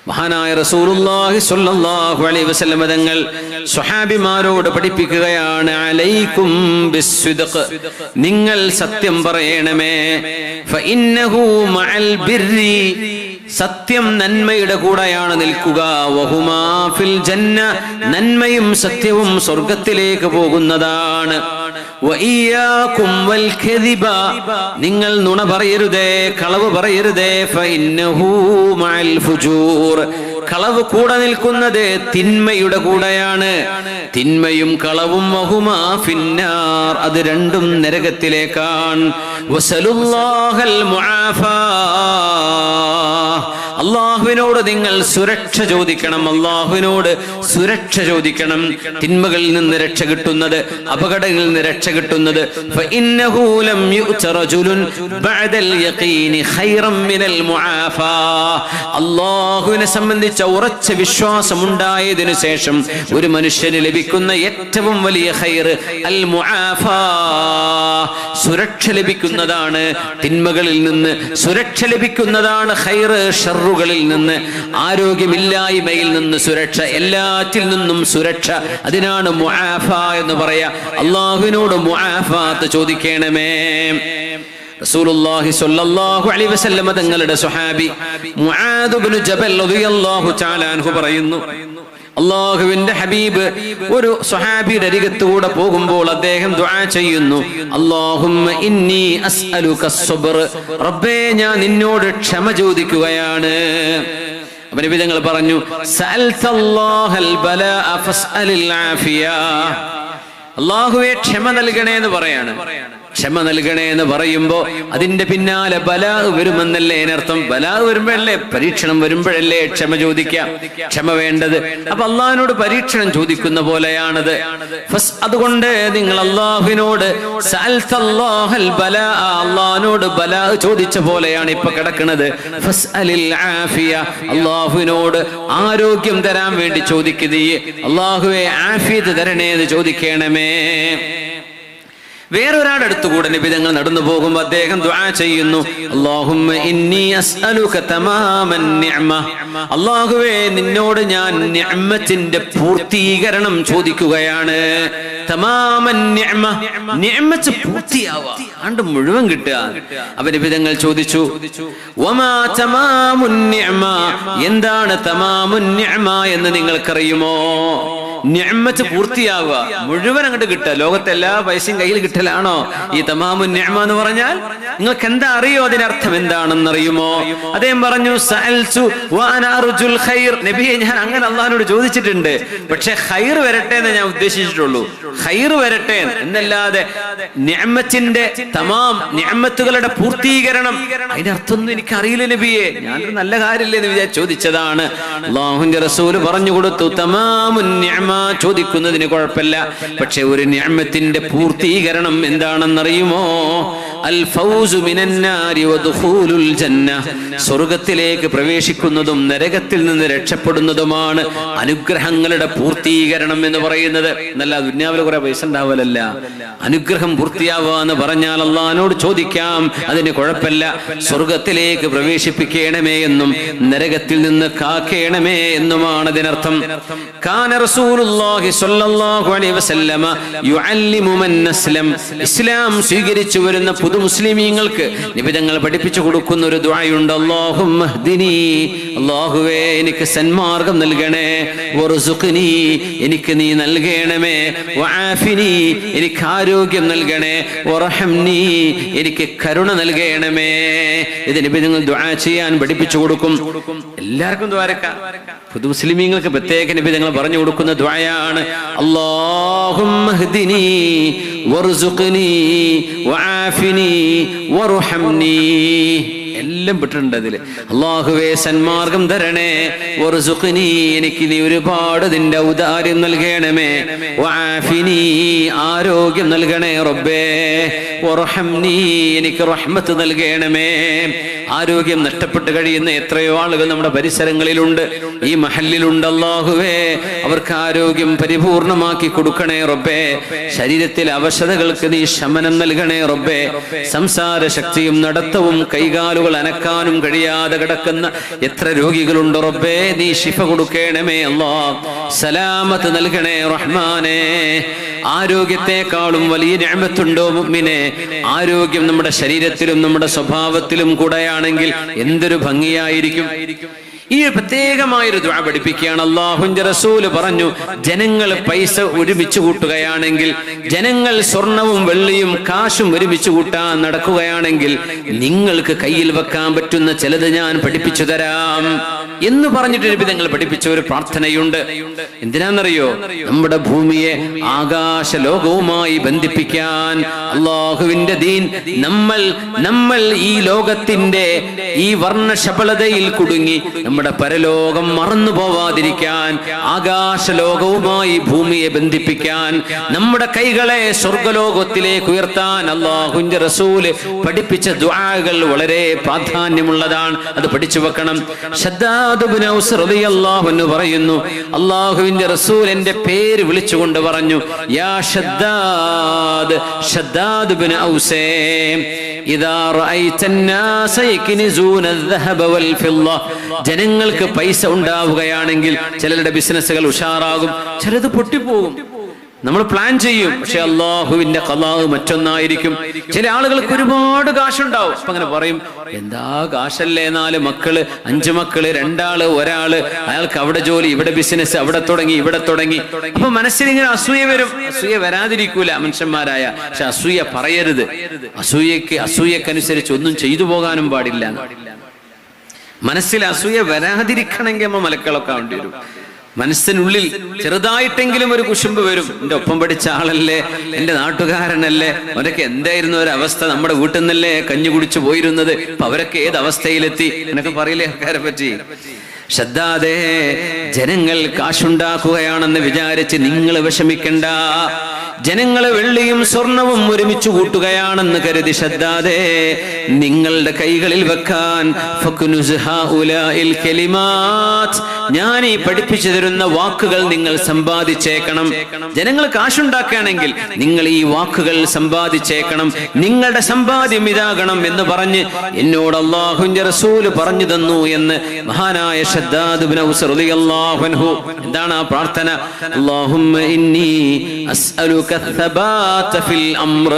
മഹാനായ റസൂലുള്ളാഹി സ്വല്ലല്ലാഹു അലൈഹി വസല്ലം തങ്ങൾ സ്വഹാബിമാരോട് പഠിപ്പിക്കുകയാണ്, അലൈക്കും ബിസ്സിദ്ഖ്, നിങ്ങൾ സത്യം പറയണമേ. ഫഇന്നഹു മഅൽ ബിർരി, സത്യം നന്മയുടെ കൂടെയാണ് നിൽക്കുക. വഹുമാ ഫിൽ ജന്ന, നന്മയും സത്യവും സ്വർഗ്ഗത്തിലേക്ക് പോകുന്നതാണ്. വഇയ്യാകും വൽ കദിബ, നിങ്ങൾ നുണ പറയരുതേ, കളവ് പറയരുതേ. ഫഇന്നഹു മഅൽ ഫുജൂർ, കളവ് കൂടെ നിൽക്കുന്നത് തിന്മയുടെ കൂടെയാണ്. തിന്മയും കളവും വഹുമാ ഫിന്നാർ, അത് രണ്ടും നരകത്തിലേക്കാണ്. വസലുല്ലാഹൽ മുആഫാ, അള്ളാഹുവിനോട് നിങ്ങൾ സുരക്ഷ ചോദിക്കണം. അള്ളാഹുവിനോട് സുരക്ഷ ചോദിക്കണം. തിന്മകളിൽ നിന്ന് രക്ഷ കിട്ടുന്നത്, അപകടങ്ങളിൽ നിന്ന് രക്ഷ കിട്ടുന്നത്. ഫഇന്നഹു ലം യുഅത റജുലുൻ ബഅദൽ യഖീനി ഖൈറൻ മിനൽ മുആഫാ, അള്ളാഹുവിനെ സംബന്ധിച്ച ഉറച്ച വിശ്വാസം ഉണ്ടായതിനു ശേഷം ഒരു മനുഷ്യന് ലഭിക്കുന്ന ഏറ്റവും വലിയ ഖൈർ അൽ മുആഫാ, സുരക്ഷ ലഭിക്കുന്നതാണ്. തിന്മകളിൽ നിന്ന് സുരക്ഷ ലഭിക്കുന്നതാണ് ഖൈർ. ഷർറുകളിൽ നിന്ന്, ആരോഗ്യമില്ലായ്മയിൽ നിന്ന് സുരക്ഷ, എല്ലാറ്റിൽ നിന്നും സുരക്ഷ, അതിനാണ് മുആഫാ എന്ന് പറയാ. അള്ളാഹുവിനോട് മുആഫാത്ത് ചോദിക്കണമേ. റസൂലുള്ളാഹി സ്വല്ലല്ലാഹു അലൈഹി വസല്ലം തങ്ങളുടെ സ്വഹാബി മുആദ് ഇബ്നു ജബൽ റളിയല്ലാഹു തആല അൻഹു പറയുന്നു, അല്ലാഹുവിന്റെ ഹബീബ് ഒരു സ്വഹാബിയുടെ അരികത്തൂടെ പോകുമ്പോൾ അദ്ദേഹം ദുആ ചെയ്യുന്നു, അല്ലാഹുമ്മ ഇന്നി അസ്അലുക അസ്സബ്ർ, റബ്ബേ ഞാൻ നിന്നോട് ക്ഷമ ചോദിക്കുകയാണ്. അപ്പോൾ നബി തങ്ങൾ പറഞ്ഞു, സഅൽതല്ലാഹൽ ബലാഅ ഫസ്അലിൽ ആഫിയ, അല്ലാഹുവേ ക്ഷമ നൽകണേ എന്ന് പറയാണ്. ക്ഷമ നൽകണേ എന്ന് പറയുമ്പോ അതിന്റെ പിന്നാലെ ബലാ വരുമെന്നല്ലേ അതിനർത്ഥം. ബലാ വരുമ്പോഴല്ലേ, പരീക്ഷണം വരുമ്പോഴല്ലേ ക്ഷമ ചോദിക്കാം, ക്ഷമ വേണ്ടത്. അപ്പൊ അള്ളാഹിനോട് പരീക്ഷണം ചോദിക്കുന്ന പോലെയാണത്. അതുകൊണ്ട് നിങ്ങൾ അള്ളാഹുവിനോട് അള്ളാഹിനോട് ബലാ ചോദിച്ച പോലെയാണ് ഇപ്പൊ കിടക്കുന്നത്. അള്ളാഹുവിനോട് ആരോഗ്യം തരാൻ വേണ്ടി ചോദിക്കുന്നേ, അള്ളാഹുവെ ആഫിയത്ത് തരണേ എന്ന് ചോദിക്കണമേ. വേറൊരാളുടെ അടുത്തുകൂടെ നിബിധങ്ങൾ നടന്നു പോകുമ്പോൾ അദ്ദേഹം ദുആ ചെയ്യുന്നു, അല്ലാഹുമ്മ ഇന്നി അസ്അലുക തമാമൻ നിഅമ, അല്ലാഹുവേ നിന്നോട് ഞാൻ നിഅമത്തിന്റെ പൂർത്തീകരണം ചോദിക്കുകയാണ്. തമാമൻ നിഅമ, നിഅമത്ത് പൂർത്തിയാവുക, ആണ്ട് മുഴുവൻ കിട്ടുക. അപ്പോൾ നിബിധങ്ങൾ ചോദിച്ചു, വമാ തമാമുൻ നിഅമ, എന്താണ് തമാമുൻ നിഅമ എന്ന് നിങ്ങൾക്കറിയുമോ? നിഅമത്ത് പൂർത്തിയാവുക, മുഴുവൻ അങ്ങോട്ട് കിട്ടുക. ലോകത്തെ എല്ലാ പൈസയും കയ്യിൽ കിട്ടലാണോ ഈ തമാമുൻ നിഅമ എന്ന് പറഞ്ഞാൽ? നിങ്ങൾക്ക് എന്താ അറിയോ അതിനർത്ഥം എന്താണെന്നറിയുമോ? അദ്ദേഹം പറഞ്ഞു, സഅൽതു വഅന അർജുൽ ഖൈർ, നബിയെ ഞാൻ അങ്ങനെ അല്ലാഹുവിനോട് ചോദിച്ചിട്ടുണ്ട്, പക്ഷെ ഖൈർ വരട്ടെ എന്ന് ഞാൻ ഉദ്ദേശിച്ചിട്ടുള്ളൂ. ഖൈർ വരട്ടെ എന്നല്ലാതെ നിഅമത്തിന്റെ തമാം, നിഅമത്തുകളുടെ പൂർത്തീകരണം അതിനർത്ഥമൊന്നും എനിക്ക് അറിയില്ല നബിയെ, ഞാനൊരു നല്ല കാര്യമില്ലേ എന്ന് വിചാരിച്ച് ചോദിച്ചതാണ്. അല്ലാഹുവിന്റെ റസൂല് പറഞ്ഞു കൊടുത്തു, തമാമുൻ നിഅമ ചോദിക്കുന്നതിന് കുഴപ്പമില്ല, പക്ഷെ ഒരു നിഅമത്തിന്റെ പൂർത്തീകരണം എന്താണെന്നറിയുമോ? അൽ ഫൗസു മിനൻ നാരി വദുഖൂലുൽ ജന്ന, സ്വർഗ്ഗത്തിലേക്ക് പ്രവേശിക്കുന്നതും നരകത്തിൽ നിന്ന് രക്ഷപ്പെടുന്നതുമാണ് അനുഗ്രഹങ്ങളുടെ പൂർത്തീകരണം എന്ന് പറയുന്നത്. എന്നല്ല ദുനിയാവിൽ കുറെ പൈസ ഉണ്ടാവലല്ല, അനുഗ്രഹം പൂർത്തിയാവുക എന്ന് പറഞ്ഞാൽ അള്ളാഹിനോട് ചോദിക്കാം, അതിന് കുഴപ്പമില്ല. സ്വർഗത്തിലേക്ക് പ്രവേശിപ്പിക്കണമേ എന്നും നരകത്തിൽ നിന്ന് കാക്കേണമേ എന്നുമാണ് അതിനർത്ഥം. കാന റസൂലുള്ളാഹി സ്വല്ലല്ലാഹു അലൈഹി വസല്ലമ യുഅല്ലിമു മൻ അസ്ലം, ഇസ്ലാം സ്വീകരിച്ചു വരുന്ന പുതു മുസ്ലിമീങ്ങൾക്ക് നബി തങ്ങൾ പഠിപ്പിച്ചു കൊടുക്കുന്ന ഒരു ദുആയുണ്ട്. അല്ലാഹുമ്മ ഹ്ദിനി, അല്ലാഹുവേ എനിക്ക് സന്മാർഗം നൽകണേ, വറുസുഖ്നി എനിക്ക് നീ നൽകണമേ, വആഫിനി എനിക്ക് ആരോഗ്യം നൽകണേ, വറഹംനി എനിക്ക് കരുണ നൽകണമേ. ഇത് നബി തങ്ങൾ ദുആ ചെയ്യാൻ പഠിപ്പിച്ചു കൊടുക്കും. എല്ലാവർക്കും ദ്വാരക്കാം, പുതു മുസ്ലിമീങ്ങൾക്ക് പ്രത്യേക നബി തങ്ങൾ പറഞ്ഞു കൊടുക്കുന്ന ദുആയാണ് അല്ലാഹുമ്മ ഹ്ദിനി വറുസുഖ്നി വആഫിനി വറഹംനി. എല്ലാം പെട്ടിട്ടുണ്ട് അതില്. അല്ലാഹുവേ സന്മാർഗം തരണേ, വറുസുഖ്നി എനിക്ക് നീ ഒരുപാട് നിന്റെ ഔദാര്യം നൽകണമേ, വആഫിനി ആരോഗ്യം നൽകണേ റബ്ബേ, വറഹംനി എനിക്ക് റഹ്മത്ത് നൽകണമേ. ആരോഗ്യം നഷ്ടപ്പെട്ട് കഴിയുന്ന എത്രയോ ആളുകൾ നമ്മുടെ പരിസരങ്ങളിലുണ്ട്, ഈ മഹല്ലിലുണ്ട്. അല്ലാഹുവേ അവർക്ക് ആരോഗ്യം പരിപൂർണമാക്കി കൊടുക്കണേ റബ്ബേ. ശരീരത്തിലെ അവശതകൾക്ക് നീ ശമനം നൽകണേ റബ്ബേ. സംസാര ശക്തിയും നടത്തവും കൈകാലുകൾ അനക്കാനും കഴിയാതെ കിടക്കുന്ന എത്ര രോഗികളുണ്ട് റബ്ബേ, നീ ശിഫ കൊടുക്കണമേ അല്ലാഹ്. സലാമത്ത് നൽകണേ റഹ്മാനേ. ആരോഗ്യത്തെക്കാളും വലിയ നിഅമത്തുണ്ടോ മുഅ്മിനേ? ആരോഗ്യം നമ്മുടെ ശരീരത്തിലും നമ്മുടെ സ്വഭാവത്തിലും കൂടെയാണെങ്കിൽ എന്തൊരു ഭംഗിയായിരിക്കും. ഈ പ്രത്യേകമായൊരു ദുആ പഠിപ്പിക്കുകയാണ്. അല്ലാഹുവിന്റെ റസൂല് പറഞ്ഞു, ജനങ്ങൾ പൈസ ഒരുമിച്ച് കൂട്ടുകയാണെങ്കിൽ, ജനങ്ങൾ സ്വർണവും വെള്ളിയും കാശും ഒരുമിച്ച് കൂട്ടാൻ നടക്കുകയാണെങ്കിൽ നിങ്ങൾക്ക് കയ്യിൽ വെക്കാൻ പറ്റുന്ന ചിലത് ഞാൻ പഠിപ്പിച്ചു തരാം എന്ന് പറഞ്ഞിട്ട് നബി തങ്ങൾ പഠിപ്പിച്ച ഒരു പ്രാർത്ഥനയുണ്ട്. എന്തിനാണെന്നറിയോ? നമ്മുടെ ഭൂമിയെ ആകാശ ലോകവുമായി ബന്ധിപ്പിക്കാൻ. അല്ലാഹുവിന്റെ ദീൻ നമ്മൾ ഈ ലോകത്തിന്റെ ഈ വർണ്ണശബളതയിൽ കുടുങ്ങി നമ്മുടെ പരലോകം മറന്നു പോവാതിരിക്കാൻ, ആകാശലോകവുമായി ഭൂമിയെ ബന്ധിപ്പിക്കാൻ, നമ്മുടെ കൈകളെ സ്വർഗലോകത്തിലേക്ക് ഉയർത്താൻ അല്ലാഹുവിന്റെ റസൂല് പഠിപ്പിച്ച ദുആകൾ വളരെ പ്രാധാന്യമുള്ളതാണ്. അത് പഠിച്ചു വെക്കണം. ശദ്ദാദ് ഇബ്നു ഔസ് റളിയല്ലാഹു അൻഹു പറയുന്നു, അല്ലാഹുവിന്റെ റസൂൽ എന്റെ പേര് വിളിച്ചുകൊണ്ട് പറഞ്ഞു, യാ ശദ്ദാദ്, ശദ്ദാദ് ഇബ്നു ഔസേ, ഇദാ റഅയ്ത الناس يكنزون الذهب والفضة, ജനങ്ങൾക്ക് പൈസ ഉണ്ടാവുകയാണെങ്കിൽ ചിലരുടെ ബിസിനസ്സുകൾ ഉഷാറാകും, ചിലത് പൊട്ടിപ്പോകും. നമ്മൾ പ്ലാൻ ചെയ്യും, പക്ഷെ അള്ളാഹുവിന്റെ ഖലാ മറ്റൊന്നായിരിക്കും. ചില ആളുകൾക്ക് ഒരുപാട് കാശുണ്ടാവും, അപ്പൊ അങ്ങനെ പറയും, എന്താ കാശല്ലേ, 4 മക്കള് 5 മക്കള്, 2 ആള് 1 ആള്, അയാൾക്ക് അവിടെ ജോലി, ഇവിടെ ബിസിനസ്, അവിടെ തുടങ്ങി ഇവിടെ തുടങ്ങി. അപ്പൊ മനസ്സിൽ ഇങ്ങനെ അസൂയ വരും. അസൂയ വരാതിരിക്കൂല മനുഷ്യന്മാരായ, പക്ഷെ അസൂയ പറയരുത്. അസൂയക്കനുസരിച്ച് ഒന്നും ചെയ്തു പോകാനും പാടില്ല. മനസ്സിൽ അസൂയ വരാതിരിക്കണമെങ്കിൽ നമ്മൾ മലക്കളൊക്കെ ആവേണ്ടി വരും. മനസ്സിനുള്ളിൽ ചെറുതായിട്ടെങ്കിലും ഒരു കുശുമ്പ് വരും. എന്റെ ഒപ്പം പഠിച്ച ആളല്ലേ, എന്റെ നാട്ടുകാരനല്ലേ, അവരൊക്കെ എന്തായിരുന്നു ഒരു അവസ്ഥ, നമ്മുടെ വീട്ടിൽ നിന്നല്ലേ കഞ്ഞി കുടിച്ചു പോയിരുന്നത്, അപ്പൊ അവരൊക്കെ ഏത് അവസ്ഥയിലെത്തി എന്നൊക്കെ പറയില്ലേ ആൾക്കാരെ പറ്റി. ശദ്ദാദേ, ജനങ്ങൾ കാശുണ്ടാക്കുകയാണെന്ന് വിചാരിച്ച് നിങ്ങൾ വിഷമിക്കണ്ട. ജനങ്ങളെ വെള്ളിയും സ്വർണവും ഒരുമിച്ച് കൂട്ടുകയാണെന്ന് കരുതി ശദ്ദാദേ നിങ്ങളുടെ കൈകളിൽ വെക്കാൻ ഞാൻ ഈ പഠിപ്പിച്ചു തരുന്ന വാക്കുകൾ നിങ്ങൾ സമ്പാദിച്ചേക്കണം. ജനങ്ങൾ കാശുണ്ടാക്കുകയാണെങ്കിൽ നിങ്ങൾ ഈ വാക്കുകൾ സമ്പാദിച്ചേക്കണം, നിങ്ങളുടെ സമ്പാദ്യം ഇതാകണം എന്ന് പറഞ്ഞ് എന്നോട് അല്ലാഹുവിന്റെ റസൂല് പറഞ്ഞു തന്നു എന്ന് മഹാനായ ശദ്ദാദ് ഇബ്നു ഔസ് റളിയല്ലാഹു അൻഹു. എന്താണ് ആ പ്രാർത്ഥന? അല്ലാഹുമ്മ ഇന്നി അസ്അലുക الثبات في الأمر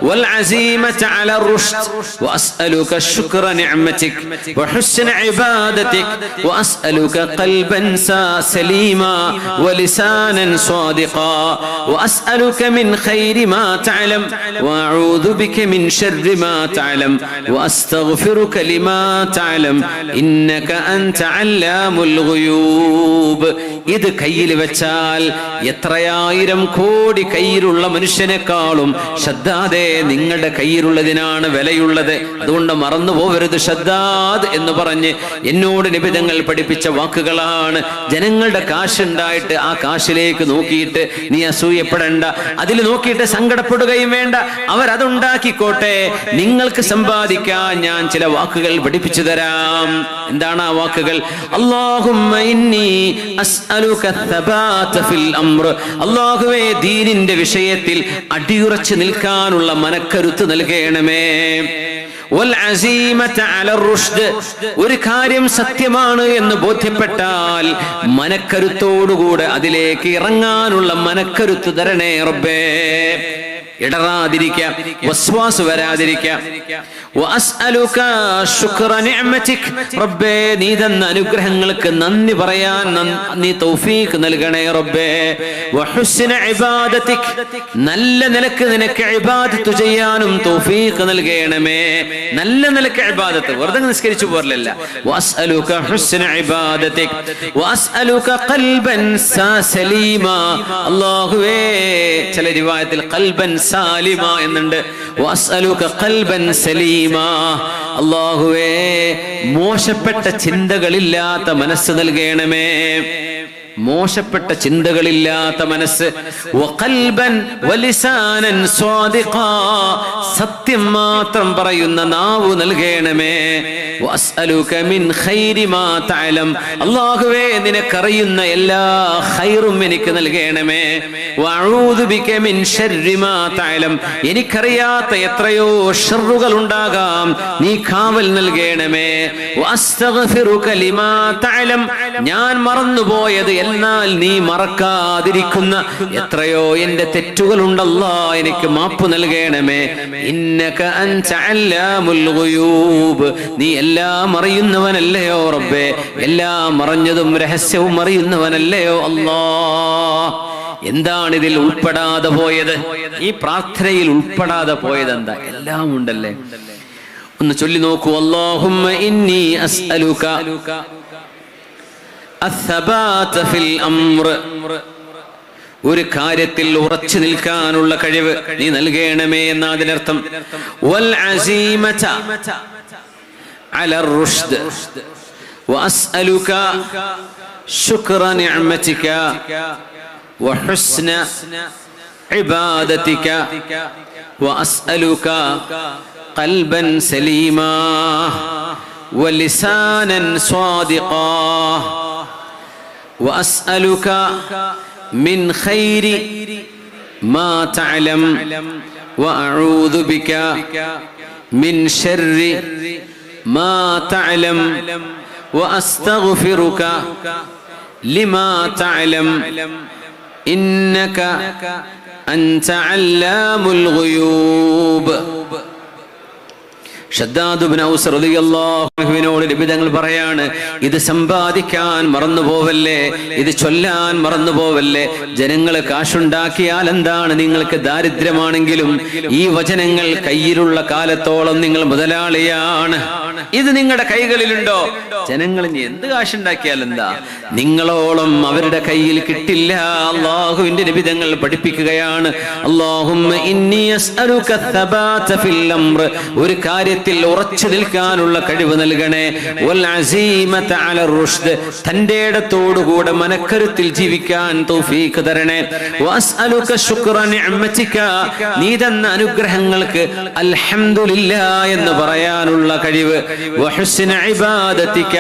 والعزيمة على الرشد وأسألك شكر نعمتك وحسن عبادتك وأسألك قلبا سليما ولسانا صادقا وأسألك من خير ما تعلم وأعوذ بك من شر ما تعلم وأستغفرك لما تعلم إنك أنت علام الغيوب. ഇത് കയ്യിൽ വെച്ചാൽ എത്രയായിരം കോടി കയ്യിലുള്ള മനുഷ്യനെക്കാളും ഷദ്ദാദേ നിങ്ങളുടെ കയ്യിലുള്ളതിനാണ് വിലയുള്ളത്. അതുകൊണ്ട് മറന്നു പോവരുത് ഷദ്ദാദ് എന്ന് പറഞ്ഞ് എന്നോട് നബി തങ്ങൾ പഠിപ്പിച്ച വാക്കുകളാണ്. ജനങ്ങളുടെ കാശുണ്ടായിട്ട് ആ കാശിലേക്ക് നോക്കിയിട്ട് നീ അസൂയപ്പെടേണ്ട, അതിൽ നോക്കിയിട്ട് സങ്കടപ്പെടുകയും വേണ്ട. അവരതുണ്ടാക്കിക്കോട്ടെ, നിങ്ങൾക്ക് സമ്പാദിക്കാൻ ഞാൻ ചില വാക്കുകൾ പഠിപ്പിച്ചു തരാം. എന്താണ് ആ വാക്കുകൾ? അല്ലാഹുമ്മ ഇന്നി അസ്അലുക തബാത ഫിൽ അംർ. അല്ലാഹുവേ, ദീനിന്റെ വിഷയത്തിൽ അടിയുറച്ചു നിൽക്കാനുള്ള മനക്കരുത്ത് നൽകണമേ. വൽ അസീമത അലർ റുഷ്ദ്. ഒരു കാര്യം സത്യമാണ് എന്ന് ബോധ്യപ്പെട്ടാൽ മനക്കരുത്തോടുകൂടെ അതിലേക്ക് ഇറങ്ങാനുള്ള മനക്കരുത്ത് തരണേ റബ്ബേ. ഇടറാതിരിക്കാം, വസ്വാസ് വരാതിരിക്കാം. വഅസ്അലുക ശുക്ര നിഅമതിക്. റബ്ബേ, നീ തന്ന അനുഗ്രഹങ്ങൾക്ക് നന്ദി പറയാൻ നീ തൗഫീഖ് നൽകണേ റബ്ബേ. വഹുസ്ന ഇബാദതിക്. നല്ല നിലക്ക് നിനക്ക് ഇബാദത്ത് ചെയ്യാനും തൗഫീഖ് നൽകണമേ. നല്ല നിലക്ക് ഇബാദത്ത്, വെറുതെ നിസ്കരിച്ചു പോരല്ല. വഅസ്അലുക ഹുസ്ന ഇബാദതിക് വഅസ്അലുക ഖൽബൻ സലീമാ. അല്ലാഹുവേ, ചില റിവായത്തിൽ ഖൽബൻ സാലിമ എന്നുണ്ട്. വഅസ്അലുക ഖൽബൻ സലീമാ. അല്ലാഹുവേ, മോശപ്പെട്ട ചിന്തകളില്ലാത്ത മനസ്സ് നൽകണമേ. മോശപ്പെട്ട ചിന്തകളില്ലാത്ത മനസ്സ്. വഖൽബൻ വലിസാനൻ സ്വാദിഖാ. സത്യം മാത്രം പറയുന്ന നാവ് നൽകണമേ. വഅസ്അലുക മിൻ ഖൈരി മാ തഅലം. അല്ലാഹുവേ, നിനക്കറിയുന്ന എല്ലാ ഖൈറും എനിക്ക് നൽകണമേ. വഅഊദു ബിക മിൻ ശർരി മാ തഅലം. എനിക്കറിയാത്ത എത്രയോ ഷർറുകൾ ഉണ്ടാകാം, നീ കാവൽ നൽകണമേ. വഅസ്തഗ്ഫിറുക ലിമാ തഅലം. ഞാൻ മറന്നുപോയത് എന്നാൽ നീ മറക്കാതിരിക്കുന്ന എത്രയോ എന്റെ തെറ്റുകളുണ്ടല്ലാ, എനിക്ക് മാപ്പ് നൽകണമേ. ഇന്നക അൻത അല്ലാമുൽ ഗുയൂബ്. നീ എല്ലാം അറിയുന്നവനല്ലയോ റബ്ബേ, എല്ലാം അറിഞ്ഞതും രഹസ്യവും അറിയുന്നവനല്ലയോ അല്ലാഹ്. എന്താണ് ഇതിൽ ഉൾപ്പെടാതെ പോയത്? ഈ പ്രാർത്ഥനയിൽ ഉൾപ്പെടാതെ പോയത് എന്താ? എല്ലാം ഉണ്ടല്ലേ. ഒന്ന് ചൊല്ലി നോക്കൂ. അല്ലാഹുമ്മ ഇന്നി അസ്അലുക അസ്സബാത ഫിൽ അംർ. ഒരു കാര്യത്തിൽ ഉറച്ചു നിൽക്കാനുള്ള കഴിവ് നീ നൽകണമേ എന്ന അതിനർത്ഥം. വൽ അസീമത അലർ റുഷ്ദ് വഅസ്അലുക ശുക്ര നിഅമതിക വഹുസ്ന ഇബാദതിക വഅസ്അലുക ഖൽബൻ സലീമാ വലിസാനൻ സ്വാദിഖാ وأسألك من خير ما تعلم وأعوذ بك من شر ما تعلم وأستغفرك لما تعلم إنك أنت علام الغيوب. ഷദ്ദാദ് ഇബ്നു ഔസ് റളിയല്ലാഹു അൻഹുവിനോട് നബി തങ്ങൾ പറയാണ്, ഇത് സമ്പാദിക്കാൻ മറന്നു പോവല്ലേ, ഇത് ചൊല്ലാൻ മറന്നു പോവല്ലേ. ജനങ്ങൾ കാശുണ്ടാക്കിയാൽ എന്താണ്, നിങ്ങൾക്ക് ദാരിദ്ര്യമാണെങ്കിലും ഈ വചനങ്ങൾ കയ്യിലുള്ള കാലത്തോളം നിങ്ങൾ മുതലാളിയാണ്. ഇത് നിങ്ങളുടെ കൈകളിലുണ്ടോ? ജനങ്ങൾ എന്ത് കാശുണ്ടാക്കിയാൽ എന്താ, നിങ്ങളോളം അവരുടെ കയ്യിൽ കിട്ടില്ല. അല്ലാഹുവിന്റെ നബി തങ്ങൾ പഠിപ്പിക്കുകയാണ്, അല്ലാഹുമ്മ ഇന്നി അസ്അലുക അസ്സബാത ഫിൽ അംർ. ഒരു കാര്യത്തിൽ ഉറച്ചു നിൽക്കാനുള്ള കഴിവ് നൽകണേ. വൽ അസീമത അലർ റുഷ്ദ്. തന്റെ ഇടത്തോടുകൂടെ മനക്കരുത്തിൽ ജീവിക്കാൻ തൗഫീഖ് തരണേ. വഅസ്അലുക ശുക്ര നിഅമതിക. നീ തന്ന അനുഗ്രഹങ്ങൾക്ക് അൽഹംദുലില്ലാഹ് എന്ന് പറയാനുള്ള കഴിവ്. വഹുസ്ന ഇബാദതിക.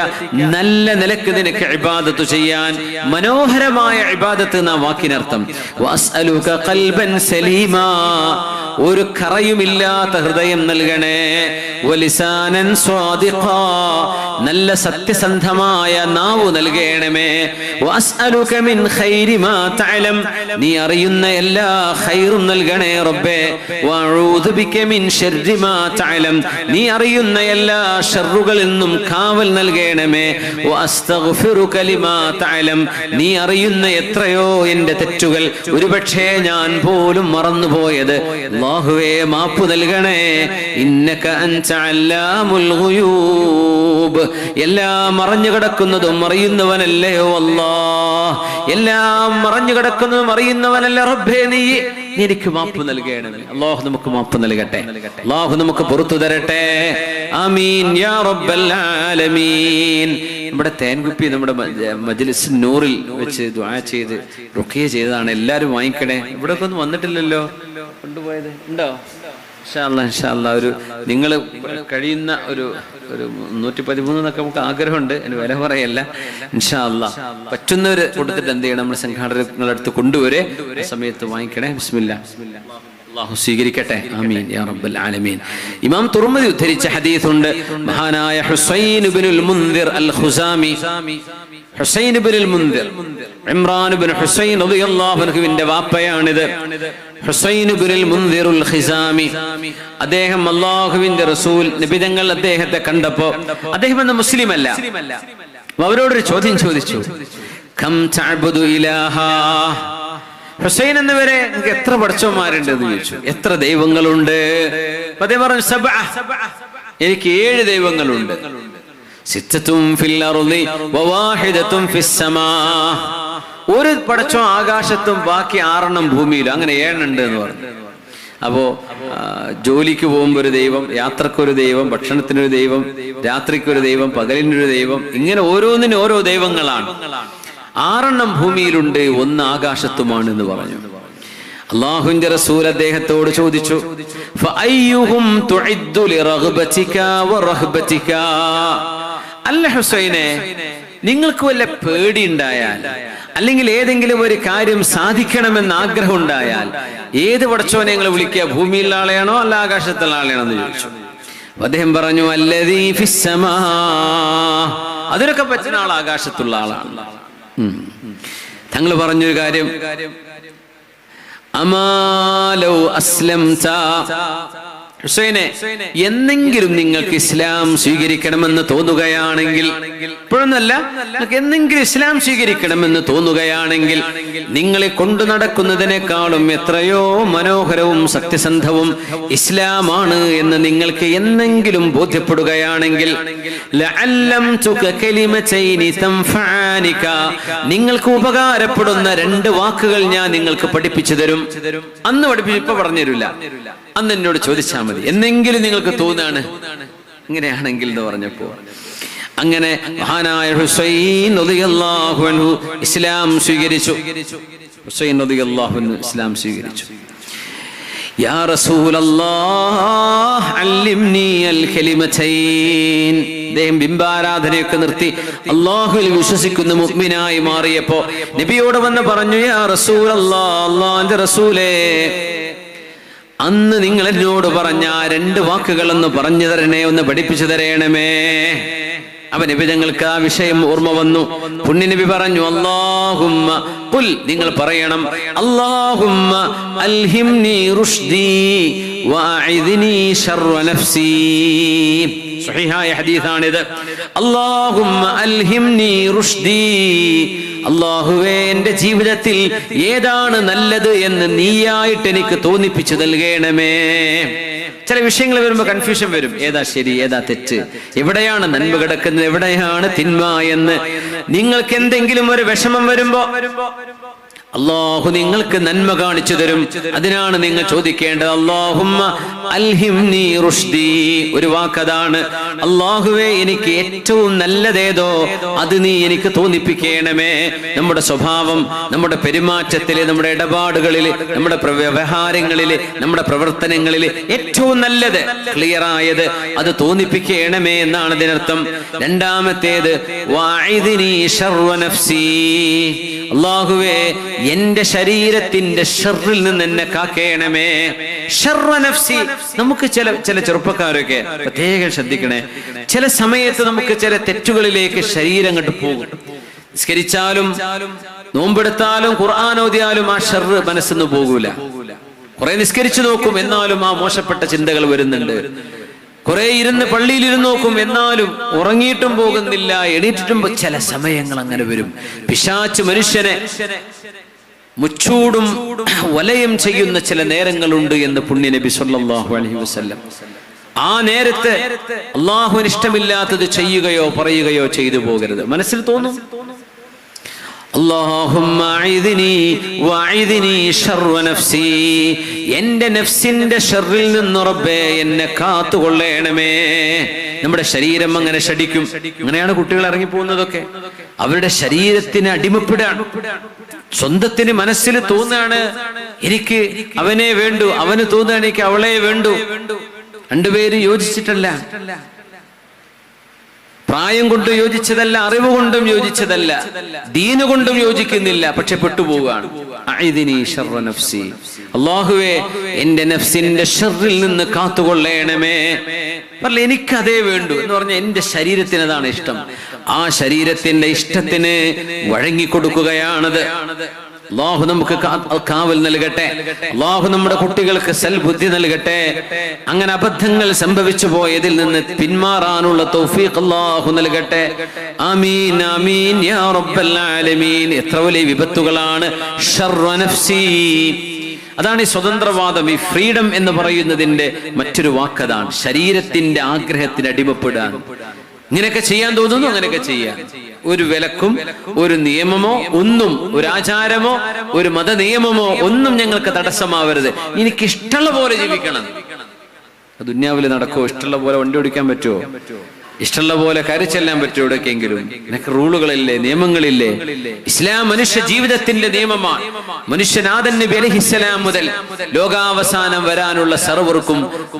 നല്ല നിലക്ക് നിനക്ക് ഇബാദത്ത് ചെയ്യാൻ, മനോഹരമായ ഇബാദത്ത് എന്ന വാക്കിനർത്ഥം. വഅസ്അലുക ഖൽബൻ സലീമാ. ഒരു കറയുമില്ലാത്ത ഹൃദയം നൽകണേ. വലിസാനൻ സ്വാദിഖാ. നല്ല സത്യസന്ധമായ നാവ് നൽകണമേ. വഅസ്അലുക മിൻ ഖൈരി മാ തഅലം. നീ അറിയുന്ന എല്ലാ ഖൈറും നൽകണേ റബ്ബേ. വഅഊദു ബിക മിൻ ശർരി മാ തഅലം. നീ അറിയുന്ന എല്ലാ ഷർറുകളിൽ നിന്നും കാവൽ നൽകണമേ. വഅസ്തഗ്ഫിറുക ലിമാ തഅലം. നീ അറിയുന്ന എത്രയോ എന്റെ തെറ്റുകൾ ഒരുപക്ഷേ ഞാൻ പോലും മറന്നുപോയത്, അല്ലാഹുവേ മാപ്പ് നൽകണേ. ഇന്നക അൻത അല്ലാമുൽ ഗുയൂബ്. എല്ലാം മറഞ്ഞു കിടക്കുന്നതും അറിയുന്നവനല്ലയോ അല്ലാ. എല്ലാം മറഞ്ഞു കിടക്കുന്നതും അറിയുന്നവനല്ല റബ്ബേ, നീ എനിക്ക് മാപ്പ് നൽകണമേ. അല്ലാഹു നമുക്ക് മാപ്പ് നൽകട്ടെ, അല്ലാഹു നമുക്ക് പുറത്തു തരട്ടെ. ആമീൻ യാ റബ്ബൽ ആലമീൻ. നമ്മുടെ തേൻകുപ്പി നമ്മുടെ മജ്ലിസ് നൂറിൽ വെച്ച് ദുആ ചെയ്ത് റുഖിയ ചെയ്തതാണ്. എല്ലാവരും വാങ്ങിക്കണേ. ഇവിടെ ഒന്നും വന്നിട്ടില്ലല്ലോ, കൊണ്ടുപോയത് ഉണ്ടോ? ഇൻഷാ അല്ലാഹ് ഒരു നിങ്ങൾ കഴിയുന്ന ഒരു 113 എന്നൊക്കെ നമുക്ക് ആഗ്രഹമുണ്ട്. അതിന് വില പറയല്ല. ഇൻഷാ അല്ലാഹ് പറ്റുന്നവര് കൊടുത്തിട്ട് എന്ത് ചെയ്യണം, നമ്മുടെ സംഘാടകരുടെ അടുത്ത് കൊണ്ടുവരെ ആ സമയത്ത് വാങ്ങിക്കണേ. ബിസ്മില്ലാഹ്. അല്ലാഹു സ്വീകരിക്കട്ടെ. ആമീൻ യാ റബ്ബൽ ആലമീൻ. ഇമാം തുർമുദി ഉദ്ധരിച്ച ഹദീസുണ്ട്. മഹാനായ ഹുസൈൻ ഇബ്നുൽ മുൻദിർ അൽ ഖുസാമി, ഹുസൈൻ ഇബ്നുൽ മുൻദിർ, ഇമ്രാൻ ഇബ്നു ഹുസൈൻ റളിയല്ലാഹു അൻഹുവിന്റെ വാപ്പയാണിത്. ഹുസൈൻ ഇബ്നുൽ മുൻദിർ അൽ ഖുസാമി. അദ്ദേഹം അല്ലാഹുവിന്റെ റസൂൽ നബിതങ്ങൾ അദ്ദേഹത്തെ കണ്ടപ്പോ, അദ്ദേഹം എന്ന മുസ്ലിം അല്ല, അവരോടൊരു ചോദ്യം ചോദിച്ചു. കം തഅബുദു ഇലാഹാ, ഹുസൈൻ എന്നവരെ നിങ്ങൾക്ക് എത്ര പടച്ചവന്മാരുണ്ട് എന്ന് ചോദിച്ചു. എത്ര ദൈവങ്ങളുണ്ട്? അദ്ദേഹം പറഞ്ഞു സബ്അ, എനിക്ക് 7 ദൈവങ്ങളുണ്ട്. സിത്തത്തും ഫിൽ അർളി വവാഹിദത്തും ഫിസ് സമാ, ഒരു പടച്ചവൻ ആകാശത്തും ബാക്കി 6 ഭൂമിയിലും, അങ്ങനെ 7 ഉണ്ട് എന്ന് പറഞ്ഞു. അപ്പോ ജോലിക്ക് പോകുമ്പോ ഒരു ദൈവം, യാത്രക്കൊരു ദൈവം, ഭക്ഷണത്തിനൊരു ദൈവം, രാത്രിക്കൊരു ദൈവം, പകലിനൊരു ദൈവം, ഇങ്ങനെ ഓരോന്നിനും ഓരോ ദൈവങ്ങളാണ്. 6 ഭൂമിയിലുണ്ട്, 1 ആകാശത്തുമാണ് എന്ന് പറഞ്ഞു. അല്ലാഹുവിന്റെ റസൂൽ അദ്ദേഹത്തോട് ചോദിച്ചു, ഫഅയ്യുഹും തുഇദ്ദു ലിറഗ്ബതിക വറഹ്ബതിക, അല്ല ഹുസൈനെ, നിങ്ങൾക്ക് വല്ല പേടി ഉണ്ടായാൽ അല്ലെങ്കിൽ ഏതെങ്കിലും ഒരു കാര്യം സാധിക്കണമെന്ന് ആഗ്രഹം ഉണ്ടായാൽ ഏത് പടച്ചോനെ നിങ്ങൾ വിളിക്കുക? ഭൂമിയിലുള്ള ആളെയാണോ അല്ല ആകാശത്തുള്ള ആളെയാണോ എന്ന് ചോദിച്ചു. അദ്ദേഹം പറഞ്ഞു അല്ലദീ ഫിസ് സമാ, അതിനൊക്കെ പറ്റുന്ന ആൾ ആകാശത്തുള്ള ആളാണ്. തങ്ങൾ പറഞ്ഞൊരു കാര്യം, അമാലൗ അസ്ലംത, ഹുസൈനെ, എന്നെങ്കിലും നിങ്ങൾക്ക് ഇസ്ലാം സ്വീകരിക്കണമെന്ന് തോന്നുകയാണെങ്കിൽ, ഇപ്പോഴൊന്നല്ല, നിങ്ങൾക്ക് എന്നെങ്കിലും ഇസ്ലാം സ്വീകരിക്കണമെന്ന് തോന്നുകയാണെങ്കിൽ, നിങ്ങളെ കൊണ്ടു നടക്കുന്നതിനേക്കാളും എത്രയോ മനോഹരവും സത്യസന്ധവും ഇസ്ലാമാണ് എന്ന് നിങ്ങൾക്ക് എന്നെങ്കിലും ബോധ്യപ്പെടുകയാണെങ്കിൽ, നിങ്ങൾക്ക് ഉപകാരപ്പെടുന്ന 2 വാക്കുകൾ ഞാൻ നിങ്ങൾക്ക് പഠിപ്പിച്ചു തരും. അന്ന് പഠിപ്പിച്ചു, ഇപ്പൊ പറഞ്ഞു തരില്ല, അന്ന് എന്നോട് ചോദിച്ചാൽ മതി, എന്നെങ്കിലും നിങ്ങൾക്ക് തോന്നാണ് ഇങ്ങനെയാണെങ്കിൽ എന്ന് പറഞ്ഞപ്പോ, അങ്ങനെ മഹാനായ ഹുസൈൻ റളിയല്ലാഹു അൻഹു ഇസ്ലാം സ്വീകരിച്ചു. ഹുസൈൻ റളിയല്ലാഹു അൻഹു ഇസ്ലാം സ്വീകരിച്ചു. യാ റസൂലല്ലാഹ് അല്ലിംനി അൽ കലിമതൈൻ, അദ്ദേഹം ബിംബാരാധനയൊക്കെ നിർത്തി അല്ലാഹുവിൽ വിശ്വസിക്കുന്ന മുഅ്മിനായി മാറിയപ്പോ നബിയോട് വന്ന് പറഞ്ഞു, യാ റസൂലല്ലാഹ്, അല്ലാഹുവിന്റെ റസൂലേ, അന്ന് നിങ്ങൾ എന്നോട് പറഞ്ഞ 2 വാക്കുകളൊന്ന് പറഞ്ഞു തരണേ, ഒന്ന് പഠിപ്പിച്ചു തരണമേ. അവ നബി ഞങ്ങൾക്ക് ആ വിഷയം ഓർമ്മ വന്നു. പുണ്യ നബി പറഞ്ഞു, അല്ലാഹുമ്മ ഖുൽ, നിങ്ങൾ പറയണം, അല്ലാഹുമ്മ അൽഹിംനി റുഷ്ദി വഅഇദ്നി ശർറ നഫ്സി. സ്വഹീഹായ ഹദീസാണിത്. അല്ലാഹുമ്മ അൽഹിംനി റുഷ്ദി, അല്ലാഹുവേ, എന്റെ ജീവിതത്തിൽ ഏതാണ് നല്ലത് എന്ന് നീയായിട്ട് എനിക്ക് തോന്നിപ്പിച്ചു നൽകണമേ. ചില വിഷയങ്ങൾ വരുമ്പോ കൺഫ്യൂഷൻ വരും, ഏതാ ശരി ഏതാ തെറ്റ്, എവിടെയാണ് നന്മ കിടക്കുന്നത്, എവിടെയാണ് തിന്മ എന്ന്. നിങ്ങൾക്ക് എന്തെങ്കിലും ഒരു വിഷമം വരുമ്പോ അല്ലാഹു നിങ്ങൾക്ക് നന്മ കാണിച്ചു തരും. അതിനാണ് നിങ്ങൾ ചോദിക്കേണ്ടത്, അല്ലാഹുമ്മ അൽഹിംനി റുഷ്ദി. ഒരു വാക്കതാണ്, അല്ലാഹുവേ, എനിക്ക് ഏറ്റവും നല്ലതേതോ അത് നീ എനിക്ക് തോന്നിപ്പിക്കണമേ. നമ്മുടെ സ്വഭാവം, നമ്മുടെ പെരുമാറ്റത്തില്, നമ്മുടെ ഇടപാടുകളില്, നമ്മുടെ വ്യവഹാരങ്ങളില്, നമ്മുടെ പ്രവർത്തനങ്ങളില് ഏറ്റവും നല്ലത്, ക്ലിയർ ആയത് അത് തോന്നിപ്പിക്കണമേ എന്നാണ് ഇതിനർത്ഥം. രണ്ടാമത്തേത്, വഅഇദ്നി ശർറ നഫ്സി, അല്ലാഹുവേ, എന്റെ ശരീരത്തിന്റെ ഷർറിൽ നിന്ന് എന്നെ കാക്കേണമേ. ഷർറ നഫ്സി, നമുക്ക് ചില ചെറുപ്പക്കാരൊക്കെ പ്രത്യേകം ശ്രദ്ധിക്കണേ, ചില സമയത്ത് നമുക്ക് ചില തെറ്റുകളിലേക്ക് ശരീരം അങ്ങോട്ട് പോകും. നിസ്കരിച്ചാലും നോമ്പെടുത്താലും ഖുർആൻ ഓതിയാലും ആ ഷർറ് മനസ്സിന്ന് പോകൂല. കുറെ നിസ്കരിച്ചു നോക്കും, എന്നാലും ആ മോശപ്പെട്ട ചിന്തകൾ വരുന്നുണ്ട്. കുറെ ഇരുന്ന് പള്ളിയിലിരുന്ന് നോക്കും, എന്നാലും ഉറങ്ങിയിട്ടും പോകുന്നില്ല, എണീറ്റിട്ടും. ചില സമയങ്ങൾ അങ്ങനെ വരും. പിശാച് മനുഷ്യനെ മുച്ചൂടും വലയം ചെയ്യുന്ന ചില നേരങ്ങളുണ്ട് എന്ന് പുണ്യ നബി സല്ലല്ലാഹു അലൈഹി വസല്ലം. ആ നേരത്ത് അല്ലാഹുവിന് ഇഷ്ടമില്ലാത്തത് ചെയ്യുകയോ പറയുകയോ ചെയ്തു പോകരുത്. മനസ്സിൽ തോന്നും, അല്ലാഹുമ്മ അഇദ്നി വഅഇദ്നി ശർറ നഫ്സി, എൻ്റെ നഫ്സിന്റെ ഷർറിൽ നിന്ന് റബ്ബേ എന്നെ കാത്തുകൊള്ളണമേ. നമ്മുടെ ശരീരം അങ്ങനെ ഷടിക്കും. അങ്ങനെയാണ് കുട്ടികൾ ഇറങ്ങി പോകുന്നതൊക്കെ. അവരുടെ ശരീരത്തിന് അടിമപ്പെടാണ്. സ്വന്തത്തിന് മനസ്സിൽ തോന്നുകയാണ് എനിക്ക് അവനെ വേണ്ടു, അവന് തോന്നുകയാണ് എനിക്ക് അവളെ വേണ്ടു. രണ്ടുപേര് യോജിച്ചിട്ടല്ല, പ്രായം കൊണ്ട് യോജിച്ചതല്ല, അറിവ് കൊണ്ടും യോജിച്ചതല്ല, ദീന് കൊണ്ടും യോജിക്കുന്നില്ല, പക്ഷെ പെട്ടുപോവുകയാണ്. അഇദ്നി ശർറ നഫ്സി, അല്ലാഹുവേ എൻ്റെ നഫ്സിന്റെ ഷർറിൽ നിന്ന് കാത്തുകൊള്ളണമേ. പറഞ്ഞ എനിക്കതേ വേണ്ടു എന്ന് പറഞ്ഞ എൻ്റെ ശരീരത്തിന് അതാണ് ഇഷ്ടം. ആ ശരീരത്തിന്റെ ഇഷ്ടത്തിന് വഴങ്ങിക്കൊടുക്കുകയാണത്. അല്ലാഹു നമുക്ക് കാവൽ നൽകട്ടെ. അല്ലാഹു നമ്മുടെ കുട്ടികൾക്ക് സൽബുദ്ധി നൽകട്ടെ. അങ്ങനെ അബദ്ധങ്ങൾ സംഭവിച്ചു പോയതിൽ നിന്ന് പിന്മാറാനുള്ള തൗഫീഖ് അല്ലാഹു നൽകട്ടെ. ആമീൻ ആമീൻ യാ റബ്ബൽ ആലമീൻ. എത്ര വലിയ വിപത്തുകളാണ് ശർറ നഫ്സി. അതാണ് ഈ സ്വതന്ത്രവാദം, ഈ ഫ്രീഡം എന്ന് പറയുന്നതിന്റെ മറ്റൊരു വാക്കതാണ്. ശരീരത്തിന്റെ ആഗ്രഹത്തിന് അടിമപ്പെടാൻ. ഇങ്ങനെയൊക്കെ ചെയ്യാൻ തോന്നുന്നു, അങ്ങനെയൊക്കെ ചെയ്യാം. ഒരു വിലക്കും ഒരു നിയമമോ ഒന്നും, ഒരു ആചാരമോ ഒരു മത നിയമമോ ഒന്നും ഞങ്ങൾക്ക് തടസ്സമാവരുത്. എനിക്കിഷ്ടമുള്ള പോലെ ജീവിക്കണം. ദുന്യാവിൽ നടക്കുമോ? ഇഷ്ടമുള്ള പോലെ വണ്ടി ഓടിക്കാൻ പറ്റുമോ? ഇഷ്ടമുള്ള പോലെ കയറി ചെല്ലാൻ പറ്റുമോ? എവിടേക്കെങ്കിലും നിനക്ക് റൂളുകളില്ലേ, നിയമങ്ങളില്ലേ? ഇസ്ലാം മനുഷ്യ ജീവിതത്തിന്റെ നിയമമാണ്. മനുഷ്യൻ ആദം നബി അലൈഹിസ്സലാം മുതൽ ലോകാവസാനം വരാനുള്ള സർവർക്കും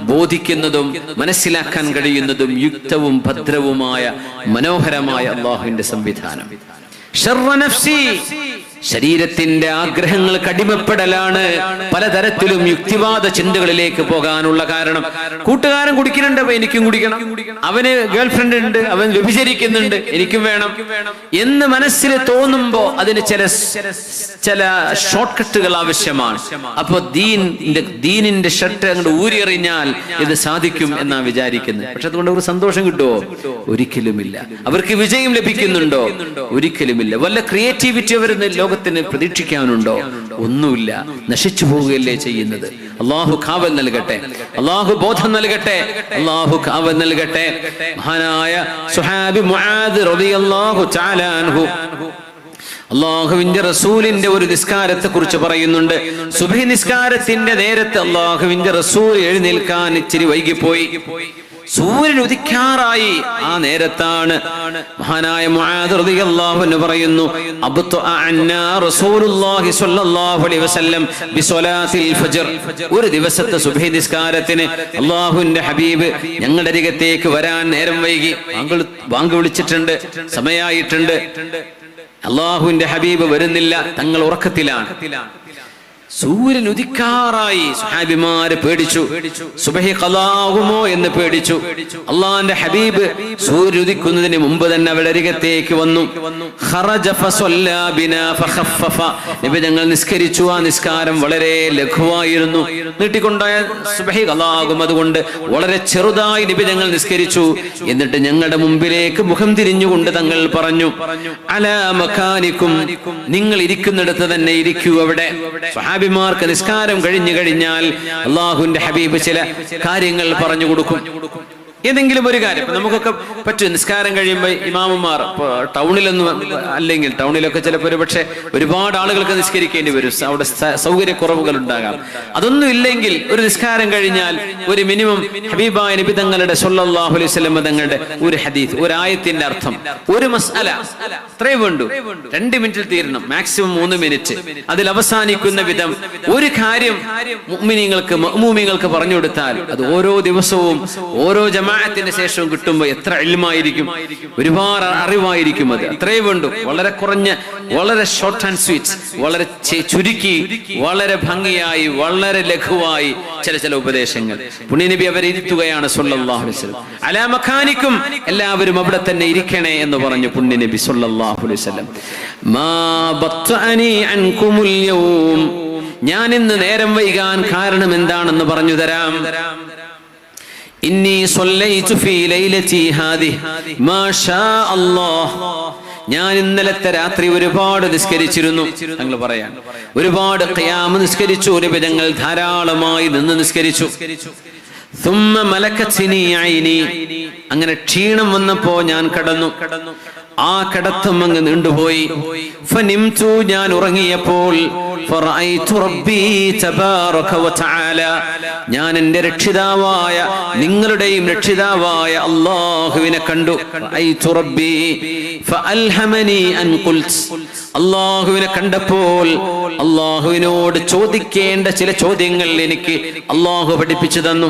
ബോധിക്കുന്നതും മനസ്സിലാക്കാൻ കഴിയുന്നതും യുക്തവും ഭദ്രവുമായ മനോഹരമായ അല്ലാഹുവിന്റെ സംവിധാനം. ശർറ നഫ്സി, ശരീരത്തിന്റെ ആഗ്രഹങ്ങൾക്ക് അടിമപ്പെടലാണ് പലതരത്തിലും യുക്തിവാദ ചിന്തകളിലേക്ക് പോകാനുള്ള കാരണം. കൂട്ടുകാരൻ കുടിക്കുന്നുണ്ട്, അപ്പൊ എനിക്കും കുടിക്കണം. അവന് ഗേൾഫ്രണ്ട് ഉണ്ട്, അവൻ വ്യഭിചരിക്കുന്നുണ്ട്, എനിക്കും വേണം എന്ന് മനസ്സിൽ തോന്നുമ്പോ അതിന് ചില ഷോർട്ട് കട്ടുകൾ ആവശ്യമാണ്. അപ്പൊ ദീനിന്റെ ഷർട്ട് അങ്ങോട്ട് ഊരിയെറിഞ്ഞാൽ ഇത് സാധിക്കും എന്നാ വിചാരിക്കുന്നത്. പക്ഷെ അതുകൊണ്ട് ഒരു സന്തോഷം കിട്ടുമോ? ഒരിക്കലുമില്ല. അവർക്ക് വിജയം ലഭിക്കുന്നുണ്ടോ? ഒരിക്കലുമില്ല. വല്ല ക്രിയേറ്റിവിറ്റി അവർ ലോകത്തിന് പ്രതീക്ഷിക്കാനുണ്ടോ? ഒന്നുമില്ല. നശിച്ചു പോവുകയല്ലേ ചെയ്യുന്നത്. അല്ലാഹു കാവൽ നൽകട്ടെ, അല്ലാഹു ബോധം നൽകട്ടെ, അല്ലാഹു കാവൽ നൽകട്ടെ. മഹാനായ സുഹാബി മുആദ് റളിയല്ലാഹു തആല അൻഹു അല്ലാഹുവിന്റെ റസൂലിന്റെ ഒരു നിസ്കാരത്തെ കുറിച്ച് പറയുന്നുണ്ട്. സുബ്ഹി നിസ്കാരത്തിന്റെ നേരത്തെ അല്ലാഹുവിന്റെ റസൂൽ എഴുന്നേൽക്കാൻ ഇച്ചിരി വൈകിപ്പോയി. സൂര്യൻ ഉദിക്കാറായി. ആ നേരത്താണ് മഹാനായ മുആദ് റളിയല്ലാഹു അൻഹു പറയുന്നു, അബ്തഅ അന്നാ റസൂലുള്ളാഹി സ്വല്ലല്ലാഹു അലൈഹി വസല്ലം ബിസ്വലാത്തിൽ ഫജ്ർ. ഒരു ദിവസത്തെ സുബ്ഹി നിസ്കാരത്തിന് അല്ലാഹുവിന്റെ ഹബീബ് ഞങ്ങളുടെ അരികത്തേക്ക് വരാൻ നേരം വൈകി. ബാങ്ക് വിളിച്ചിട്ടുണ്ട്, സമയായിട്ടുണ്ട്. അല്ലാഹുവിന്റെ ഹബീബ് വരുന്നില്ല, തങ്ങൾ ഉറക്കത്തിലാണ്. സൂര്യൻ ഉദിക്കാറായി. സ്വഹാബിമാര് പേടിച്ചു. സുബ്ഹി ഖളാഹുമോ എന്ന് പേടിച്ചു. അല്ലാഹുവിന്റെ ഹബീബ് സൂര്യൻ ഉദിക്കുന്നതിന് മുമ്പ് തന്നെ അവരുടെ അരികത്തേക്ക് വന്നു. ഖറജ ഫസല്ലാ ബിനാ ഫഖഫഫ. നബി തങ്ങൾ നിസ്കരിച്ചു. ആ നിസ്കാരം വളരെ ലഘുവായിരുന്നു. നീട്ടിക്കൊണ്ടായ സുബ്ഹി ഖളാഹും അതുകൊണ്ട് വളരെ ചെറുതായി നബി തങ്ങൾ നിസ്കരിച്ചു. എന്നിട്ട് ഞങ്ങളുടെ മുമ്പിലേക്ക് മുഖം തിരിഞ്ഞുകൊണ്ട് തങ്ങൾ പറഞ്ഞു, അലാ മകാനിക്കും, നിങ്ങൾ ഇരിക്കുന്നിടത്ത് തന്നെ ഇരിക്കൂ. അവിടെ സ്വഹാബിമാർക്ക് നിസ്കാരം കഴിഞ്ഞു കഴിഞ്ഞാൽ അല്ലാഹുവിന്റെ ഹബീബ് ചില കാര്യങ്ങൾ പറഞ്ഞു കൊടുക്കും. ഏതെങ്കിലും ഒരു കാര്യം നമുക്കൊക്കെ പറ്റും. നിസ്കാരം കഴിയുമ്പോൾ ഇമാമുമാർ ടൗണിലൊന്നും അല്ലെങ്കിൽ ടൗണിലൊക്കെ ചിലപ്പോൾ ഒരു പക്ഷേ ഒരുപാട് ആളുകൾക്ക് നിസ്കരിക്കേണ്ടി വരും, അവിടെ സൗകര്യക്കുറവുകൾ ഉണ്ടാകാം. അതൊന്നും ഇല്ലെങ്കിൽ ഒരു നിസ്കാരം കഴിഞ്ഞാൽ ഒരു മിനിമം ഹബീബായ നബി തങ്ങളുടെ സ്വല്ലല്ലാഹു അലൈഹി വസല്ലം തങ്ങളുടെ ഒരു ഹദീസ്, ഒരു ആയത്തിന്റെ അർത്ഥം, ഒരു മസ്അല, അത്രേ വേണ്ടു. 2 മിനിറ്റിൽ തീരണം, മാക്സിമം 3 മിനിറ്റ്. അതിൽ അവസാനിക്കുന്ന വിധം ഒരു കാര്യം മുഅ്മിനീങ്ങൾക്ക് മഅ്മൂമിങ്ങൾക്ക് പറഞ്ഞു കൊടുത്താൽ അത് ഓരോ ദിവസവും ഓരോ ജമാഅത്തിന്റെ ശേഷവും കിട്ടുമ്പോൾ എത്ര ഇൽമായിരിക്കും, ഒരുപാട് അറിവായിരിക്കും. അത് അത്രേ വേണ്ടു. വളരെ കുറഞ്ഞ, വളരെ ഷോർട്ട് ആൻഡ് സ്വീറ്റ്, വളരെ ചുരുക്കി, വളരെ ഭംഗിയായി, വളരെ ലഘുവായി ചില ഉപദേശങ്ങൾ പുണ്യനബി അവരെ ഇരുത്തുകയാണ് സ്വല്ലല്ലാഹു അലൈഹി വസല്ലം. അലാ മകാനിക്കും, എല്ലാവരും അവിടെ തന്നെ ഇരിക്കണേ എന്ന് പറഞ്ഞു പുണ്യനബി സ്വല്ലല്ലാഹു അലൈഹി വസല്ലം. മാ ബത്തഅനി അൻകുമുൽ യൗം, ഞാൻ ഇന്ന് നേരം വൈകാൻ കാരണം എന്താണെന്ന് പറഞ്ഞു തരാം. ഇന്നി സ്വല്ലൈതു ഫീ ലൈലതി ഹാദിഹി മാ ഷാ അല്ലാഹ്, ഞാൻ ഇന്നലത്തെ രാത്രി ഒരുപാട് നിസ്കരിച്ചിരുന്നു. തങ്ങൾ പറയാൻ ഒരുപാട് ഖിയാം നിസ്കരിച്ചു. നബി തങ്ങൾ ധാരാളമായി നിന്ന് നിസ്കരിച്ചു. ثم ملكتني عيني അങ്ങനെ ക്ഷീണം വന്നപ്പോ ഞാൻ കടന്നു. ആ കടത്തം അങ്ങ് നീണ്ടുപോയി. ഫനിംതു ഞാൻ ഉറങ്ങിയപ്പോൾ ഫറഅയ്തു റബ്ബി തബാറക വതആല ഞാൻ എൻ്റെ രക്ഷിതാവായ നിങ്ങളുടെയും രക്ഷിതാവായ അല്ലാഹുവിനെ കണ്ടു. റഅയ്തു റബ്ബി ഫഅൽഹമനി അൻ ഖുൽത് അല്ലാഹുവിനെ കണ്ടപ്പോൾ അല്ലാഹുവിനോട് ചോദിക്കേണ്ട ചില ചോദ്യങ്ങൾ എനിക്ക് അല്ലാഹു പഠിപ്പിച്ചു തന്നു.